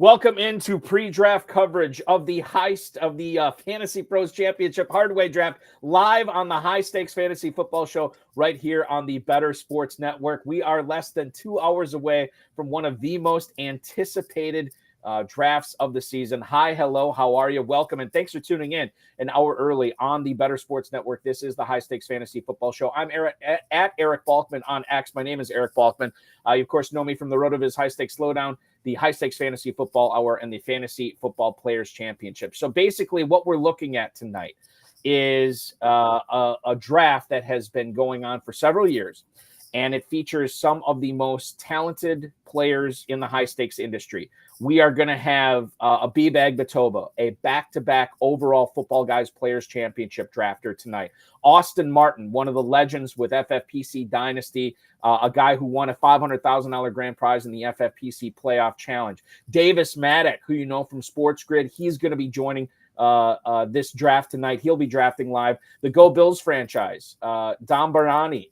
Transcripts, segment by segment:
Welcome into pre-draft coverage of the heist of the FantasyPros Championship Hardway Draft live on the High Stakes Fantasy Football Show right here on the Better Sports Network. We are less than 2 hours away from one of the most anticipated drafts of the season. Hi, hello, how are you? Welcome, and thanks for tuning in an hour early on the Better Sports Network. This is the High Stakes Fantasy Football Show. I'm at Eric Balkman on X. My name is Eric Balkman. You, of course, know me from the RotoViz High Stakes Slowdown, the High Stakes Fantasy Football Hour, and the Fantasy Football Players Championship. So basically what we're looking at tonight is a draft that has been going on for several years, and it features some of the most talented players in the high stakes industry. We are going to have Abib Agbatoba, a back-to-back overall Football Guys Players Championship drafter tonight. Austin Martin, one of the legends with FFPC Dynasty, a guy who won a $500,000 grand prize in the FFPC Playoff Challenge. Davis Maddock, who you know from Sports Grid, he's going to be joining this draft tonight. He'll be drafting live. The Go Bills franchise, Dom Barnani,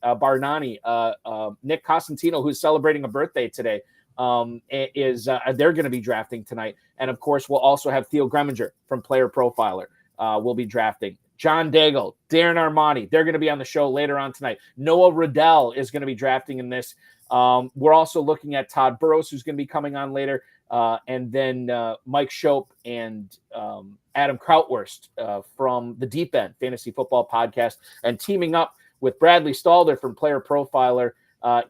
Nick Costantino, who's celebrating a birthday today, they're going to be drafting tonight. And of course, we'll also have Theo Greminger from Player Profiler will be drafting. John Daigle, Darren Armani, they're going to be on the show later on tonight. Noah Riddell is going to be drafting in this. We're also looking at Todd Burrows, who's going to be coming on later. And then Mike Shope and Adam Krautwurst from the Deep End Fantasy Football Podcast, and teaming up with Bradley Stalder from Player Profiler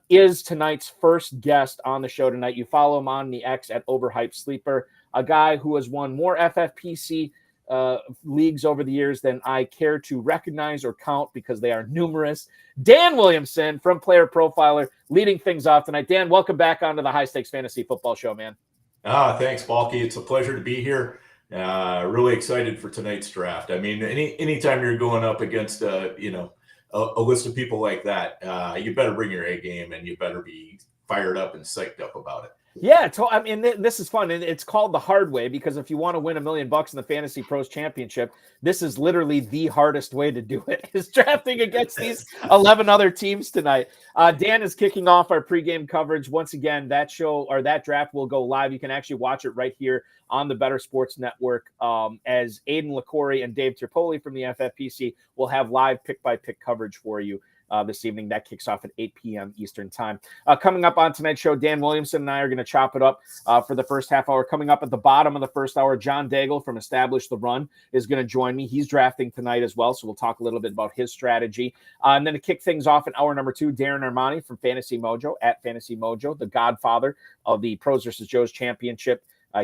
is tonight's first guest on the show tonight. You follow him on the X at Overhyped Sleeper, a guy who has won more FFPC leagues over the years than I care to recognize or count because they are numerous. Dan Williamson from Player Profiler leading things off tonight. Dan, welcome back onto the High Stakes Fantasy Football Show, man. Thanks, Balky. It's a pleasure to be here. Really excited for tonight's draft. I mean, anytime you're going up against a list of people like that, you better bring your A game and you better be fired up and psyched up about it. Yeah, I mean, this is fun, and it's called the hard way because if you want to win $1 million in the Fantasy Pros Championship, this is literally the hardest way to do it, is drafting against these 11 other teams tonight. Dan is kicking off our pregame coverage. Once again, that draft will go live. You can actually watch it right here on the Better Sports Network as Aiden LaCorey and Dave Tripoli from the FFPC will have live pick-by-pick coverage for you this evening. That kicks off at 8 p.m. Eastern time. Coming up on tonight's show, Dan Williamson and I are going to chop it up for the first half hour. Coming up at the bottom of the first hour, John Daigle from Establish the Run is going to join me. He's drafting tonight as well, so we'll talk a little bit about his strategy. And then to kick things off in hour number 2, Darren Armani from Fantasy Mojo, at Fantasy Mojo, the godfather of the Pros vs. Joes Championship.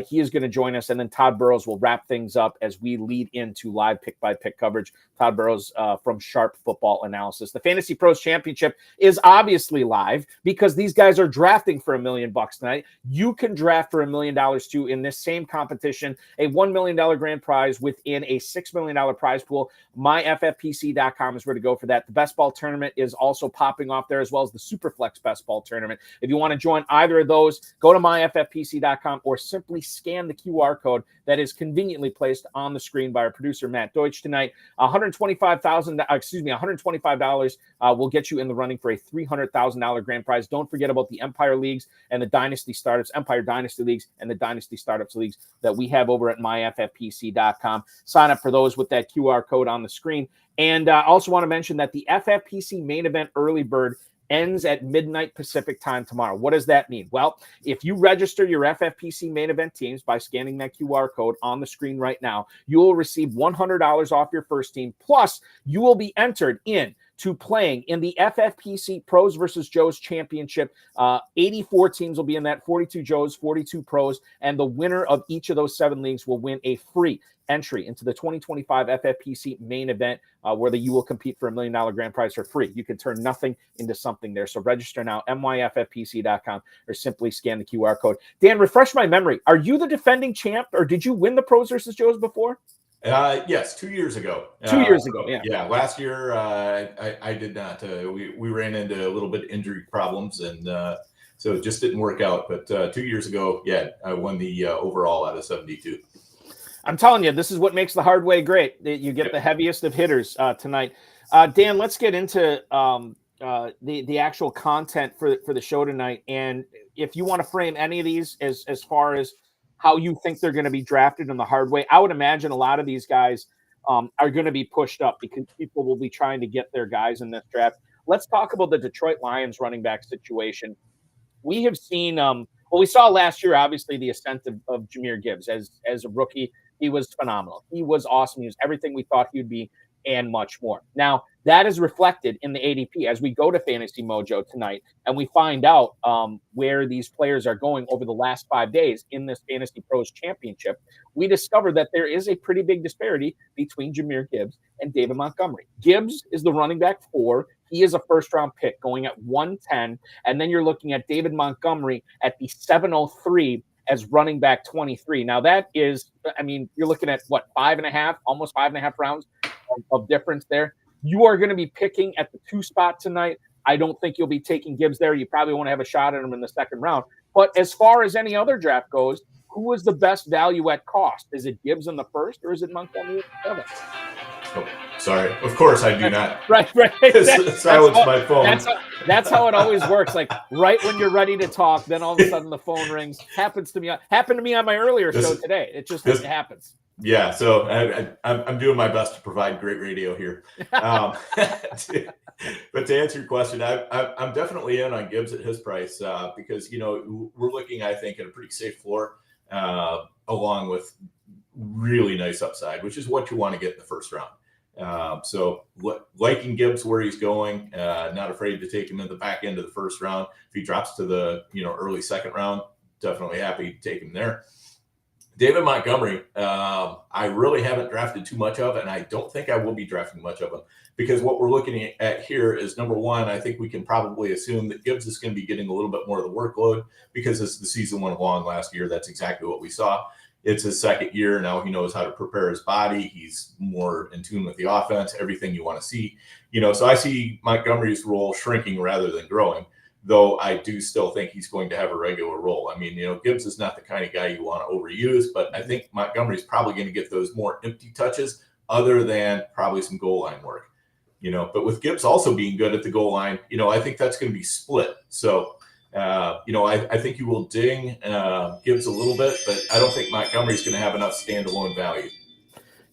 He is going to join us, and then Todd Burrows will wrap things up as we lead into live pick-by-pick coverage. Todd Burrows from Sharp Football Analysis. The Fantasy Pros Championship is obviously live because these guys are drafting for $1 million tonight. You can draft for $1 million too in this same competition, a $1 million grand prize within a $6 million prize pool. MyFFPC.com is where to go for that. The Best Ball Tournament is also popping off there, as well as the Superflex Best Ball Tournament. If you want to join either of those, go to MyFFPC.com or simply scan the QR code that is conveniently placed on the screen by our producer, Matt Deutsch, tonight. $125 will get you in the running for a $300,000 grand prize. Don't forget about the Empire Leagues and the Dynasty Startups, Empire Dynasty Leagues and the Dynasty Startups Leagues that we have over at myffpc.com. Sign up for those with that QR code on the screen. And I also want to mention that the FFPC main event early bird ends at midnight Pacific time tomorrow. What does that mean? Well, if you register your FFPC main event teams by scanning that QR code on the screen right now, you will receive $100 off your first team. Plus, you will be entered in to playing in the FFPC Pros versus Joes Championship. 84 teams will be in that, 42 Joes, 42 Pros, and the winner of each of those 7 leagues will win a free entry into the 2025 FFPC main event, where you will compete for $1 million grand prize for free. You can turn nothing into something there. So register now, myffpc.com, or simply scan the QR code. Dan, refresh my memory. Are you the defending champ, or did you win the Pros versus Joes before? Yes, 2 years ago. 2 years ago, yeah. Yeah, last year I did not. We ran into a little bit of injury problems, and so it just didn't work out. But 2 years ago, yeah, I won the overall out of 72. I'm telling you, this is what makes the hard way great. You get the heaviest of hitters tonight. Dan, let's get into the actual content for the show tonight. And if you want to frame any of these as far as how you think they're going to be drafted in the hard way. I would imagine a lot of these guys are going to be pushed up because people will be trying to get their guys in this draft. Let's talk about the Detroit Lions running back situation. We have seen, we saw last year, obviously, the ascent of Jahmyr Gibbs as a rookie. He was phenomenal. He was awesome. He was everything we thought he would be and much more. Now, that is reflected in the ADP as we go to Fantasy Mojo tonight and we find out where these players are going over the last 5 days in this Fantasy Pros Championship. We discovered that there is a pretty big disparity between Jahmyr Gibbs and David Montgomery. Gibbs is the running back 4. He is a first-round pick going at 110. And then you're looking at David Montgomery at the 703 as running back 23. Now, that is, I mean, you're looking at, what, 5.5, almost 5.5 rounds of difference there. You are going to be picking at the 2 spot tonight. I don't think you'll be taking Gibbs there. You probably want to have a shot at him in the second round. But as far as any other draft goes, who is the best value at cost? Is it Gibbs in the first or is it Montgomery in the seventh? Oh, sorry. Of course, I do not. Right. Silence my phone. That's how it always works. Like right when you're ready to talk, then all of a sudden the phone rings. Happened to me on my earlier show today. It happens. Yeah. So I'm doing my best to provide great radio here. But to answer your question, I'm definitely in on Gibbs at his price because we're looking, I think, at a pretty safe floor along with really nice upside, which is what you want to get in the first round. So liking Gibbs where he's going, not afraid to take him in the back end of the first round. If he drops to the early second round, definitely happy to take him there. David Montgomery, I really haven't drafted too much of, and I don't think I will be drafting much of him because what we're looking at here is, number one, I think we can probably assume that Gibbs is going to be getting a little bit more of the workload because as the season went along last year, that's exactly what we saw. It's his second year. Now he knows how to prepare his body. He's more in tune with the offense, everything you want to see. So I see Montgomery's role shrinking rather than growing, though I do still think he's going to have a regular role. I mean, Gibbs is not the kind of guy you want to overuse, but I think Montgomery's probably going to get those more empty touches other than probably some goal line work. But with Gibbs also being good at the goal line, I think that's going to be split. So I think you will ding Gibbs a little bit, but I don't think Montgomery's going to have enough standalone value.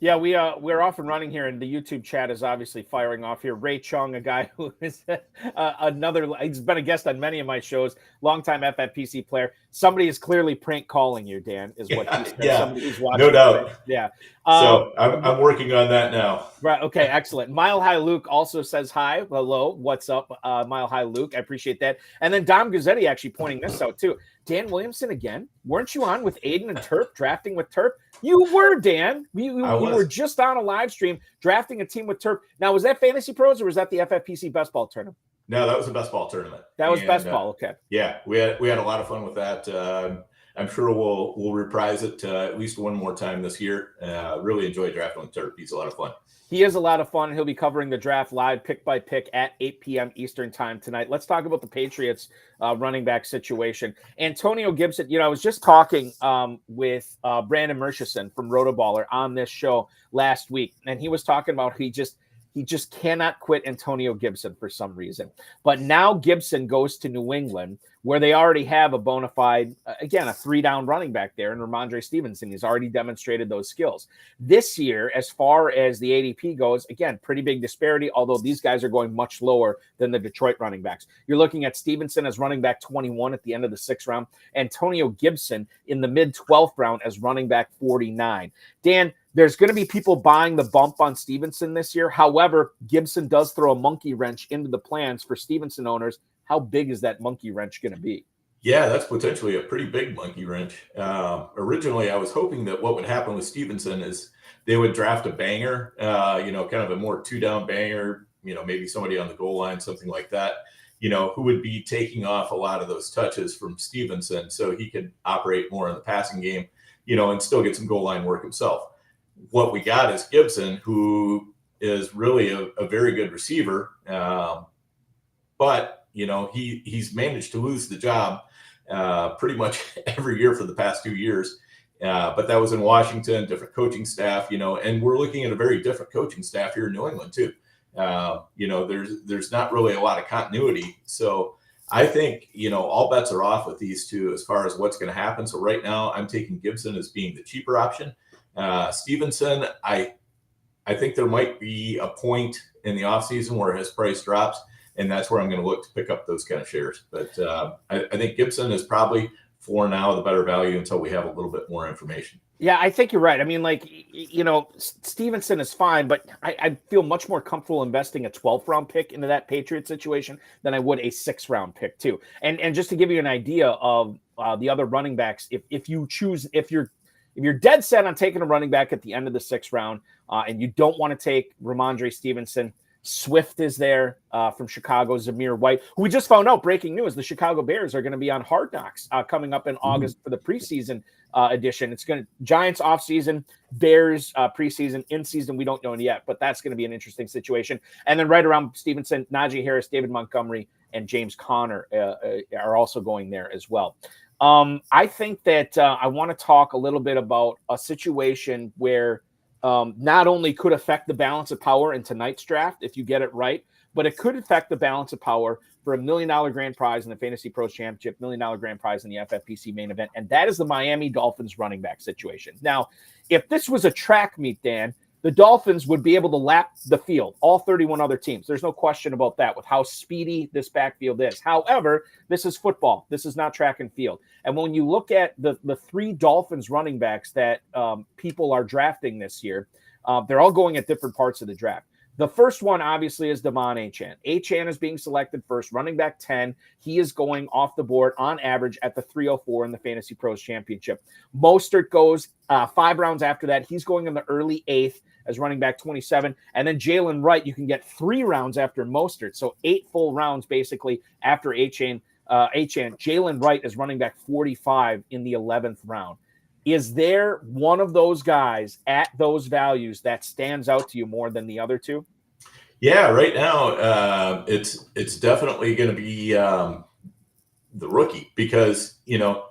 Yeah, we're off and running here, and the YouTube chat is obviously firing off here. Ray Chung, a guy who is he's been a guest on many of my shows, longtime FFPC player. Somebody is clearly prank calling you, Dan, is what he said. Yeah, somebody who's watching. No doubt. Right? Yeah. So I'm working on that now. Right. Okay. Excellent. Mile High Luke also says hi. Hello. What's up, Mile High Luke? I appreciate that. And then Dom Gazzetti actually pointing this out too. Dan Williamson again. Weren't you on with Aiden and Turp, drafting with Turp? You were, Dan. You were just on a live stream drafting a team with Turp. Now, was that Fantasy Pros or was that the FFPC Best Ball tournament? No, that was the Best Ball tournament. That was Best Ball. Okay. Yeah, we had a lot of fun with that. I'm sure we'll reprise it at least one more time this year. Really enjoyed drafting with Turp. He's a lot of fun. He is a lot of fun. He'll be covering the draft live, pick by pick, at 8 p.m. Eastern time tonight. Let's talk about the Patriots running back situation. Antonio Gibson, I was just talking with Brandon Murchison from Rotoballer on this show last week, and he was talking about he just cannot quit Antonio Gibson for some reason. But now Gibson goes to New England, where they already have a bona fide, again, a 3-down running back there in Rhamondre Stevenson. He's already demonstrated those skills. This year, as far as the ADP goes, again, pretty big disparity, although these guys are going much lower than the Detroit running backs. You're looking at Stevenson as running back 21 at the end of the 6th round, Antonio Gibson in the mid-12th round as running back 49. Dan, there's going to be people buying the bump on Stevenson this year. However, Gibson does throw a monkey wrench into the plans for Stevenson owners. How big is that monkey wrench going to be? Yeah, that's potentially a pretty big monkey wrench. Originally, I was hoping that what would happen with Stevenson is they would draft a banger, kind of a more 2-down banger, maybe somebody on the goal line, something like that, who would be taking off a lot of those touches from Stevenson so he could operate more in the passing game, and still get some goal line work himself. What we got is Gibson, who is really a very good receiver, but he's managed to lose the job pretty much every year for the past 2 years. But that was in Washington, different coaching staff, and we're looking at a very different coaching staff here in New England too. There's not really a lot of continuity. So I think, all bets are off with these two as far as what's going to happen. So right now I'm taking Gibson as being the cheaper option. Stevenson, I think there might be a point in the offseason where his price drops, and that's where I'm going to look to pick up those kind of shares. But I think Gibson is probably, for now, the better value until we have a little bit more information. Yeah, I think you're right. I mean, Stevenson is fine, but I feel much more comfortable investing a 12th round pick into that Patriot situation than I would a 6th round pick too. And just to give you an idea of the other running backs, if you're dead set on taking a running back at the end of the 6th round, and you don't want to take Rhamondre Stevenson, Swift is there from Chicago, Zamir White, who we just found out, breaking news, the Chicago Bears are going to be on Hard Knocks coming up in August for the preseason edition. It's going to Giants offseason, Bears preseason, in season. We don't know yet, but that's going to be an interesting situation. And then right around Stevenson, Najee Harris, David Montgomery, and James Conner are also going there as well. I think that I want to talk a little bit about a situation where not only could affect the balance of power in tonight's draft if you get it right, but it could affect the balance of power for $1 million grand prize in the Fantasy Pros Championship, $1 million grand prize in the FFPC main event, and that is the Miami Dolphins running back situation. Now, if this was a track meet, Dan, the Dolphins would be able to lap the field, all 31 other teams. There's no question about that with how speedy this backfield is. However, this is football. This is not track and field. And when you look at the 3 Dolphins running backs that people are drafting this year, they're all going at different parts of the draft. The first one, obviously, is Devon Achane. Achane is being selected first, running back 10. He is going off the board on average at the 304 in the Fantasy Pros Championship. Mostert goes 5 rounds after that. He's going in the early 8th as running back 27. And then Jaylen Wright, you can get 3 rounds after Mostert. So 8 full rounds, basically, after Achane. Jaylen Wright is running back 45 in the 11th round. Is there one of those guys at those values that stands out to you more than the other two? Yeah, right now it's definitely going to be the rookie because,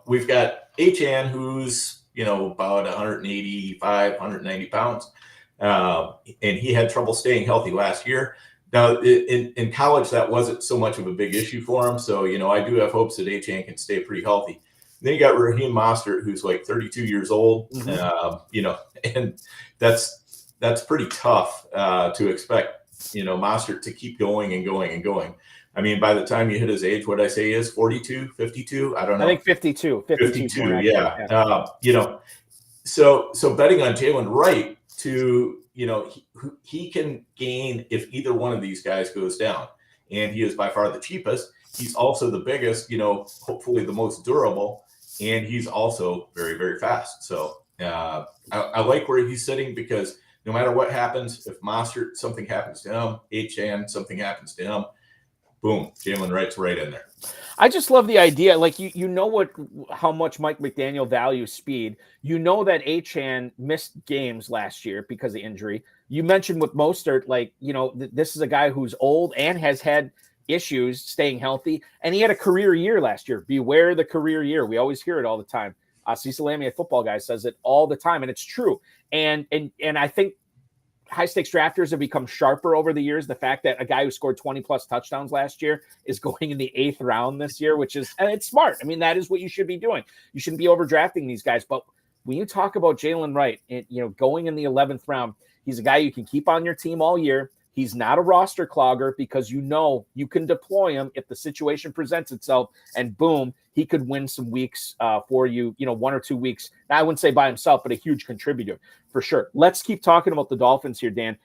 we've got Achane who's, about 185, 190 pounds. And he had trouble staying healthy last year. Now, in college, that wasn't so much of a big issue for him. So, I do have hopes that Achane can stay pretty healthy. Then you got Raheem Mostert, who's like 32 years old, and that's pretty tough to expect, Mostert to keep going and going and going. I mean, by the time you hit his age, what I say is 42, 52. I don't know. I think 52. 52, yeah. So betting on Jaylen Wright to, he can gain if either one of these guys goes down. And he is by far the cheapest. He's also the biggest, hopefully the most durable. And he's also very, very fast. So I like where he's sitting because no matter what happens, if Mostert, something happens to him, Achane, something happens to him, boom, Jaylen Wright's right in there. I just love the idea. Like, how much Mike McDaniel values speed. You know that Achane missed games last year because of injury. You mentioned with Mostert, this is a guy who's old and has had issues staying healthy, and he had a career year last year. Beware the career year. We always hear it all the time. Cecil Lamia, football guy, says it all the time, and it's true. And I think high stakes drafters have become sharper over the years. The fact that a guy who scored 20 plus touchdowns last year is going in the 8th round this year, and it's smart. I mean, that is what you should be doing. You shouldn't be overdrafting these guys. But when you talk about Jaylen Wright, going in the 11th round, he's a guy you can keep on your team all year. He's not a roster clogger because you can deploy him if the situation presents itself, and boom, he could win some weeks for you, 1 or 2 weeks. Now, I wouldn't say by himself, but a huge contributor for sure. Let's keep talking about the Dolphins here, Dan.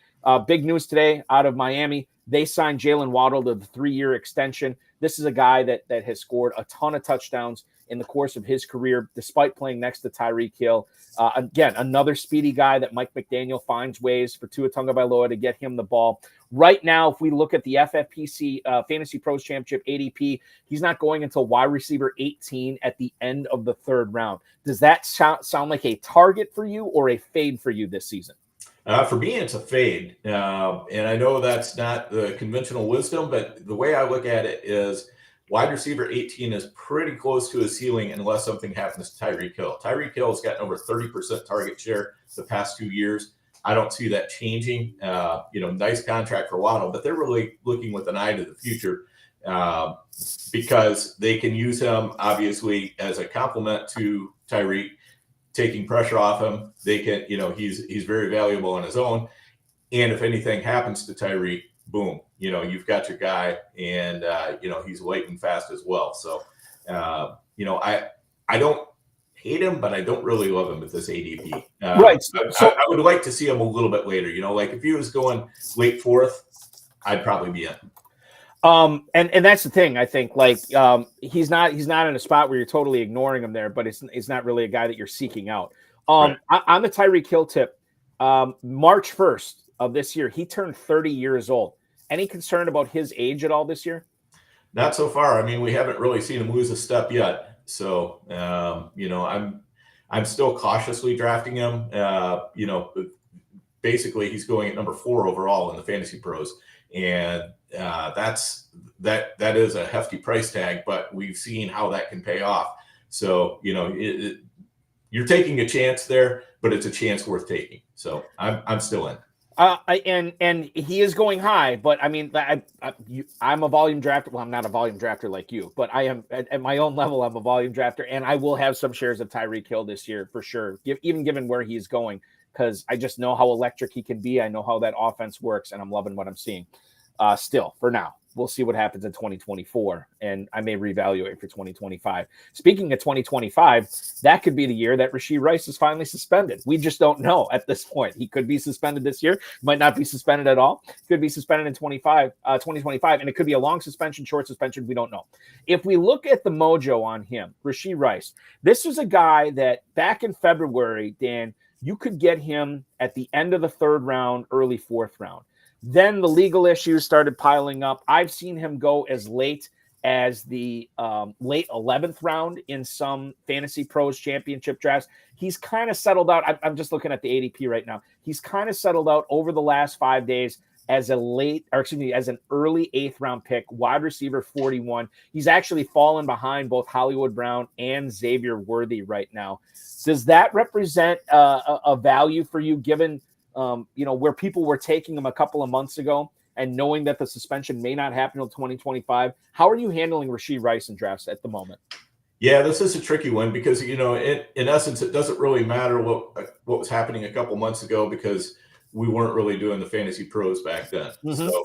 Big news today out of Miami. They signed Jaylen Waddle to the 3-year extension. This is a guy that has scored a ton of touchdowns in the course of his career, despite playing next to Tyreek Hill. Again, another speedy guy that Mike McDaniel finds ways for Tua Tagovailoa to get him the ball. Right now, if we look at the FFPC Fantasy Pros Championship ADP, he's not going until wide receiver 18 at the end of the 3rd round. Does that sound like a target for you or a fade for you this season? For me, it's a fade. And I know that's not the conventional wisdom, but the way I look at it is wide receiver 18 is pretty close to his ceiling unless something happens to Tyreek Hill. Tyreek Hill has gotten over 30% target share the past 2 years. I don't see that changing. Nice contract for Waddle, but they're really looking with an eye to the future. because they can use him obviously as a complement to Tyreek, taking pressure off him. They can, he's very valuable on his own. And if anything happens to Tyreek, boom, you've got your guy, and he's light and fast as well. So, I don't hate him, but I don't really love him at this ADP. Right. So I would like to see him a little bit later. Like if he was going late fourth, I'd probably be in. And that's the thing. I think he's not in a spot where you're totally ignoring him there, but it's not really a guy that you're seeking out. Right. On the Tyreek Hill tip, March 1st of this year, he turned 30 years old. Any concern about his age at all this year? Not so far. I mean, we haven't really seen him lose a step yet. So, I'm still cautiously drafting him. Basically he's going at number 4 overall in the Fantasy Pros. And that is a hefty price tag, but we've seen how that can pay off. So, you're taking a chance there, but it's a chance worth taking. So I'm still in. And he is going high, but I mean, I'm a volume drafter. Well, I'm not a volume drafter like you, but I am at my own level. I'm a volume drafter, and I will have some shares of Tyreek Hill this year for sure, even given where he's going, because I just know how electric he can be. I know how that offense works, and I'm loving what I'm seeing. Still, for now, we'll see what happens in 2024, and I may reevaluate for 2025. Speaking of 2025, that could be the year that Rashee Rice is finally suspended. We just don't know at this point. He could be suspended this year, might not be suspended at all. Could be suspended in 2025, and it could be a long suspension, short suspension. We don't know. If we look at the mojo on him, Rashee Rice, this was a guy that back in February, Dan, you could get him at the end of the 3rd round, early 4th round. Then the legal issues started piling up. I've seen him go as late as the late 11th round in some Fantasy Pros Championship drafts. He's kind of settled out. I'm just looking at the ADP right now. He's kind of settled out over the last 5 days as as an early 8th round pick, wide receiver 41. He's actually fallen behind both Hollywood Brown and Xavier Worthy right now. Does that represent a value for you, given where people were taking him a couple of months ago and knowing that the suspension may not happen until 2025? How are you handling Rashee Rice in drafts at the moment? Yeah, this is a tricky one because, in essence, it doesn't really matter what was happening a couple months ago because we weren't really doing the Fantasy Pros back then. Mm-hmm. So,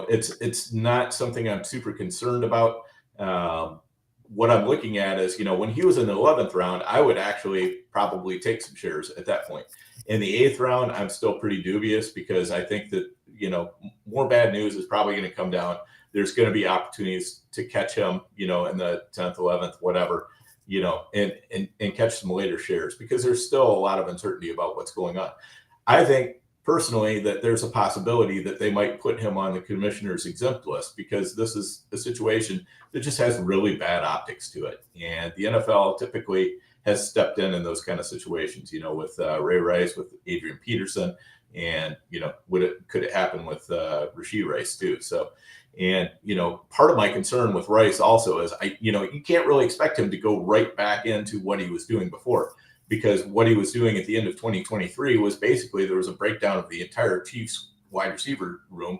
it's not something I'm super concerned about. What I'm looking at is, when he was in the 11th round, I would actually probably take some shares at that point. In the 8th round, I'm still pretty dubious because I think that, more bad news is probably going to come down. There's going to be opportunities to catch him, in the 10th, 11th, whatever, and catch some later shares because there's still a lot of uncertainty about what's going on. I think personally that there's a possibility that they might put him on the commissioner's exempt list because this is a situation that just has really bad optics to it. And the NFL typically has stepped in those kind of situations, with Ray Rice, with Adrian Peterson, and, could it happen with Rashee Rice too? So, and, part of my concern with Rice also is you can't really expect him to go right back into what he was doing before, because what he was doing at the end of 2023 was basically there was a breakdown of the entire Chiefs wide receiver room,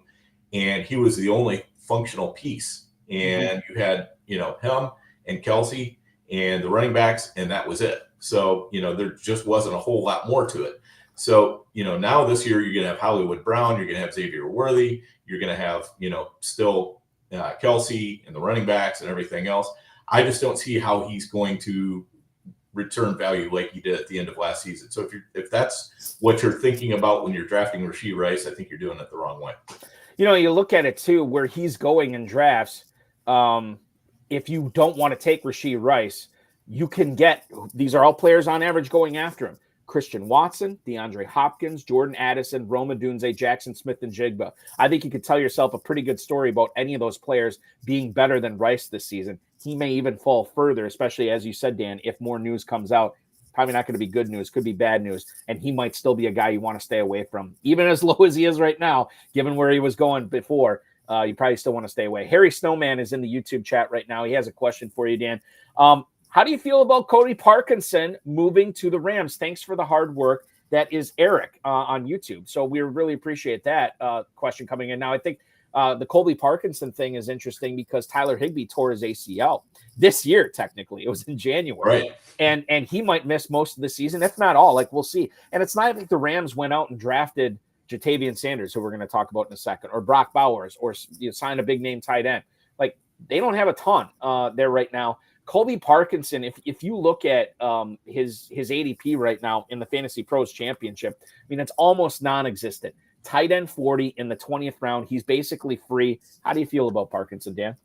and he was the only functional piece. And you had, him and Kelsey and the running backs, and that was it. So, there just wasn't a whole lot more to it. So, now this year you're going to have Hollywood Brown, you're going to have Xavier Worthy, you're going to have, still Kelsey and the running backs and everything else. I just don't see how he's going to return value like he did at the end of last season. So if that's what you're thinking about when you're drafting Rashee Rice, I think you're doing it the wrong way. You look at it too, where he's going in drafts. If you don't want to take Rashee Rice, you can get, these are all players on average going after him: Christian Watson, DeAndre Hopkins, Jordan Addison, Rome Odunze, Jackson Smith, and Jigba. I think you could tell yourself a pretty good story about any of those players being better than Rice this season. He may even fall further, especially as you said, Dan, if more news comes out. Probably not going to be good news, could be bad news, and he might still be a guy you want to stay away from. Even as low as he is right now, given where he was going before, you probably still want to stay away. Harry Snowman is in the YouTube chat right now. He has a question for you, Dan. How do you feel about Cody Parkinson moving to the Rams? Thanks for the hard work. That is Eric on YouTube. So we really appreciate that question coming in. Now, I think The Colby Parkinson thing is interesting because Tyler Higbee tore his ACL this year. Technically, it was in January, right? And he might miss most of the season, if not all. Like, we'll see. And it's not like the Rams went out and drafted Jatavian Sanders, who we're going to talk about in a second, or Brock Bowers, or sign a big name tight end. Like, they don't have a ton there right now. Colby Parkinson, if you look at his ADP right now in the Fantasy Pros Championship, I mean, it's almost non-existent. Tight end 40 in the 20th round. He's basically free. How do you feel about Parkinson, Dan?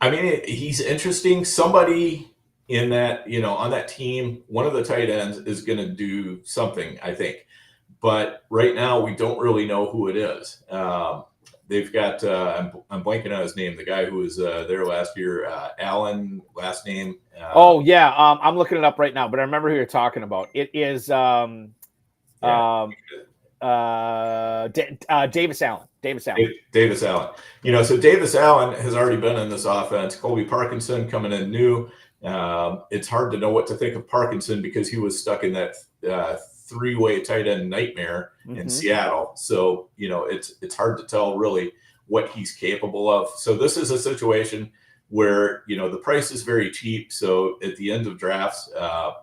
I mean, he's interesting. Somebody in that, on that team, one of the tight ends is going to do something, I think. But right now, we don't really know who it is. They've got, I'm blanking on his name, the guy who was there last year, Allen, last name. I'm looking it up right now, but I remember who you're talking about. It is Davis Allen. Davis Allen. So Davis Allen has already been in this offense. Colby Parkinson coming in new. It's hard to know what to think of Parkinson because he was stuck in that three-way tight end nightmare in Seattle. So, it's hard to tell really what he's capable of. So this is a situation where, the price is very cheap. So at the end of drafts,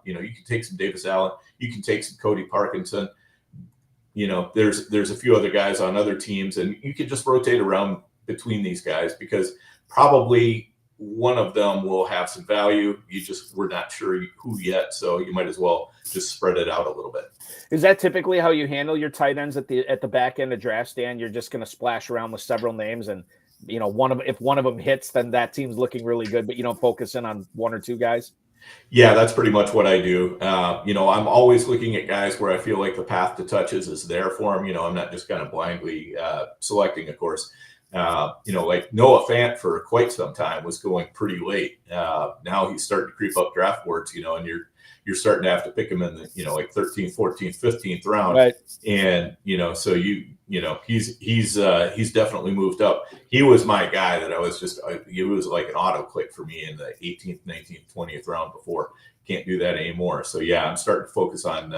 you can take some Davis Allen, you can take some Cody Parkinson. There's a few other guys on other teams, and you could just rotate around between these guys because probably one of them will have some value. We're not sure who yet, so you might as well just spread it out a little bit. Is that typically how you handle your tight ends at the back end of draft, Dan? You're just going to splash around with several names, and if one of them hits, then that team's looking really good, but you don't focus in on one or two guys? Yeah, that's pretty much what I do. I'm always looking at guys where I feel like the path to touches is there for them. I'm not just kind of blindly selecting, of course. Like Noah Fant for quite some time was going pretty late. Now he's starting to creep up draft boards, and you're starting to have to pick him in the, like 13th, 14th, 15th round. Right. And, so he's definitely moved up. He was my guy that I was it was like an auto click for me in the 18th, 19th, 20th round before. Can't do that anymore. So yeah, I'm starting to focus on,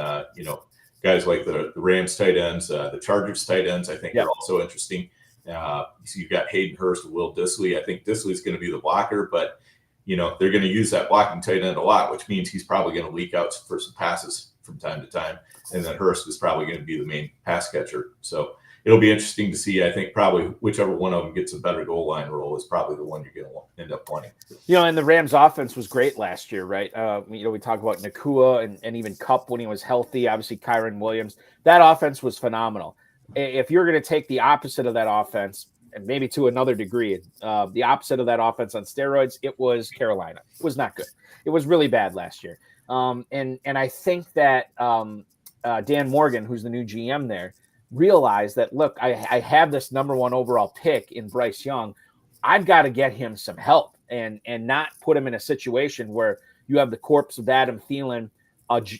guys like the Rams tight ends, the Chargers tight ends, I think are also interesting. So you've got Hayden Hurst, Will Dissly. I think Disley's going to be the blocker, but they're going to use that blocking tight end a lot, which means he's probably going to leak out for some passes from time to time. And then Hurst is probably going to be the main pass catcher. So it'll be interesting to see. I think probably whichever one of them gets a better goal line role is probably the one you're going to end up wanting. And the Rams offense was great last year, right? We talk about Nakua and even Kupp when he was healthy, obviously Kyron Williams. That offense was phenomenal. If you're going to take the opposite of that offense, and maybe to another degree, the opposite of that offense on steroids, it was Carolina. It was not good. It was really bad last year. And I think that Dan Morgan, who's the new GM there, realized that, look, I have this number one overall pick in Bryce Young. I've got to get him some help and not put him in a situation where you have the corpse of Adam Thielen,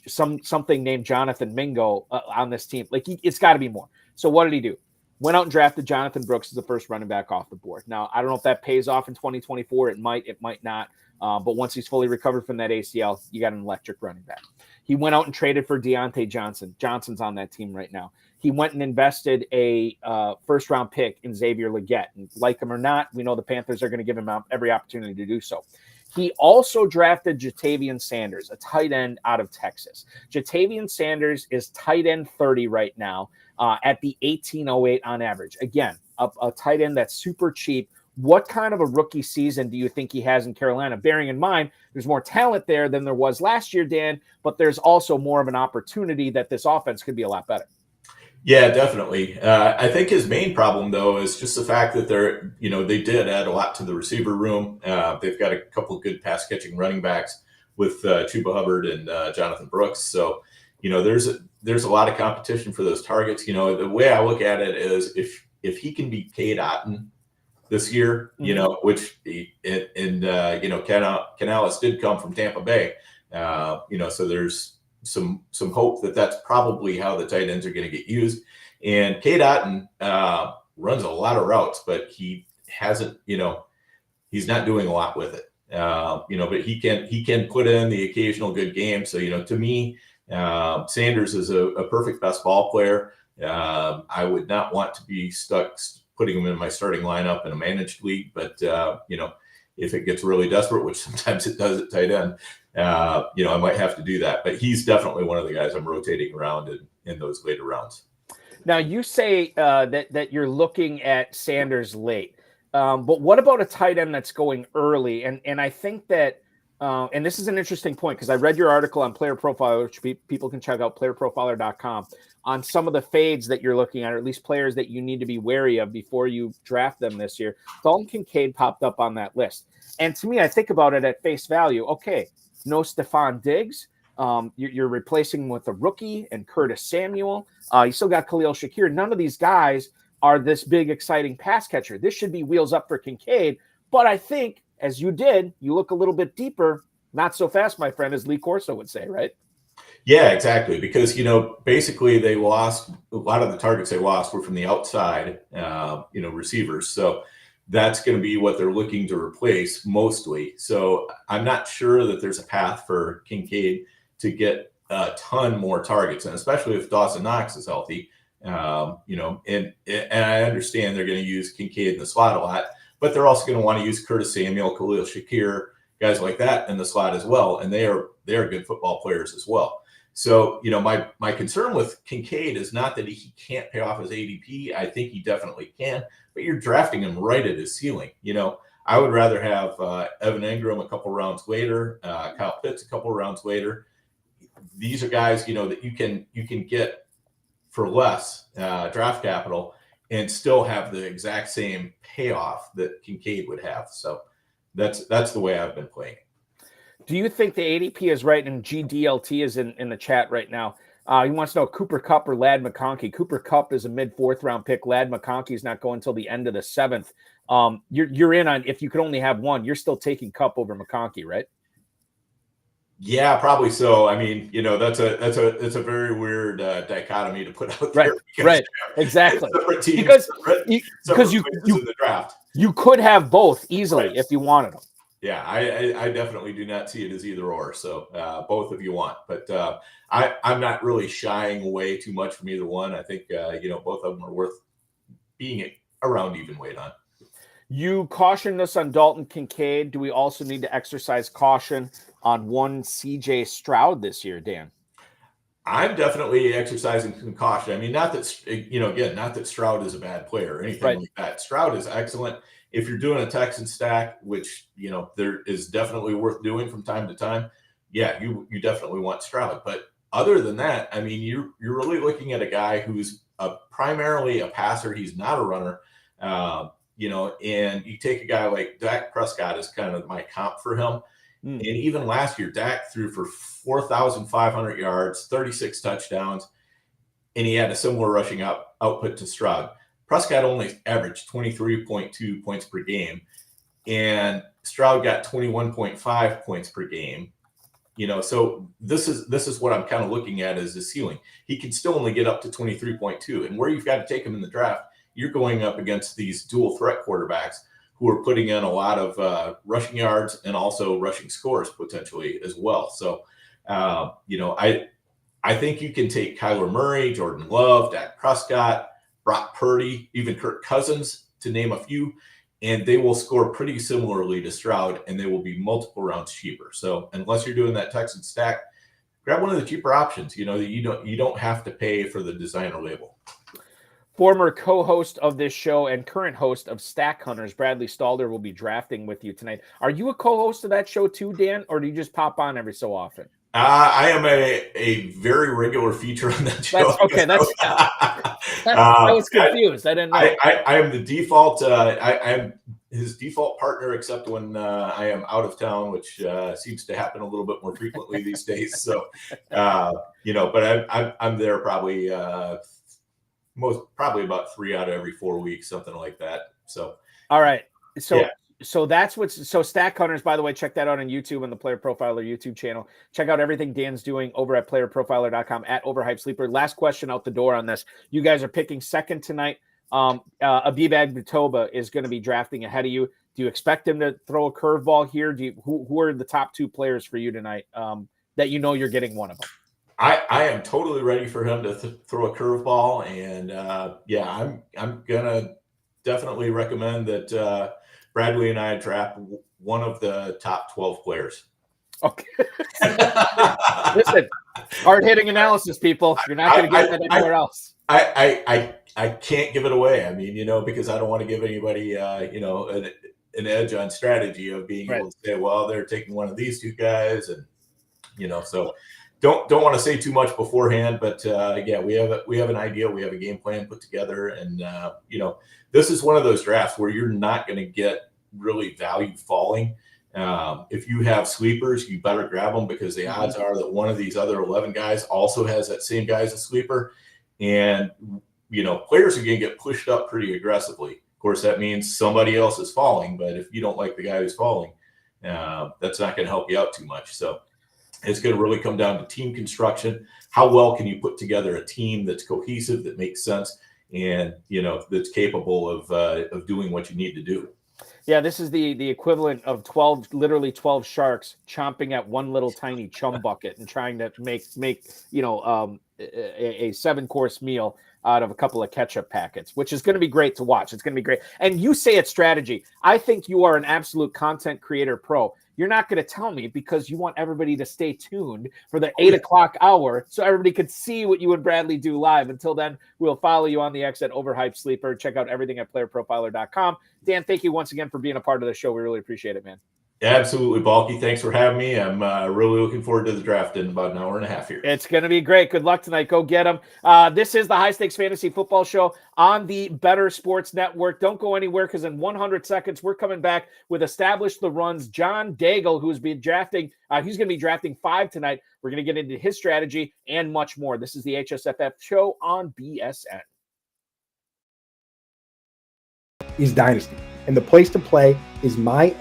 something named Jonathan Mingo on this team. Like, it's got to be more. So what did he do? Went out and drafted Jonathan Brooks as the first running back off the board. Now, I don't know if that pays off in 2024. It might not. But once he's fully recovered from that ACL, you got an electric running back. He went out and traded for Deontay Johnson. Johnson's on that team right now. He went and invested a first-round pick in Xavier Legette. And like him or not, we know the Panthers are going to give him every opportunity to do so. He also drafted Jatavian Sanders, a tight end out of Texas. Jatavian Sanders is tight end 30 right now at the 1808 on average. Again, a tight end that's super cheap. What kind of a rookie season do you think he has in Carolina? Bearing in mind, there's more talent there than there was last year, Dan, but there's also more of an opportunity that this offense could be a lot better. Yeah, definitely. I think his main problem, though, is just the fact that they did add a lot to the receiver room. They've got a couple of good pass catching running backs with Chuba Hubbard and Jonathan Brooks. So, there's a lot of competition for those targets. The way I look at it is if he can beat Cade Otton this year, which Canales did come from Tampa Bay, so there's some hope that that's probably how the tight ends are going to get used. And Cade Otton runs a lot of routes, but he hasn't, he's not doing a lot with it. But he can put in the occasional good game. So, to me, Sanders is a perfect best ball player. I would not want to be stuck putting him in my starting lineup in a managed league. But, if it gets really desperate, which sometimes it does at tight end, I might have to do that. But he's definitely one of the guys I'm rotating around in those later rounds. Now, you say that you're looking at Sanders late. But what about a tight end that's going early? And I think that, and this is an interesting point, because I read your article on Player Profiler, which people can check out, playerprofiler.com, on some of the fades that you're looking at, or at least players that you need to be wary of before you draft them this year. Dalton Kincaid popped up on that list. And to me, I think about it at face value. Okay, no Stephon Diggs. You're replacing him with a rookie and Curtis Samuel. You still got Khalil Shakir. None of these guys are this big, exciting pass catcher. This should be wheels up for Kincaid. But I think, as you did, you look a little bit deeper. Not so fast, my friend, as Lee Corso would say, right? Yeah, exactly. Because, basically they lost a lot of the targets they lost were from the outside, receivers. So that's going to be what they're looking to replace mostly. So I'm not sure that there's a path for Kincaid to get a ton more targets, and especially if Dawson Knox is healthy. And I understand they're going to use Kincaid in the slot a lot, but they're also going to want to use Curtis Samuel, Khalil Shakir, guys like that in the slot as well. And they are good football players as well. So, my concern with Kincaid is not that he can't pay off his ADP. I think he definitely can, but you're drafting him right at his ceiling. I would rather have Evan Ingram a couple rounds later, Kyle Pitts a couple rounds later. These are guys, that you can get for less draft capital and still have the exact same payoff that Kincaid would have. So that's the way I've been playing. Do you think the ADP is right? And GDLT is in the chat right now. He wants to know Cooper Kupp or Ladd McConkey. Cooper Kupp is a mid-4th round pick. Ladd McConkey is not going until the end of the 7th. You're in on, if you could only have one, you're still taking Kupp over McConkey, right? Yeah, probably so. I mean, that's a very weird dichotomy to put out there. Right, exactly. Because you in the draft, you could have both easily if you wanted them. Yeah, I definitely do not see it as either or. So both of you want, but I'm not really shying away too much from either one. I think both of them are worth being around even weight on. You cautioned us on Dalton Kincaid. Do we also need to exercise caution on one CJ Stroud this year, Dan? I'm definitely exercising some caution. I mean, not that Stroud is a bad player or anything like that. Stroud is excellent. If you're doing a Texan stack, which, there is definitely worth doing from time to time, yeah, you definitely want Stroud. But other than that, I mean, you're really looking at a guy who's primarily a passer. He's not a runner, and you take a guy like Dak Prescott is kind of my comp for him. And even last year, Dak threw for 4,500 yards, 36 touchdowns, and he had a similar rushing output to Stroud. Prescott only averaged 23.2 points per game, and Stroud got 21.5 points per game. So this is what I'm kind of looking at as the ceiling. He can still only get up to 23.2, and where you've got to take him in the draft, you're going up against these dual threat quarterbacks who are putting in a lot of rushing yards and also rushing scores potentially as well. So, I think you can take Kyler Murray, Jordan Love, Dak Prescott, Brock Purdy, even Kirk Cousins, to name a few, and they will score pretty similarly to Stroud, and they will be multiple rounds cheaper. So unless you're doing that Texan stack, grab one of the cheaper options. You don't have to pay for the designer label. Former co-host of this show and current host of Stack Hunters, Bradley Stalder, will be drafting with you tonight. Are you a co-host of that show too, Dan, or do you just pop on every so often? I am a very regular feature on that show. I was confused. I didn't know. I am the default. I'm his default partner, except when I am out of town, which seems to happen a little bit more frequently these days. So, but I'm there probably about 3 out of every 4 weeks, something like that. So, all right. So. Yeah. So Stack Hunters, by the way, check that out on YouTube and the Player Profiler YouTube channel. Check out everything Dan's doing over at playerprofiler.com at Overhyped Sleeper. Last question out the door on this. You guys are picking second tonight. Abib Agbutoba is going to be drafting ahead of you. Do you expect him to throw a curveball here? Who are the top 2 players for you tonight that you're getting one of them? I am totally ready for him to throw a curveball, and I'm gonna definitely recommend that Bradley and I draft one of the top 12 players. Okay. Listen, hard-hitting analysis, people. You're not going to get that anywhere else. I can't give it away. I mean, because I don't want to give anybody, an edge on strategy of being able to say, well, they're taking one of these two guys, and so don't want to say too much beforehand. But yeah, we have an idea, we have a game plan put together, and this is one of those drafts where you're not going to get really value falling. If you have sleepers, you better grab them, because the odds are that one of these other 11 guys also has that same guy as a sleeper. And, players are going to get pushed up pretty aggressively. Of course, that means somebody else is falling. But if you don't like the guy who's falling, that's not going to help you out too much. So it's going to really come down to team construction. How well can you put together a team that's cohesive, that makes sense, and, that's capable of doing what you need to do. Yeah, this is the equivalent of 12 sharks chomping at one little tiny chum bucket and trying to make a 7-course meal out of a couple of ketchup packets, which is going to be great to watch. It's going to be great. And you say it's strategy. I think you are an absolute content creator pro. You're not going to tell me, because you want everybody to stay tuned for the 8 o'clock hour so everybody could see what you and Bradley do live. Until then, we'll follow you on the X at Overhyped Sleeper. Check out everything at playerprofiler.com. Dan, thank you once again for being a part of the show. We really appreciate it, man. Absolutely, Balky. Thanks for having me. I'm really looking forward to the draft in about an hour and a half here. It's going to be great. Good luck tonight. Go get them. This is the High Stakes Fantasy Football Show on the Better Sports Network. Don't go anywhere, because in 100 seconds, we're coming back with Establish the Runs. John Daigle, who's been drafting, he's going to be drafting 5 tonight. We're going to get into his strategy and much more. This is the HSFF Show on BSN. Is Dynasty. And the place to play is myffpc.com.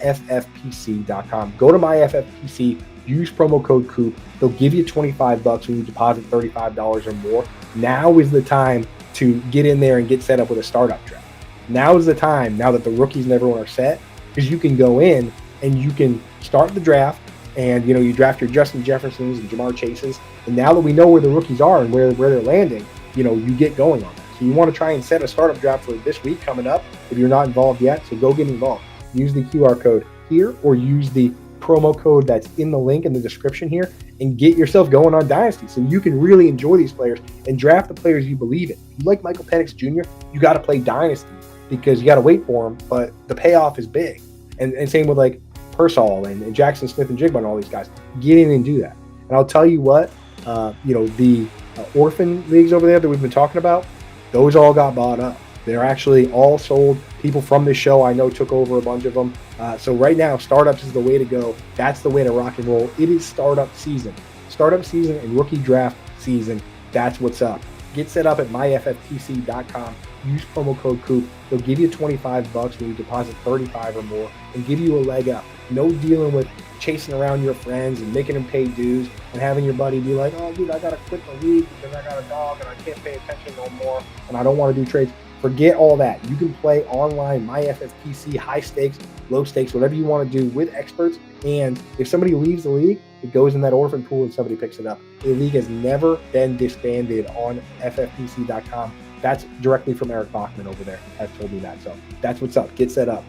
Go to myffpc, use promo code COOP. They'll give you $25 when you deposit $35 or more. Now is the time to get in there and get set up with a startup draft. Now is the time, now that the rookies and everyone are set, because you can go in and you can start the draft, and you draft your Justin Jeffersons and Jamar Chases. And now that we know where the rookies are and where they're landing, you get going on that. So you want to try and set a startup draft for this week coming up if you're not involved yet. So go get involved. Use the QR code here, or use the promo code that's in the link in the description here, and get yourself going on Dynasty so you can really enjoy these players and draft the players you believe in. If you like Michael Penix Jr., you got to play Dynasty, because you got to wait for him, but the payoff is big. And same with like Pearsall and Jackson Smith and Jigba and all these guys. Get in and do that. And I'll tell you what, the orphan leagues over there that we've been talking about, those all got bought up. They're actually all sold. People from this show I know took over a bunch of them. So right now, startups is the way to go. That's the way to rock and roll. It is startup season. Startup season and rookie draft season. That's what's up. Get set up at myffpc.com. Use promo code COOP. They'll give you $25 when you deposit $35 or more and give you a leg up. No dealing with chasing around your friends and making them pay dues and having your buddy be like, oh, dude, I got to quit the league because I got a dog and I can't pay attention no more and I don't want to do trades. Forget all that. You can play online, MyFFPC, high stakes, low stakes, whatever you want to do with experts. And if somebody leaves the league, it goes in that orphan pool and somebody picks it up. The league has never been disbanded on FFPC.com. That's directly from Eric Balkman over there, has told me that. So that's what's up. Get set up.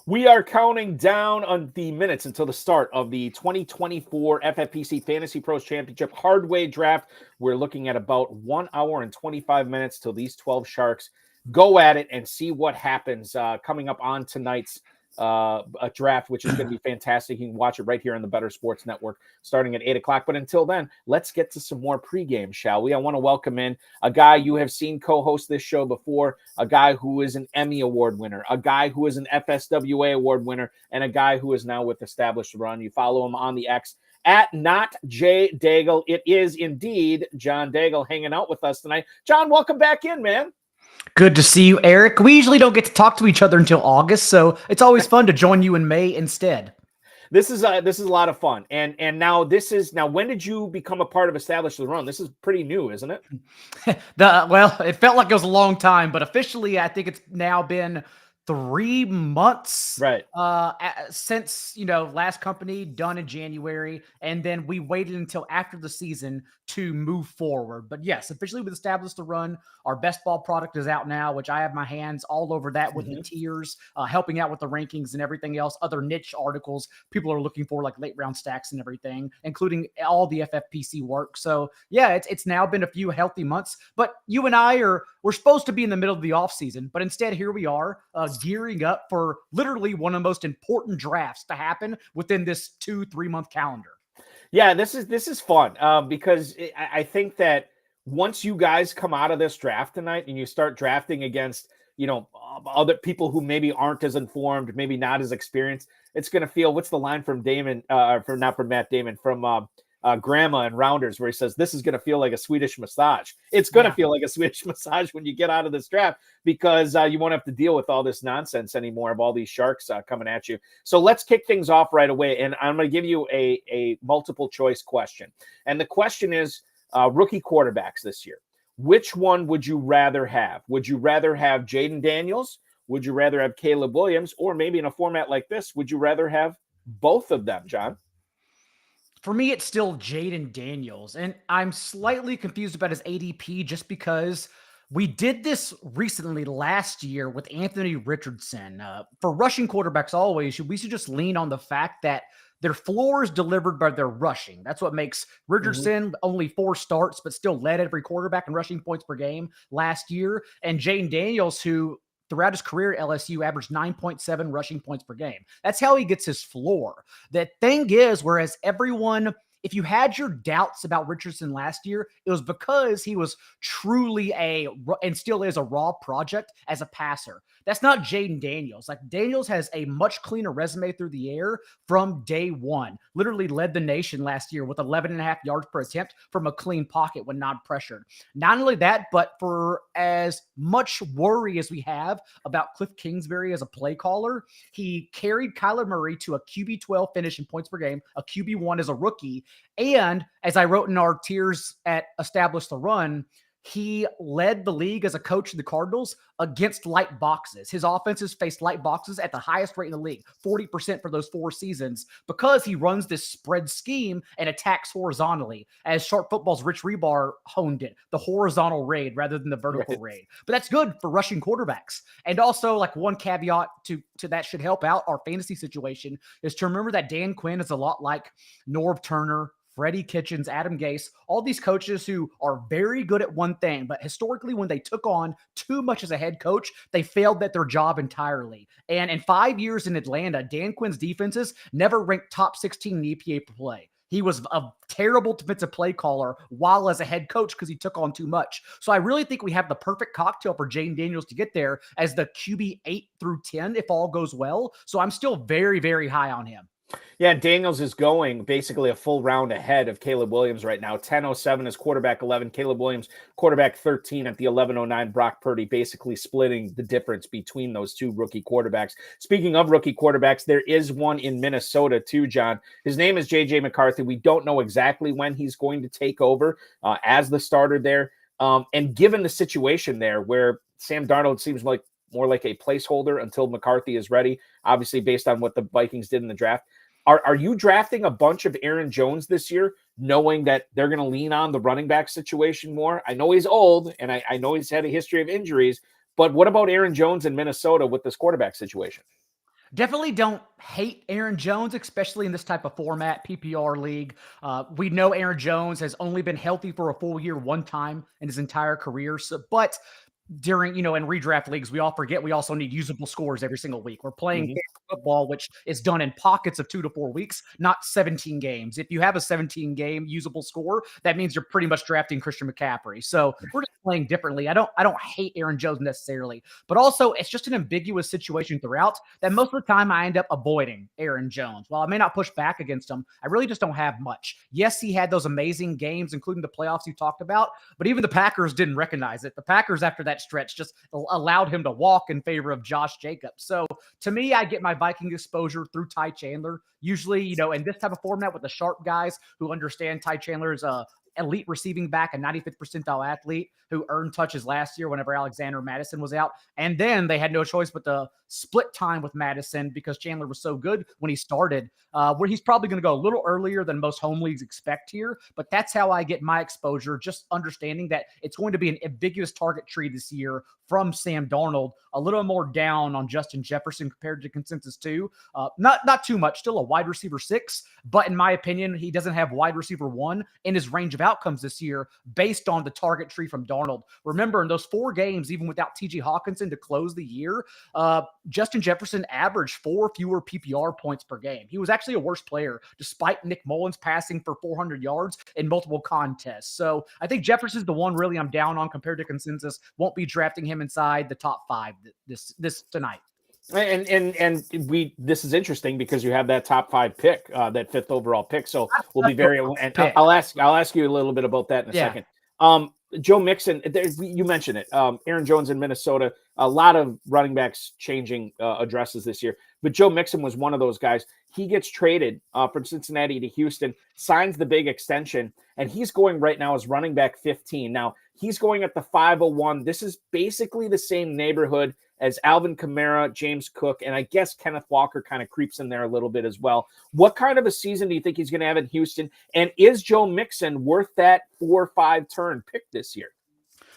We are counting down on the minutes until the start of the 2024 FFPC Fantasy Pros Championship Hardway Draft. We're looking at about 1 hour and 25 minutes till these 12 Sharks go at it and see what happens coming up on tonight's draft, which is going to be fantastic. You can watch it right here on the Better Sports Network starting at 8 o'clock. But until then, let's get to some more pregame, shall we? I want to welcome in a guy you have seen co-host this show before, a guy who is an Emmy Award winner, a guy who is an FSWA Award winner, and a guy who is now with Established Run. You follow him on the X at @NotJDaigle. It is indeed John Daigle hanging out with us tonight. John, welcome back in, man. Good to see you, Eric. We usually don't get to talk to each other until August, so it's always fun to join you in May instead. This is a lot of fun. And now when did you become a part of Establish the Run? This is pretty new, isn't it? Well, it felt like it was a long time, but officially I think it's now been 3 months, right? Since, last company done in January, and then we waited until after the season to move forward. But yes, officially with Established the Run, our best ball product is out now, which I have my hands all over that with the tiers, helping out with the rankings and everything else, other niche articles people are looking for, like late round stacks and everything, including all the FFPC work. So yeah, it's now been a few healthy months, but you and we're supposed to be in the middle of the off season, but instead here we are gearing up for literally one of the most important drafts to happen within this 2-3 month calendar. Yeah, this is fun because I think that once you guys come out of this draft tonight and you start drafting against, other people who maybe aren't as informed, maybe not as experienced, it's going to feel, what's the line from Damon, not from Matt Damon, from Grandma and Rounders, where he says, this is going to feel like a Swedish massage. It's going to feel like a Swedish massage when you get out of this draft, because you won't have to deal with all this nonsense anymore of all these sharks coming at you. So let's kick things off right away. And I'm going to give you a multiple choice question. And the question is rookie quarterbacks this year. Which one would you rather have? Would you rather have Jayden Daniels? Would you rather have Caleb Williams? Or maybe in a format like this, would you rather have both of them, John? For me, it's still Jayden Daniels, and I'm slightly confused about his ADP just because we did this recently last year with Anthony Richardson. For rushing quarterbacks always, we should just lean on the fact that their floor is delivered by their rushing. That's what makes Richardson only 4 starts, but still led every quarterback in rushing points per game last year. And Jayden Daniels, who throughout his career at LSU averaged 9.7 rushing points per game. That's how he gets his floor. The thing is, whereas everyone, if you had your doubts about Richardson last year, it was because he was truly and still is a raw project as a passer. That's not Jayden Daniels. Like, Daniels has a much cleaner resume through the air from day one. Literally led the nation last year with 11.5 yards per attempt from a clean pocket when not pressured. Not only that, but for as much worry as we have about Cliff Kingsbury as a play caller, he carried Kyler Murray to a QB12 finish in points per game, a QB1 as a rookie. And as I wrote in our tiers at Establish the Run, he led the league as a coach in the Cardinals against light boxes. His offenses faced light boxes at the highest rate in the league, 40% for those 4 seasons, because he runs this spread scheme and attacks horizontally, as Sharp Football's Rich Rebar honed it, the horizontal raid rather than the vertical raid. But that's good for rushing quarterbacks. And also, like, one caveat to that should help out our fantasy situation is to remember that Dan Quinn is a lot like Norv Turner, Freddie Kitchens, Adam Gase, all these coaches who are very good at one thing, but historically when they took on too much as a head coach, they failed at their job entirely. And in 5 years in Atlanta, Dan Quinn's defenses never ranked top 16 in EPA per play. He was a terrible defensive play caller while as a head coach because he took on too much. So I really think we have the perfect cocktail for Jayden Daniels to get there as the QB 8 through 10 if all goes well. So I'm still very, very high on him. Yeah, Daniels is going basically a full round ahead of Caleb Williams right now. 10.07 is quarterback 11. Caleb Williams, quarterback 13 at the 11.09. Brock Purdy basically splitting the difference between those two rookie quarterbacks. Speaking of rookie quarterbacks, there is one in Minnesota too, John. His name is J.J. McCarthy. We don't know exactly when he's going to take over as the starter there. And given the situation there where Sam Darnold seems like more like a placeholder until McCarthy is ready, obviously based on what the Vikings did in the draft, Are you drafting a bunch of Aaron Jones this year, knowing that they're going to lean on the running back situation more? I know he's old, and I know he's had a history of injuries, but what about Aaron Jones in Minnesota with this quarterback situation? Definitely don't hate Aaron Jones, especially in this type of format, PPR league. We know Aaron Jones has only been healthy for a full year one time in his entire career. But during, in redraft leagues, we all forget we also need usable scores every single week. We're playing football, which is done in pockets of 2 to 4 weeks, not 17 games. If you have a 17 game usable score, that means you're pretty much drafting Christian McCaffrey. So we're just playing differently. I don't hate Aaron Jones necessarily, but also it's just an ambiguous situation throughout that most of the time I end up avoiding Aaron Jones. While I may not push back against him, I really just don't have much. Yes, he had those amazing games, including the playoffs you talked about, but even the Packers didn't recognize it. The Packers, after that stretch, just allowed him to walk in favor of Josh Jacobs. So to me, I get my Viking exposure through Ty Chandler. Usually, in this type of format with the sharp guys who understand Ty Chandler is a elite receiving back, a 95th percentile athlete who earned touches last year whenever Alexander Madison was out. And then they had no choice but to split time with Madison because Chandler was so good when he started, where he's probably going to go a little earlier than most home leagues expect here. But that's how I get my exposure, just understanding that it's going to be an ambiguous target tree this year from Sam Darnold, a little more down on Justin Jefferson compared to consensus 2. Not too much, still a wide receiver 6, but in my opinion, he doesn't have wide receiver 1 in his range of outcomes this year based on the target tree from Darnold. Remember, in those 4 games, even without T.J. Hawkinson to close the year, Justin Jefferson averaged 4 fewer PPR points per game. He was actually a worse player, despite Nick Mullins passing for 400 yards in multiple contests. So I think Jefferson's the one really I'm down on compared to consensus. Won't be drafting him inside the top 5 this tonight. And this is interesting because you have that top 5 pick, that 5th overall pick. So we'll be very, and I'll ask you a little bit about that in a second. Joe Mixon, you mentioned it. Aaron Jones in Minnesota, a lot of running backs changing addresses this year, but Joe Mixon was one of those guys. He gets traded from Cincinnati to Houston, signs the big extension, and he's going right now as running back 15. Now he's going at the 501. This is basically the same neighborhood as Alvin Kamara, James Cook, and I guess Kenneth Walker kind of creeps in there a little bit as well. What kind of a season do you think he's going to have in Houston? And is Joe Mixon worth that 4 or 5 turn pick this year?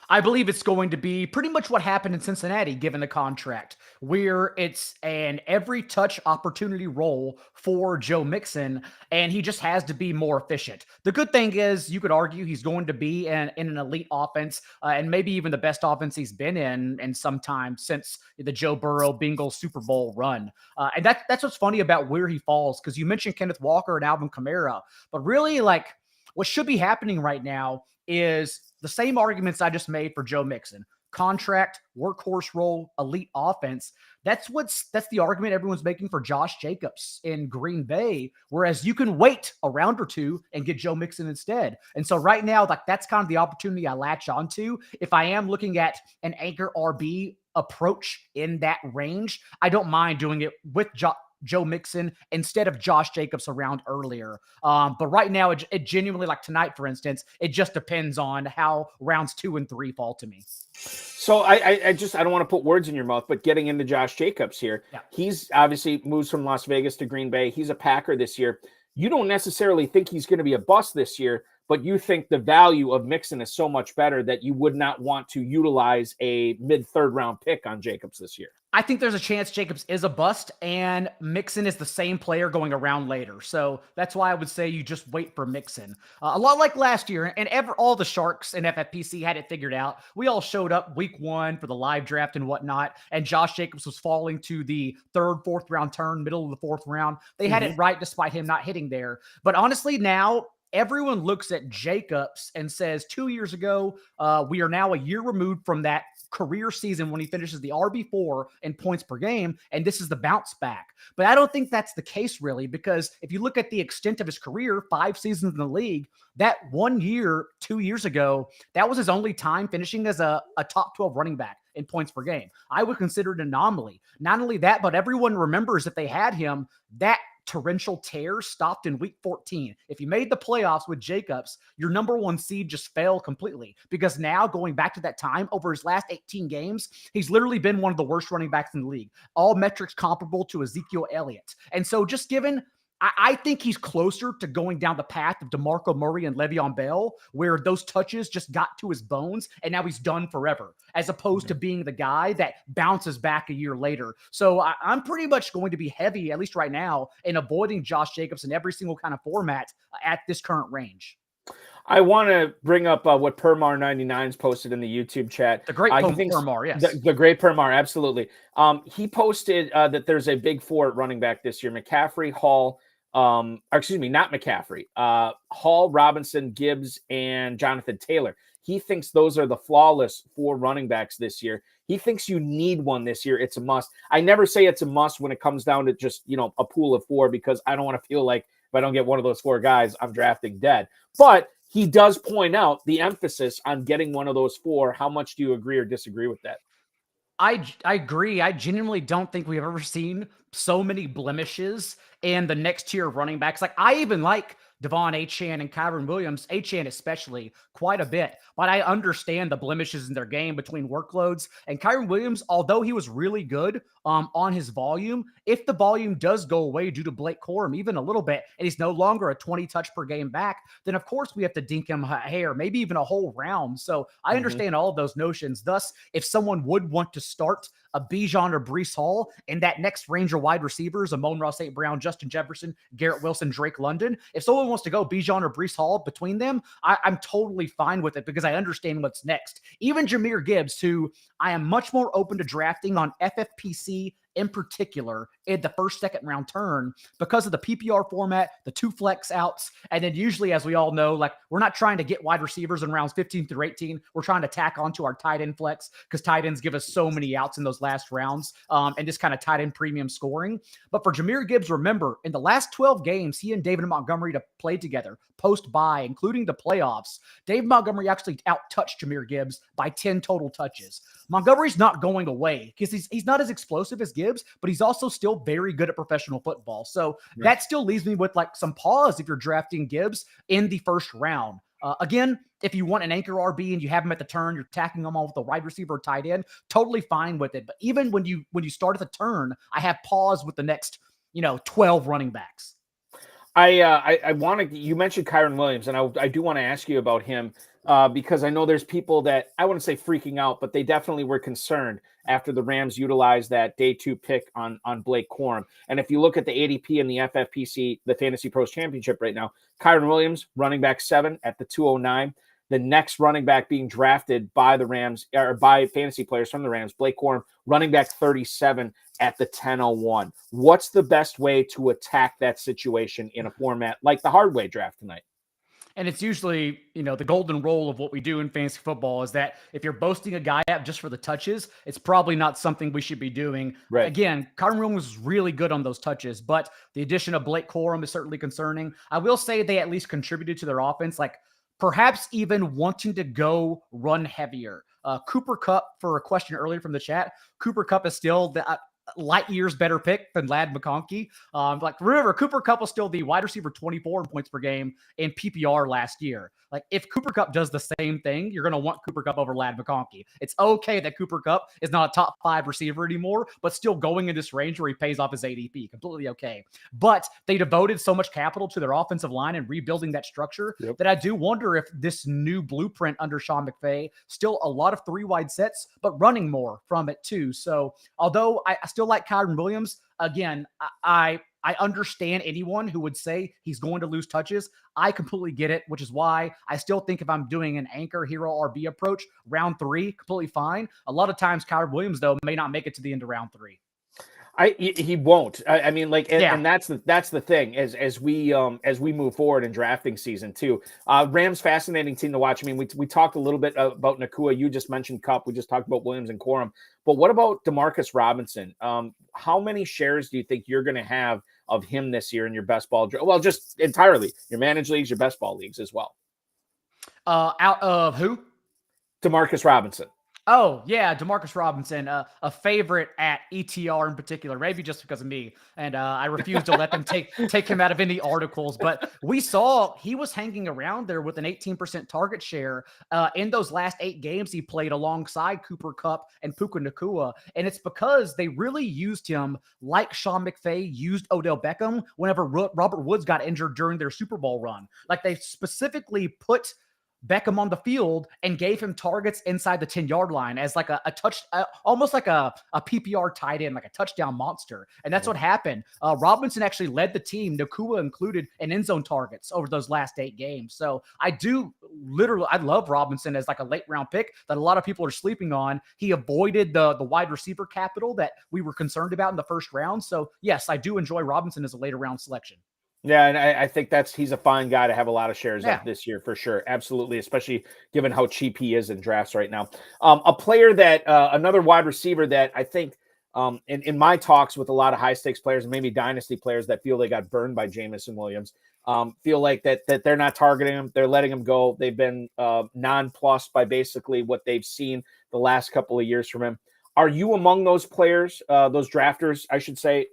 I believe it's going to be pretty much what happened in Cincinnati, given the contract, where it's an every touch opportunity role for Joe Mixon, and he just has to be more efficient. The good thing is you could argue he's going to be in an elite offense, and maybe even the best offense he's been in some time since the Joe Burrow Bengals Super Bowl run. And that's what's funny about where he falls, because you mentioned Kenneth Walker and Alvin Kamara, but really, like, what should be happening right now is the same arguments I just made for Joe Mixon. Contract, workhorse role, elite offense. That's the argument everyone's making for Josh Jacobs in Green Bay, whereas you can wait a round or 2 and get Joe Mixon instead. And so right now, like, that's kind of the opportunity I latch onto. If I am looking at an anchor RB approach in that range, I don't mind doing it with Joe Mixon instead of Josh Jacobs around earlier. But right now, it genuinely, like tonight, for instance, it just depends on how rounds 2 and 3 fall to me. So I don't want to put words in your mouth, but getting into Josh Jacobs here, he's obviously moves from Las Vegas to Green Bay. He's a Packer this year. You don't necessarily think he's going to be a bust this year, but you think the value of Mixon is so much better that you would not want to utilize a mid-3rd round pick on Jacobs this year. I think there's a chance Jacobs is a bust, and Mixon is the same player going around later. So that's why I would say you just wait for Mixon. A lot like last year, and all the Sharks and FFPC had it figured out. We all showed up week 1 for the live draft and whatnot, and Josh Jacobs was falling to the 3rd, 4th round turn, middle of the 4th round. They had it right despite him not hitting there. But honestly, now everyone looks at Jacobs and says 2 years ago, we are now a year removed from that career season when he finishes the RB4 in points per game, and this is the bounce back. But I don't think that's the case, really, because if you look at the extent of his career, 5 seasons in the league, that 1 year, 2 years ago, that was his only time finishing as a top 12 running back in points per game. I would consider it an anomaly. Not only that, but everyone remembers if they had him, that torrential tear stopped in week 14. If you made the playoffs with Jacobs, your number 1 seed just fell completely, because now going back to that time, over his last 18 games, he's literally been one of the worst running backs in the league. All metrics comparable to Ezekiel Elliott. And so just given, I think he's closer to going down the path of DeMarco Murray and Le'Veon Bell, where those touches just got to his bones and now he's done forever, as opposed to being the guy that bounces back a year later. So I'm pretty much going to be heavy, at least right now, in avoiding Josh Jacobs in every single kind of format at this current range. I want to bring up what Permar99's posted in the YouTube chat. The great Permar, yes. The great Permar, absolutely. He posted that there's a big 4 at running back this year. McCaffrey, Hall, not McCaffrey. Hall, Robinson, Gibbs, and Jonathan Taylor. He thinks those are the flawless 4 running backs this year. He thinks you need one this year. It's a must. I never say it's a must when it comes down to just, a pool of 4, because I don't want to feel like if I don't get one of those 4 guys, I'm drafting dead. But he does point out the emphasis on getting one of those 4. How much do you agree or disagree with that? I agree. I genuinely don't think we've ever seen so many blemishes in the next tier of running backs. Like, I even like Devon Achane and Kyron Williams, Achane especially, quite a bit. But I understand the blemishes in their game between workloads. And Kyron Williams, although he was really good on his volume, if the volume does go away due to Blake Corum, even a little bit, and he's no longer a 20 touch per game back, then of course we have to dink him a hair, maybe even a whole round. So I understand all of those notions. Thus, if someone would want to start a Bijan or Breece Hall and that next range of wide receivers, Amon-Ra St. Brown, Justin Jefferson, Garrett Wilson, Drake London, if someone wants to go Bijan or Breece Hall between them, I'm totally fine with it because I understand what's next. Even Jahmyr Gibbs, who I am much more open to drafting on FFPC in particular in the first, second round turn because of the PPR format, the 2 flex outs. And then usually, as we all know, like, we're not trying to get wide receivers in rounds 15 through 18. We're trying to tack onto our tight end flex because tight ends give us so many outs in those last rounds and just kind of tight end premium scoring. But for Jahmyr Gibbs, remember, in the last 12 games, he and David Montgomery to play together post-bye, including the playoffs. David Montgomery actually out-touched Jahmyr Gibbs by 10 total touches. Montgomery's not going away because he's not as explosive as Gibbs, but he's also still very good at professional football. So that still leaves me with like some pause if you're drafting Gibbs in the first round. Again, if you want an anchor RB and you have him at the turn, you're tacking them on with a wide receiver or tight end, totally fine with it. But even when you start at the turn, I have pause with the next 12 running backs. I want to. You mentioned Kyron Williams, and I do want to ask you about him because I know there's people that I wouldn't say freaking out, but they definitely were concerned after the Rams utilized that day 2 pick on Blake Corum. And if you look at the ADP in the FFPC, the Fantasy Pros Championship right now, Kyron Williams, running back 7 at the 209. The next running back being drafted by the Rams or by fantasy players from the Rams, Blake Corum, running back 37 at the 1001. What's the best way to attack that situation in a format like the hard way draft tonight? And it's usually, the golden rule of what we do in fantasy football is that if you're boasting a guy up just for the touches, it's probably not something we should be doing. Right. Again, Kyron Williams was really good on those touches, but the addition of Blake Corum is certainly concerning. I will say they at least contributed to their offense, like perhaps even wanting to go run heavier. Cooper Kupp, for a question earlier from the chat, Cooper Kupp is still the light years better pick than Ladd McConkey. Remember, Cooper Kupp was still the wide receiver 24 in points per game in PPR last year. Like, if Cooper Kupp does the same thing, you're going to want Cooper Kupp over Ladd McConkey. It's okay that Cooper Kupp is not a top 5 receiver anymore, but still going in this range where he pays off his ADP. Completely okay. But they devoted so much capital to their offensive line and rebuilding that structure that I do wonder if this new blueprint under Sean McVay, still a lot of 3 wide sets, but running more from it too. So although I still like Kyron Williams, again, I understand anyone who would say he's going to lose touches. I completely get it, which is why I still think if I'm doing an anchor hero RB approach, round 3, completely fine. A lot of times Kyron Williams, though, may not make it to the end of round 3. He won't. I mean, like, and that's the thing as we move forward in drafting season too. Rams, fascinating team to watch. I mean, we talked a little bit about Nacua. You just mentioned Kupp. We just talked about Williams and Corum. But what about Demarcus Robinson? How many shares do you think you're going to have of him this year in your best ball? Well, just entirely your managed leagues, your best ball leagues as well. Out of who? Demarcus Robinson. Oh, yeah, Demarcus Robinson, a favorite at ETR in particular, maybe just because of me. And I refuse to let them take him out of any articles. But we saw he was hanging around there with an 18% target share in those last 8 games he played alongside Cooper Kupp and Puka Nacua. And it's because they really used him like Sean McVay used Odell Beckham whenever Robert Woods got injured during their Super Bowl run. Like, they specifically put Beckham on the field and gave him targets inside the 10-yard line as like a touch, almost like a PPR tight end, like a touchdown monster. And that's what happened. Robinson actually led the team, Nacua included, in end zone targets over those last 8 games. So I love Robinson as like a late round pick that a lot of people are sleeping on. He avoided the wide receiver capital that we were concerned about in the first round. So yes, I do enjoy Robinson as a later round selection. Yeah, and I think he's a fine guy to have a lot of shares of this year for sure. Absolutely, especially given how cheap he is in drafts right now. A player that another wide receiver that I think in my talks with a lot of high stakes players and maybe dynasty players that feel they got burned by Jameson Williams, feel like that they're not targeting him. They're letting him go. They've been nonplussed by basically what they've seen the last couple of years from him. Are you among those players, those drafters, I should say,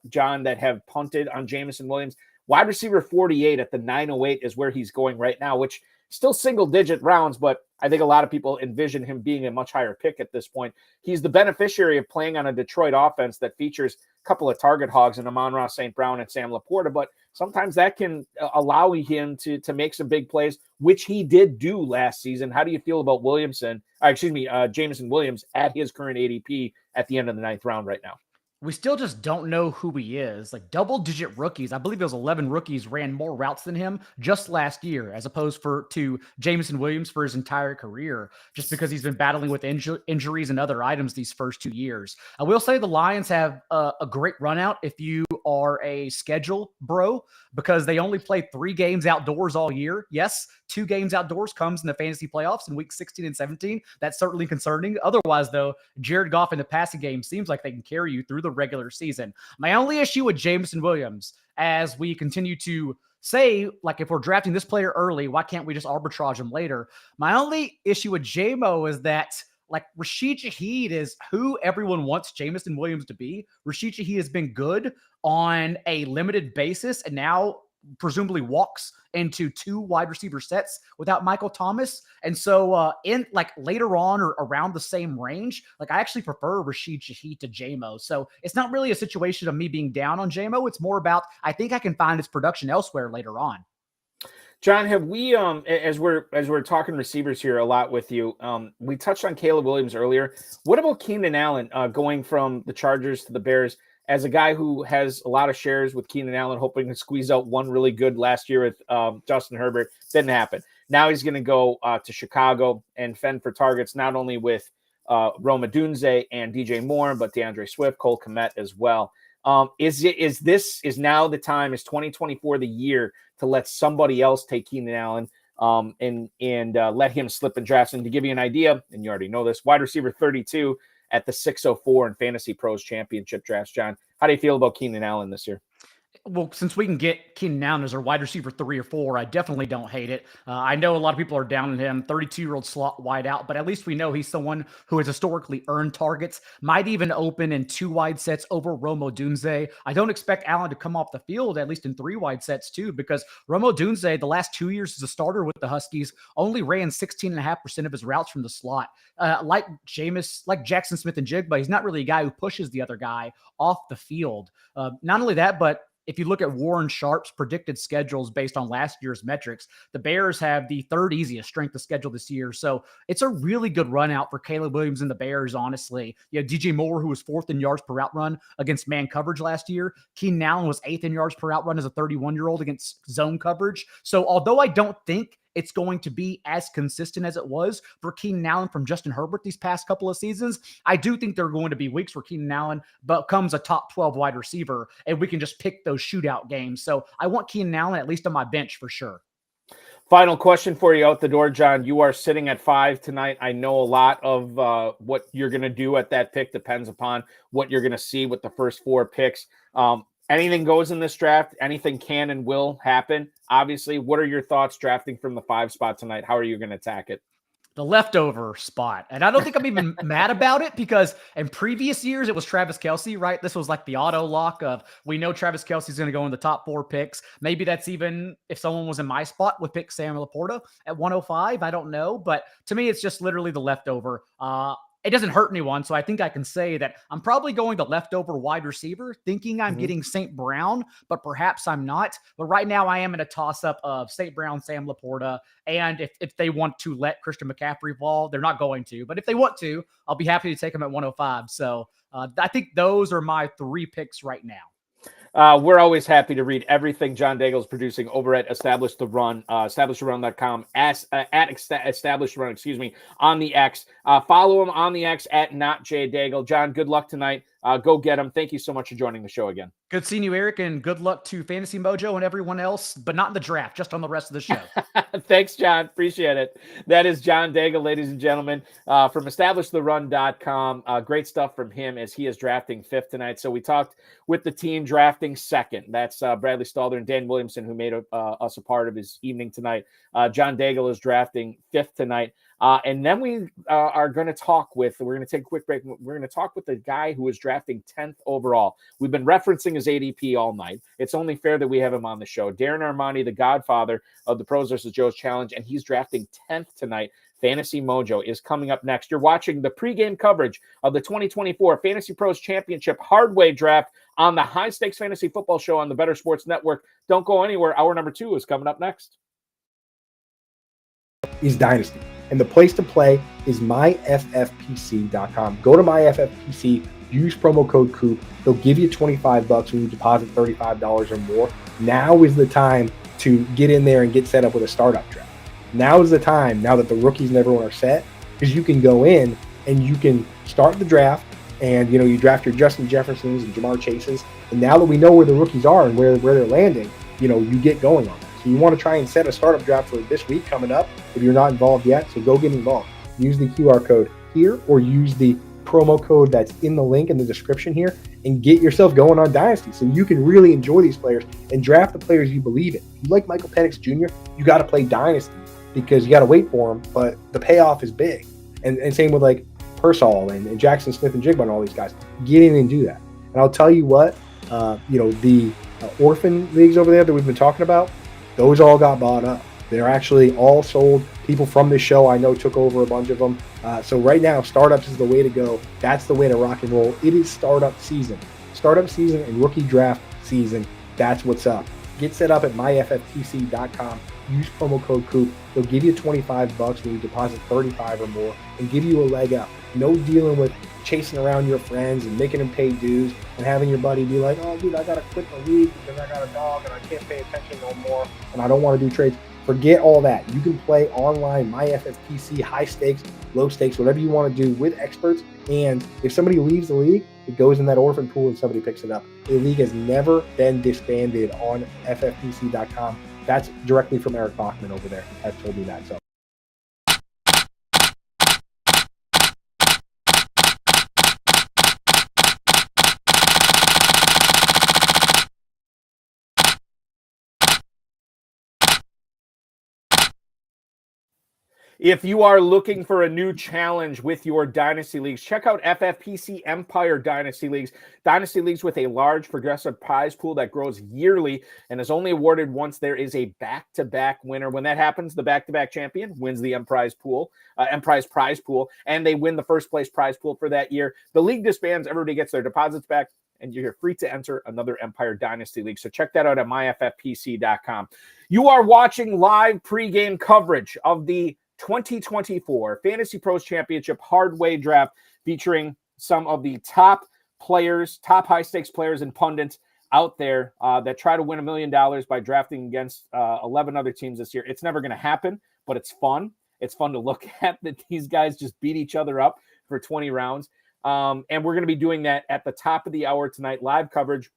John, that have punted on Jameson Williams? Wide receiver 48 at the 908 is where he's going right now, which still single-digit rounds, but I think a lot of people envision him being a much higher pick at this point. He's the beneficiary of playing on a Detroit offense that features a couple of target hogs in Amon-Ra St. Brown and Sam Laporta, but sometimes that can allow him to make some big plays, which he did do last season. How do you feel about Jameson Williams at his current ADP at the end of the 9th round right now? We still just don't know who he is. Like double-digit rookies, I believe it was 11 rookies ran more routes than him just last year, as opposed to Jameson Williams for his entire career, just because he's been battling with injuries and other items these first 2 years. I will say the Lions have a great run out if you are a schedule bro, because they only play 3 games outdoors all year. Yes, 2 games outdoors comes in the fantasy playoffs in week 16 and 17. That's certainly concerning. Otherwise, though, Jared Goff in the passing game seems like they can carry you through the regular season. My only issue with Jameson Williams, as we continue to say, like, if we're drafting this player early, why can't we just arbitrage him later? My only issue with JMO is that, like, Rashee Shaheed is who everyone wants Jameson Williams to be. Rashee Shaheed has been good on a limited basis and now presumably walks into 2 wide receiver sets without Michael Thomas. And so in like later on or around the same range, like I actually prefer Rashee Shaheed to JMO. So it's not really a situation of me being down on JMO. It's more about, I think I can find his production elsewhere later on. John, have we, as we're talking receivers here a lot with you, we touched on Caleb Williams earlier. What about Keenan Allen going from the Chargers to the Bears as a guy who has a lot of shares with Keenan Allen, hoping to squeeze out one really good last year with Justin Herbert? Didn't happen. Now he's going to go to Chicago and fend for targets, not only with Rome Odunze and DJ Moore, but DeAndre Swift, Cole Kmet as well. Is now the time, is 2024 the year to let somebody else take Keenan Allen and let him slip in drafts? And to give you an idea, and you already know this, wide receiver 32 at the 604 in FantasyPros Championship drafts. John, how do you feel about Keenan Allen this year? Well, since we can get Keenan Allen as our wide receiver 3 or 4, I definitely don't hate it. I know a lot of people are down on him, 32-year-old slot wide out, but at least we know he's someone who has historically earned targets, might even open in 2 wide sets over Rome Odunze. I don't expect Allen to come off the field, at least in 3 wide sets too, because Rome Odunze, the last 2 years as a starter with the Huskies, only ran 16.5% of his routes from the slot. Like Jackson Smith and Jigba, he's not really a guy who pushes the other guy off the field. Not only that, but if you look at Warren Sharp's predicted schedules based on last year's metrics, the Bears have the 3rd easiest strength of schedule this year. So it's a really good run out for Caleb Williams and the Bears, honestly. You have DJ Moore, who was 4th in yards per route run against man coverage last year. Keenan Allen was 8th in yards per route run as a 31-year-old against zone coverage. So although I don't think it's going to be as consistent as it was for Keenan Allen from Justin Herbert these past couple of seasons, I do think there are going to be weeks where Keenan Allen becomes a top 12 wide receiver, and we can just pick those shootout games. So I want Keenan Allen at least on my bench for sure. Final question for you out the door, John. You are sitting at 5 tonight. I know a lot of what you're going to do at that pick depends upon what you're going to see with the first 4 picks. Anything goes in this draft. Anything can and will happen. Obviously, what are your thoughts drafting from the 5 spot tonight? How are you going to attack it? The leftover spot. And I don't think I'm even mad about it, because in previous years, it was Travis Kelce, right? This was like the auto lock of, we know Travis Kelce's going to go in the top 4 picks. Maybe that's even if someone was in my spot would pick Sam Laporta at 105. I don't know. But to me, it's just literally the leftover. It doesn't hurt anyone, so I think I can say that I'm probably going the leftover wide receiver, thinking I'm getting St. Brown, but perhaps I'm not. But right now I am in a toss-up of St. Brown, Sam Laporta, and if they want to let Christian McCaffrey fall, they're not going to. But if they want to, I'll be happy to take him at 105. So I think those are my 3 picks right now. We're always happy to read everything John Daigle is producing over at Establish the Run, establishtheRun.com, at Establish the Run, on the X. Follow him on the X at NotJDaigle. John, good luck tonight. Go get them. Thank you so much for joining the show again. Good seeing you, Eric, and good luck to Fantasy Mojo and everyone else, but not in the draft, just on the rest of the show. Thanks, John. Appreciate it. That is John Daigle, ladies and gentlemen, from EstablishTheRun.com. Great stuff from him as he is drafting 5th tonight. So we talked with the team drafting 2nd. That's Bradley Stalder and Dan Williamson, who made us a part of his evening tonight. John Daigle is drafting 5th tonight. And then we are going to talk with, we're going to take a quick break. We're going to talk with the guy who is drafting 10th overall. We've been referencing his ADP all night. It's only fair that we have him on the show. Darren Armani, the godfather of the Pros vs. Joes Challenge, and he's drafting 10th tonight. Fantasy Mojo is coming up next. You're watching the pregame coverage of the 2024 Fantasy Pros Championship Hardway Draft on the High Stakes Fantasy Football Show on the Better Sports Network. Don't go anywhere. Hour number 2 is coming up next. Is Dynasty. And the place to play is myffpc.com. Go to myffpc, use promo code COOP. They'll give you $25 when you deposit $35 or more. Now is the time to get in there and get set up with a startup draft. Now is the time, now that the rookies and everyone are set, because you can go in and you can start the draft and, you draft your Justin Jeffersons and Jamar Chases. And now that we know where the rookies are and where they're landing, you get going on that. So you want to try and set a startup draft for this week coming up if you're not involved yet. So go get involved. Use the QR code here or use the promo code that's in the link in the description here and get yourself going on Dynasty so you can really enjoy these players and draft the players you believe in. If you like Michael Penix Jr., you got to play Dynasty because you got to wait for him, but the payoff is big. And same with like Pearsall and Jackson Smith and Jigba and all these guys. Get in and do that. And I'll tell you what, the orphan leagues over there that we've been talking about, those all got bought up. They're actually all sold. People from this show I know took over a bunch of them. So right now, startups is the way to go. That's the way to rock and roll. It is startup season. Startup season and rookie draft season. That's what's up. Get set up at myffpc.com. Use promo code COOP. They'll give you $25 when you deposit $35 or more and give you a leg up. No dealing with chasing around your friends and making them pay dues and having your buddy be like, oh, dude, I got to quit the league because I got a dog and I can't pay attention no more and I don't want to do trades. Forget all that. You can play online, MyFFPC, high stakes, low stakes, whatever you want to do with experts. And if somebody leaves the league, it goes in that orphan pool and somebody picks it up. The league has never been disbanded on FFPC.com. That's directly from Eric Balkman over there. Has told me that. So. If you are looking for a new challenge with your Dynasty Leagues, check out FFPC Empire Dynasty Leagues. Dynasty Leagues with a large progressive prize pool that grows yearly and is only awarded once there is a back-to-back winner. When that happens, the back-to-back champion wins the Emprise prize pool, and they win the first place prize pool for that year. The league disbands, everybody gets their deposits back, and you're free to enter another Empire Dynasty League. So check that out at myffpc.com. You are watching live pregame coverage of the 2024 Fantasy Pros Championship Hardway Draft featuring some of the top players, top high-stakes players and pundits out there that try to win $1 million by drafting against 11 other teams this year. It's never going to happen, but it's fun. It's fun to look at that these guys just beat each other up for 20 rounds. And we're going to be doing that at the top of the hour tonight, live coverage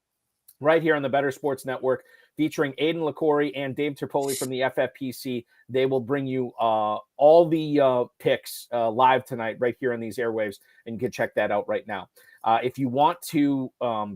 right here on the Better Sports Network, featuring Aiden LaCorey and Dave Tripoli from the FFPC. They will bring you all the picks live tonight right here on these airwaves, and you can check that out right now. If you want to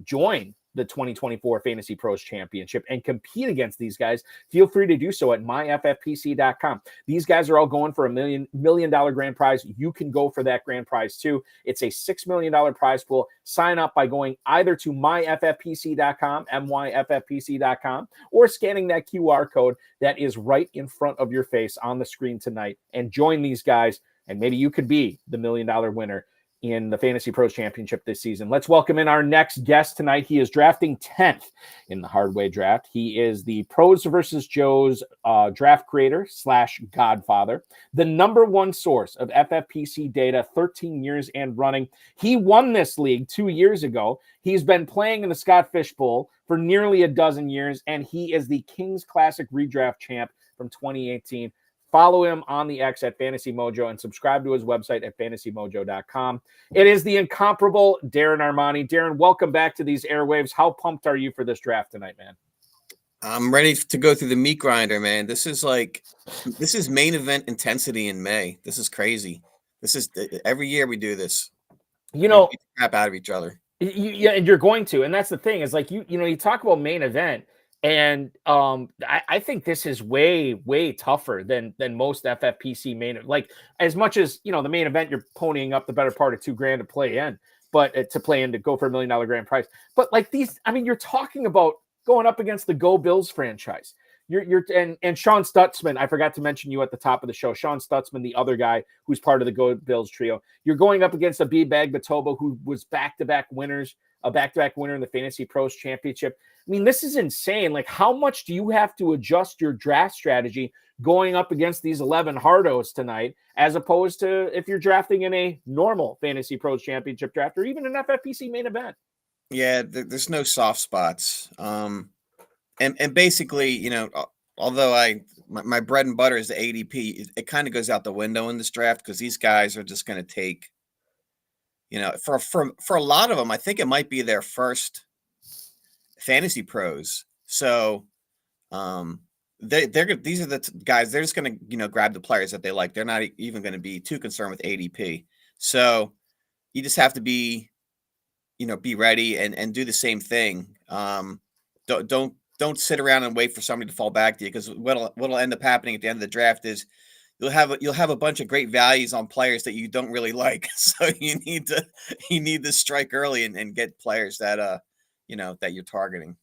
join the 2024 Fantasy Pros Championship and compete against these guys, feel free to do so at myffpc.com. These guys are all going for $1 million grand prize. You can go for that grand prize too. It's a $6 million prize pool. Sign up by going either to myffpc.com, myffpc.com, or scanning that QR code that is right in front of your face on the screen tonight, and join these guys, and maybe you could be the $1 million winner in the Fantasy Pros Championship this season. Let's welcome in our next guest tonight. He is drafting 10th in the Hardway Draft. He is the Pros vs. Joes draft creator / godfather, the #1 source of FFPC data, 13 years and running. He won this league 2 years ago. He's been playing in the Scott Fish Bowl for nearly a dozen years, and he is the Kings Classic Redraft champ from 2018. Follow him on the X at Fantasy Mojo and subscribe to his website at fantasymojo.com. It is the incomparable Darren Armani. Darren, welcome back to these airwaves. How pumped are you for this draft tonight, man? I'm ready to go through the meat grinder, man. This is main event intensity in May. This is crazy. This is every year we do this. You know, we beat the crap out of each other. Yeah, and you're going to, and that's the thing is like you talk about main event. And I think this is way, way tougher than most FFPC main. Like as much as, the main event, you're ponying up the better part of $2,000 to play in, but to go for $1 million grand prize. But like these, I mean, you're talking about going up against the Go Bills franchise. And Sean Stutzman, I forgot to mention you at the top of the show. Sean Stutzman, the other guy who's part of the Go Bills trio. You're going up against Abib Bagbatoba, who was back-to-back winner in the Fantasy Pros Championship. I mean, this is insane. Like, how much do you have to adjust your draft strategy going up against these 11 hardos tonight, as opposed to if you're drafting in a normal Fantasy Pros Championship draft or even an FFPC main event? Yeah, there's no soft spots. And basically, although my bread and butter is the ADP, it kind of goes out the window in this draft because these guys are just going to take, for a lot of them, I think it might be their first Fantasy Pros. So these are the guys, they're just going to, grab the players that they like. They're not even going to be too concerned with ADP. So you just have to be ready and do the same thing. Don't sit around and wait for somebody to fall back to you, because what'll end up happening at the end of the draft is you'll have a bunch of great values on players that you don't really like. So you need to strike early and get players that that you're targeting.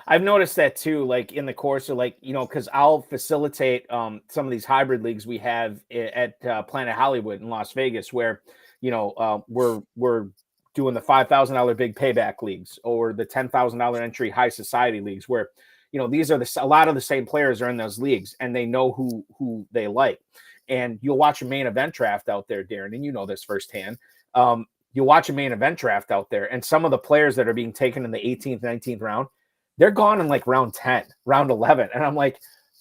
I've noticed that too, like in the course of because I'll facilitate some of these hybrid leagues we have at Planet Hollywood in Las Vegas, where we're doing the $5,000 big payback leagues or the $10,000 entry high society leagues, where these are a lot of the same players are in those leagues and they know who they like. And you'll watch a main event draft out there, Darren, and you know this firsthand. You'll watch a main event draft out there, and some of the players that are being taken in the 18th, 19th round, they're gone in like round 10, round 11. And I'm like,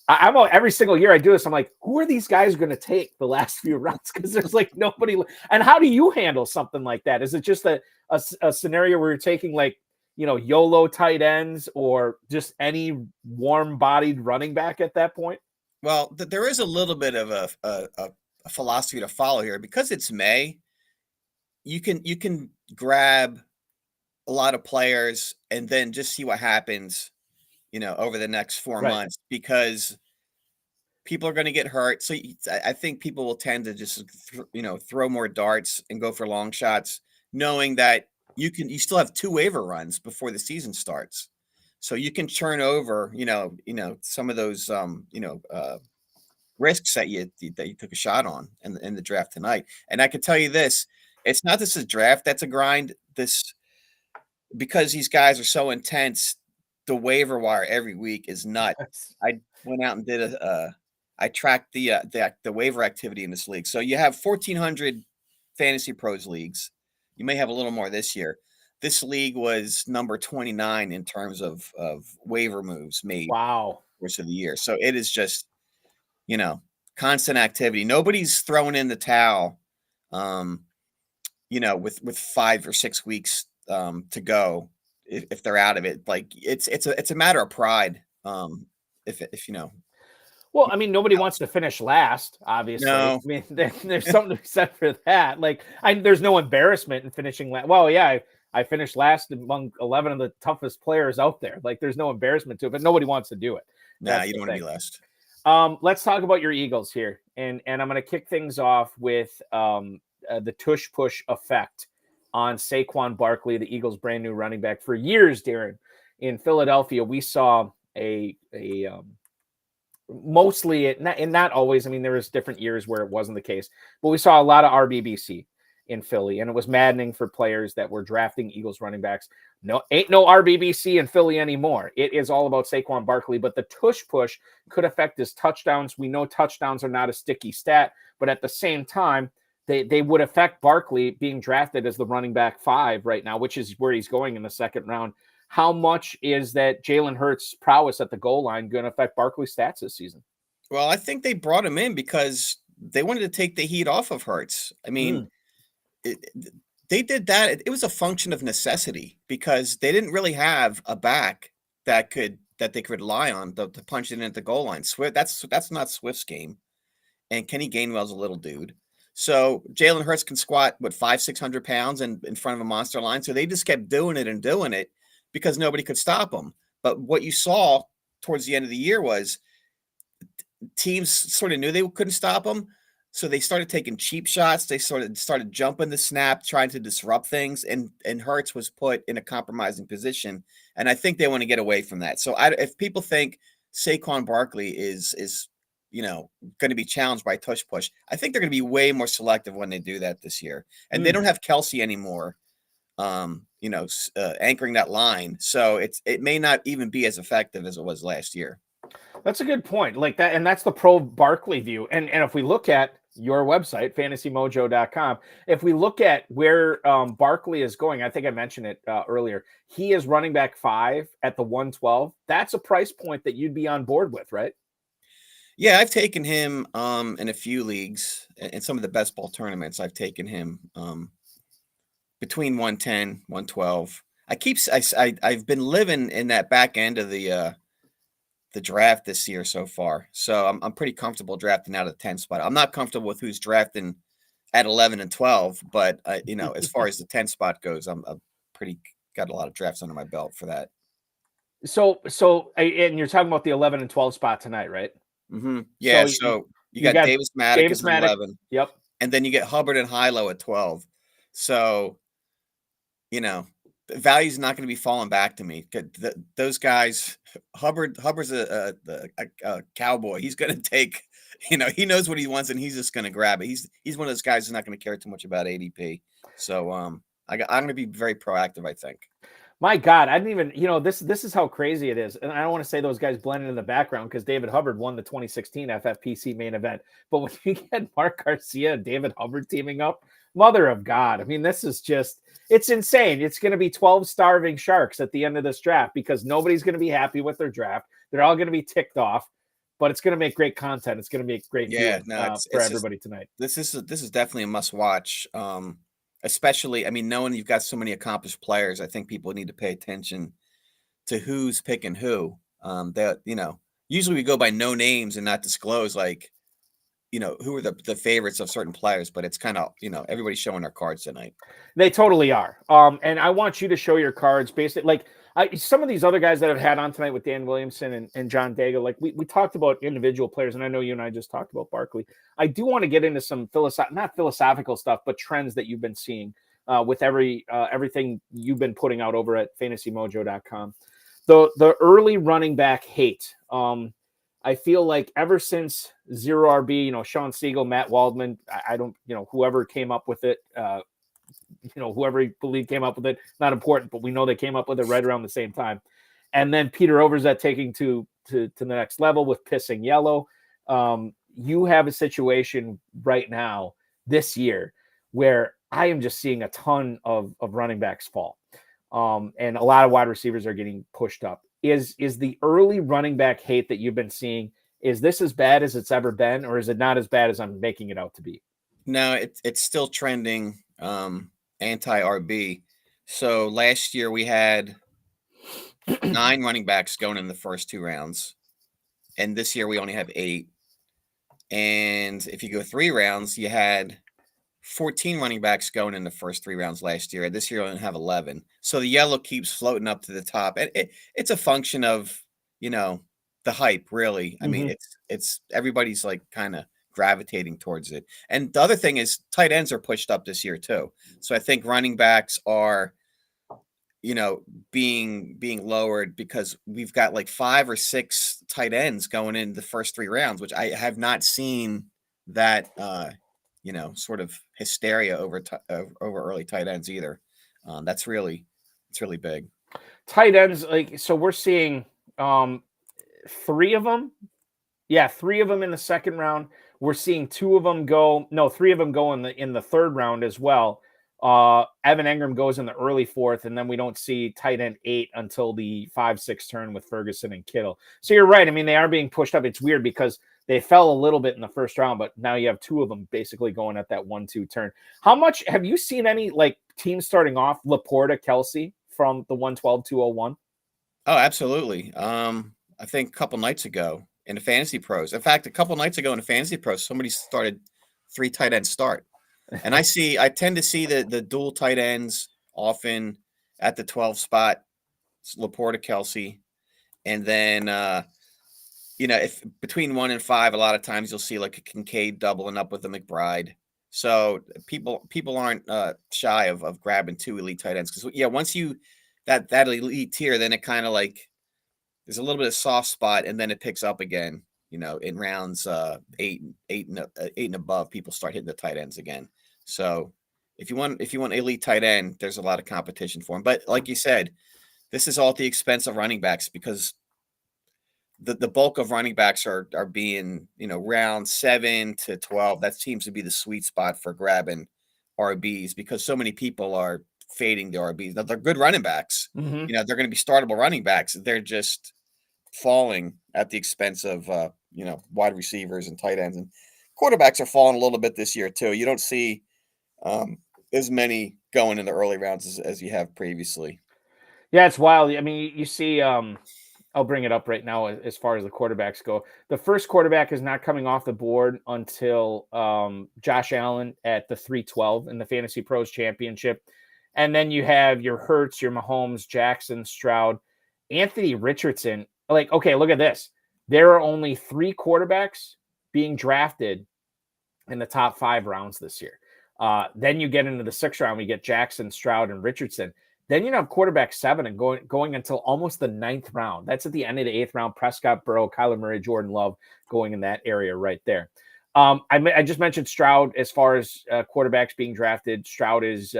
I'm every single year I do this, I'm like, who are these guys going to take the last few rounds? Because there's like nobody. And how do you handle something like that? Is it just a scenario where you're taking like, YOLO tight ends or just any warm-bodied running back at that point? Well, there is a little bit of a philosophy to follow here. Because it's May, you can grab a lot of players and then just see what happens, over the next 4 months, because people are going to get hurt. So I think people will tend to just, throw more darts and go for long shots, knowing that you still have 2 waiver runs before the season starts. So you can churn over, some of those, risks that you took a shot on in the draft tonight. And I can tell you this, it's not just a draft that's a grind. Because these guys are so intense, the waiver wire every week is nuts. I went out and did I tracked the waiver activity in this league. So you have 1,400 Fantasy Pros leagues. You may have a little more this year. This league was number 29 in terms of waiver moves made. Wow. Course of the year. So it is just, constant activity. Nobody's throwing in the towel, with 5 or 6 weeks to go. If they're out of it, like it's a matter of pride. If Well, I mean, nobody wants to finish last, obviously. No. I mean, there's something to be said for that. Like, there's no embarrassment in finishing last. Well, yeah, I finished last among 11 of the toughest players out there. Like, there's no embarrassment to it, but nobody wants to do it. Nah, you don't want to be last. Let's talk about your Eagles here, and I'm going to kick things off with the tush push effect on Saquon Barkley, the Eagles' brand new running back. For years, Darren, in Philadelphia, we saw mostly, and not always, I mean, there was different years where it wasn't the case, but we saw a lot of RBBC in Philly, and it was maddening for players that were drafting Eagles running backs. No, ain't no RBBC in Philly anymore. It is all about Saquon Barkley, but the tush push could affect his touchdowns. We know touchdowns are not a sticky stat, but at the same time, they would affect Barkley being drafted as the running back 5 right now, which is where he's going in the second round. How much is that Jalen Hurts' prowess at the goal line going to affect Barkley's stats this season? Well, I think they brought him in because they wanted to take the heat off of Hurts. I mean, it, they did that. It was a function of necessity because they didn't really have a back that they could rely on to punch it in at the goal line. Swift, that's not Swift's game, and Kenny Gainwell's a little dude. So Jalen Hurts can squat 500-600 pounds in front of a monster line. So they just kept doing it because nobody could stop them. But what you saw towards the end of the year was teams sort of knew they couldn't stop them. So they started taking cheap shots. They started jumping the snap, trying to disrupt things. And Hurts was put in a compromising position. And I think they want to get away from that. So if people think Saquon Barkley is going to be challenged by tush push, I think they're going to be way more selective when they do that this year. And they don't have Kelsey anymore, anchoring that line. So it may not even be as effective as it was last year. That's a good point. Like that, and that's the pro Barkley view. And if we look at your website, FantasyMojo.com, if we look at where Barkley is going, I think I mentioned it earlier. He is running back 5 at the 112. That's a price point that you'd be on board with, right? Yeah, I've taken him in a few leagues. In some of the best ball tournaments, I've taken him between 110, 112. I've been living in that back end of the draft this year so far. So I'm pretty comfortable drafting out of the 10 spot. I'm not comfortable with who's drafting at 11 and 12, but as far as the 10 spot goes, I'm pretty got a lot of drafts under my belt for that. So and you're talking about the 11 and 12 spot tonight, right? Mm-hmm. Yeah. So you got Davis Maddox at 11. Yep. And then you get Hubbard and Hilo at 12. So, the value's not going to be falling back to me. Those guys, Hubbard's a cowboy. He's going to take, he knows what he wants and he's just going to grab it. He's one of those guys who's not going to care too much about ADP. So I'm going to be very proactive, I think. My God, I didn't even, this is how crazy it is. And I don't want to say those guys blended in the background because David Hubbard won the 2016 FFPC main event. But when you get Mark Garcia and David Hubbard teaming up, mother of God. I mean, this is just, it's insane. It's going to be 12 starving sharks at the end of this draft because nobody's going to be happy with their draft. They're all going to be ticked off, but it's going to make great content. It's going to make great for everybody tonight. This is definitely a must watch. Especially, knowing you've got so many accomplished players, I think people need to pay attention to who's picking who. Usually we go by no names and not disclose, who are the favorites of certain players, but it's kind of, everybody's showing their cards tonight. They totally are. And I want you to show your cards basically. Some of these other guys that I've had on tonight with Dan Williamson and John Daigle, we talked about individual players, and I know you and I just talked about Barkley. I do want to get into some not philosophical stuff, but trends that you've been seeing with everything you've been putting out over at FantasyMojo.com. The early running back hate. I feel like ever since Zero RB, Sean Siegel, Matt Waldman, I don't, whoever came up with it, whoever he believed came up with it, not important, but we know they came up with it right around the same time. And then Peter Overzet taking to the next level with Pissing Yellow. You have a situation right now this year where I am just seeing a ton of running backs fall. And a lot of wide receivers are getting pushed up. Is the early running back hate that you've been seeing, is this as bad as it's ever been, or is it not as bad as I'm making it out to be? No, it's still trending anti-RB. So last year we had 9 running backs going in the first 2 rounds. And this year we only have 8. And if you go 3 rounds, you had 14 running backs going in the first 3 rounds last year. This year we only have 11. So the yellow keeps floating up to the top. And it's a function of, the hype, really. I mean, it's everybody's kind of gravitating towards it. And the other thing is tight ends are pushed up this year too. So I think running backs are, being lowered because we've got 5 or 6 tight ends going in the first 3 rounds, which I have not seen that, sort of hysteria over early tight ends either. It's really big. Tight ends, so we're seeing 3 of them. Yeah, 3 of them in the second round. We're seeing 2 of them go. No, 3 of them go in the third round as well. Evan Engram goes in the early 4th, and then we don't see tight end 8 until the 5-6 turn with Ferguson and Kittle. So you're right. I mean, they are being pushed up. It's weird because They fell a little bit in the first round, but now you have two of them basically going at that 1-2 turn. How much have you seen any like teams starting off Laporta, Kelsey from the 112-201? Oh, absolutely. I think a couple nights ago in the Fantasy Pros. In fact, a couple nights ago in the Fantasy Pros, somebody started 3 tight end start. And I tend to see the dual tight ends often at the 12 spot, Laporta, Kelsey. And then, if between 1 and 5, a lot of times you'll see like a Kincaid doubling up with a McBride. So people aren't shy of grabbing 2 elite tight ends. Because, once you that elite tier, then it kind of like there's a little bit of soft spot, and then it picks up again. In rounds 8 and above, people start hitting the tight ends again. So if you want elite tight end, there's a lot of competition for them. But like you said, this is all at the expense of running backs, because the bulk of running backs are being, round 7 to 12. That seems to be the sweet spot for grabbing RBs, because so many people are fading the RBs. Now, they're good running backs. Mm-hmm. They're going to be startable running backs. They're just falling at the expense of wide receivers and tight ends, and quarterbacks are falling a little bit this year too. You don't see as many going in the early rounds as you have previously. Yeah, it's wild. I mean, you see, I'll bring it up right now as far as the quarterbacks go. The first quarterback is not coming off the board until Josh Allen at the 312 in the Fantasy Pros Championship. And then you have your Hurts, your Mahomes, Jackson, Stroud, Anthony Richardson. Like, okay, look at this. There are only 3 quarterbacks being drafted in the top 5 rounds this year. Then you get into the 6th round, we get Jackson, Stroud, and Richardson. Then you have quarterback 7 and going until almost the 9th round. That's at the end of the 8th round. Prescott, Burrow, Kyler Murray, Jordan Love going in that area right there. I just mentioned Stroud as far as quarterbacks being drafted. Stroud is